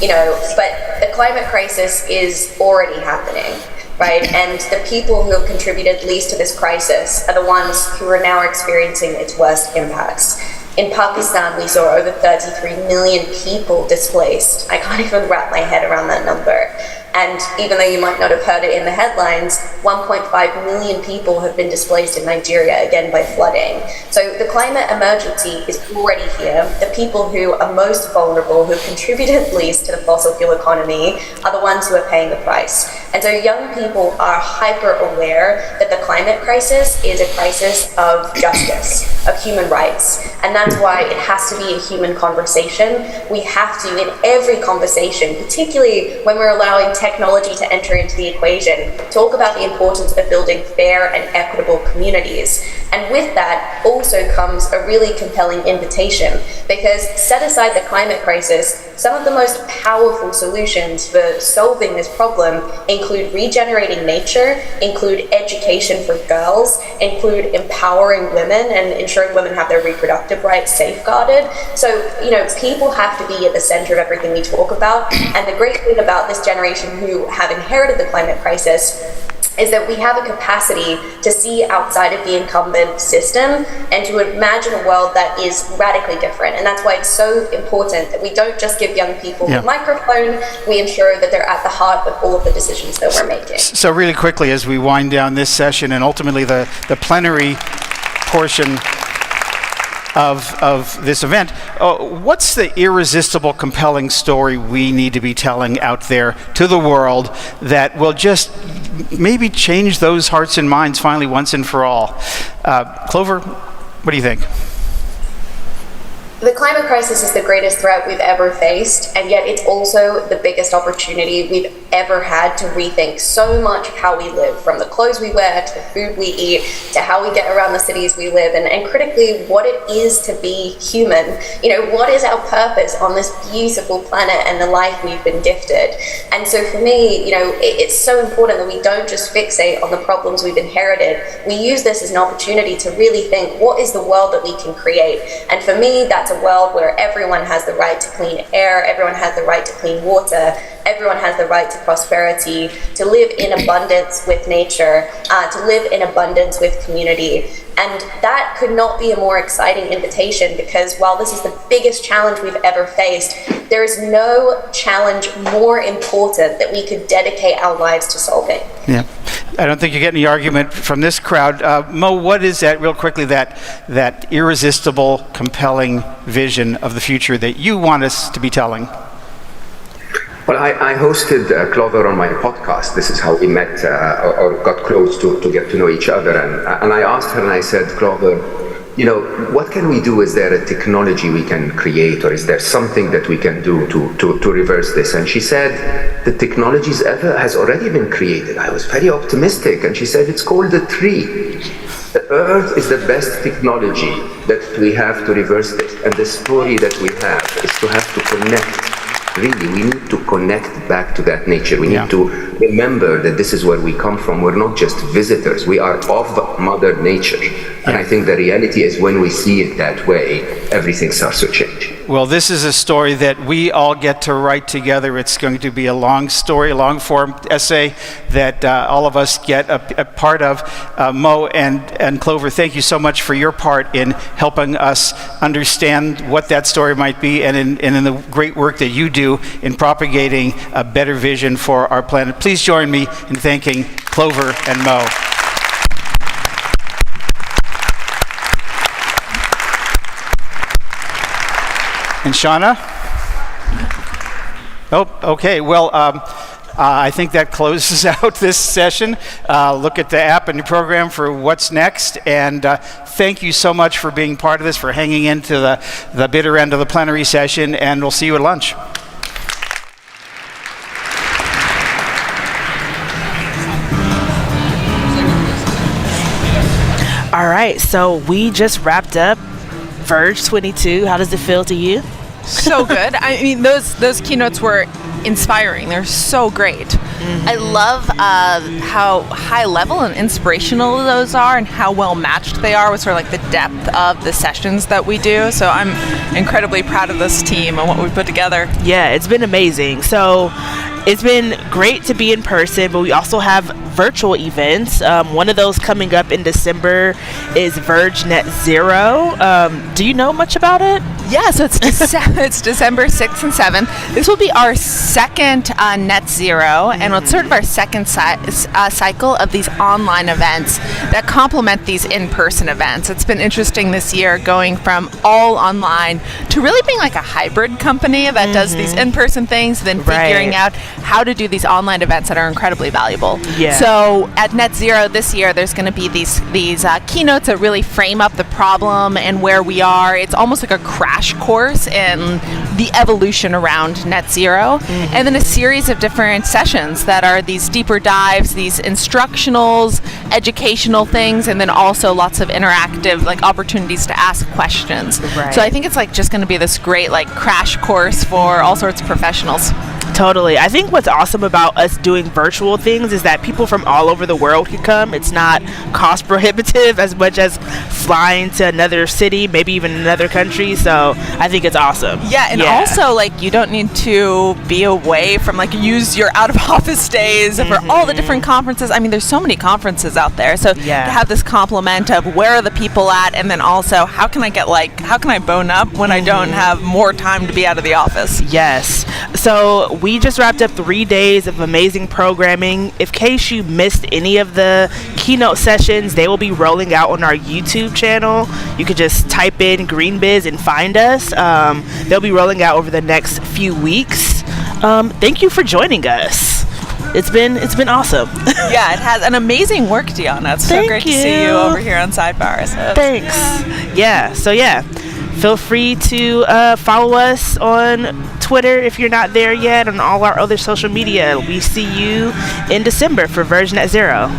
But the climate crisis is already happening. Right, and the people who have contributed least to this crisis are the ones who are now experiencing its worst impacts. In Pakistan, we saw over 33 million people displaced. I can't even wrap my head around that number. And even though you might not have heard it in the headlines, 1.5 million people have been displaced in Nigeria, again by flooding. So the climate emergency is already here. The people who are most vulnerable, who have contributed least to the fossil fuel economy, are the ones who are paying the price. And so young people are hyper aware that the climate crisis is a crisis of justice, of human rights. And that's why it has to be a human conversation. We have to, in every conversation, particularly when we're allowing tech technology to enter into the equation, talk about the importance of building fair and equitable communities. And with that also comes a really compelling invitation, because set aside the climate crisis, some of the most powerful solutions for solving this problem include regenerating nature, include education for girls, include empowering women and ensuring women have their reproductive rights safeguarded. So, people have to be at the center of everything we talk about. And the great thing about this generation who have inherited the climate crisis is that we have a capacity to see outside of the incumbent system and to imagine a world that is radically different. And that's why it's so important that we don't just give young people the microphone, we ensure that they're at the heart of all of the decisions that we're making. So really quickly, as we wind down this session and ultimately the plenary portion of this event, what's the irresistible, compelling story we need to be telling out there to the world that will just maybe change those hearts and minds finally once and for all? Clover, what do you think? The climate crisis is the greatest threat we've ever faced, and yet it's also the biggest opportunity we've ever had to rethink so much of how we live, from the clothes we wear to the food we eat to how we get around the cities we live in, and critically, what it is to be human. What is our purpose on this beautiful planet and the life we've been gifted? And so for me, it's so important that we don't just fixate on the problems we've inherited. We use this as an opportunity to really think, what is the world that we can create? And for me, that's a world where everyone has the right to clean air, everyone has the right to clean water, everyone has the right to prosperity, to live in abundance with nature, to live in abundance with community. And that could not be a more exciting invitation, because while this is the biggest challenge we've ever faced, there is no challenge more important that we could dedicate our lives to solving. Yeah. I don't think you get any argument from this crowd. Mo, what is that, real quickly, that irresistible, compelling vision of the future that you want us to be telling? Well, I hosted Clover on my podcast. This is how we met or got close to get to know each other. And I asked her and I said, Clover, what can we do? Is there a technology we can create, or is there something that we can do to reverse this? And she said, the technology has already been created. I was very optimistic. And she said, it's called the tree. The earth is the best technology that we have to reverse this. And the story that we have is to have to connect. Really, we need to connect back to that nature. We need to remember that this is where we come from. We're not just visitors. We are of Mother Nature. And I think the reality is, when we see it that way, everything starts to change. Well, this is a story that we all get to write together. It's going to be a long story, a long-form essay that all of us get a part of. Mo and Clover, thank you so much for your part in helping us understand what that story might be, and in the great work that you do in propagating a better vision for our planet. Please join me in thanking Clover and Mo. And Shauna? Oh, okay. Well, I think that closes out this session. Look at the app and your program for what's next. And thank you so much for being part of this, for hanging into the bitter end of the plenary session. And we'll see you at lunch. All right, so we just wrapped up VERGE 22. How does it feel to you? So good. I mean, those keynotes were inspiring. They're so great. I love how high level and inspirational those are, and how well matched they are with sort of like the depth of the sessions that we do. So I'm incredibly proud of this team and what we put together. Yeah, it's been amazing. So it's been great to be in person, but we also have virtual events. One of those coming up in December is Verge Net Zero. Do you know much about it? Yeah, so it's December 6th and 7th. This will be our second Net Zero, and it's sort of our second cycle of these online events that complement these in-person events. It's been interesting this year, going from all online to really being like a hybrid company that does these in-person things, then figuring out how to do these online events that are incredibly valuable. Yeah. So So at Net Zero this year, there's going to be these keynotes that really frame up the problem and where we are. It's almost like a crash course in the evolution around Net Zero, and then a series of different sessions that are these deeper dives, these instructionals, educational things, and then also lots of interactive opportunities to ask questions. Right. So I think it's just going to be this great crash course for all sorts of professionals. Totally. I think what's awesome about us doing virtual things is that people from all over the world can come. It's not cost prohibitive as much as flying to another city, maybe even another country. So I think it's awesome. Yeah, and also you don't need to be away from use your out of office days for all the different conferences. I mean, there's so many conferences out there. So to have this complement of where are the people at, and then also how can I get how can I bone up when I don't have more time to be out of the office? Yes. So we just wrapped up 3 days of amazing programming. In case you missed any of the keynote sessions, they will be rolling out on our YouTube channel. You could just type in GreenBiz and find us. They'll be rolling out over the next few weeks. Thank you for joining us. It's been awesome. Yeah, it has an amazing work, Deanna. It's so great to see you over here on Sidebar. So thanks. Yeah. Feel free to follow us on Twitter if you're not there yet, and all our other social media. We see you in December for VERGE Net Zero.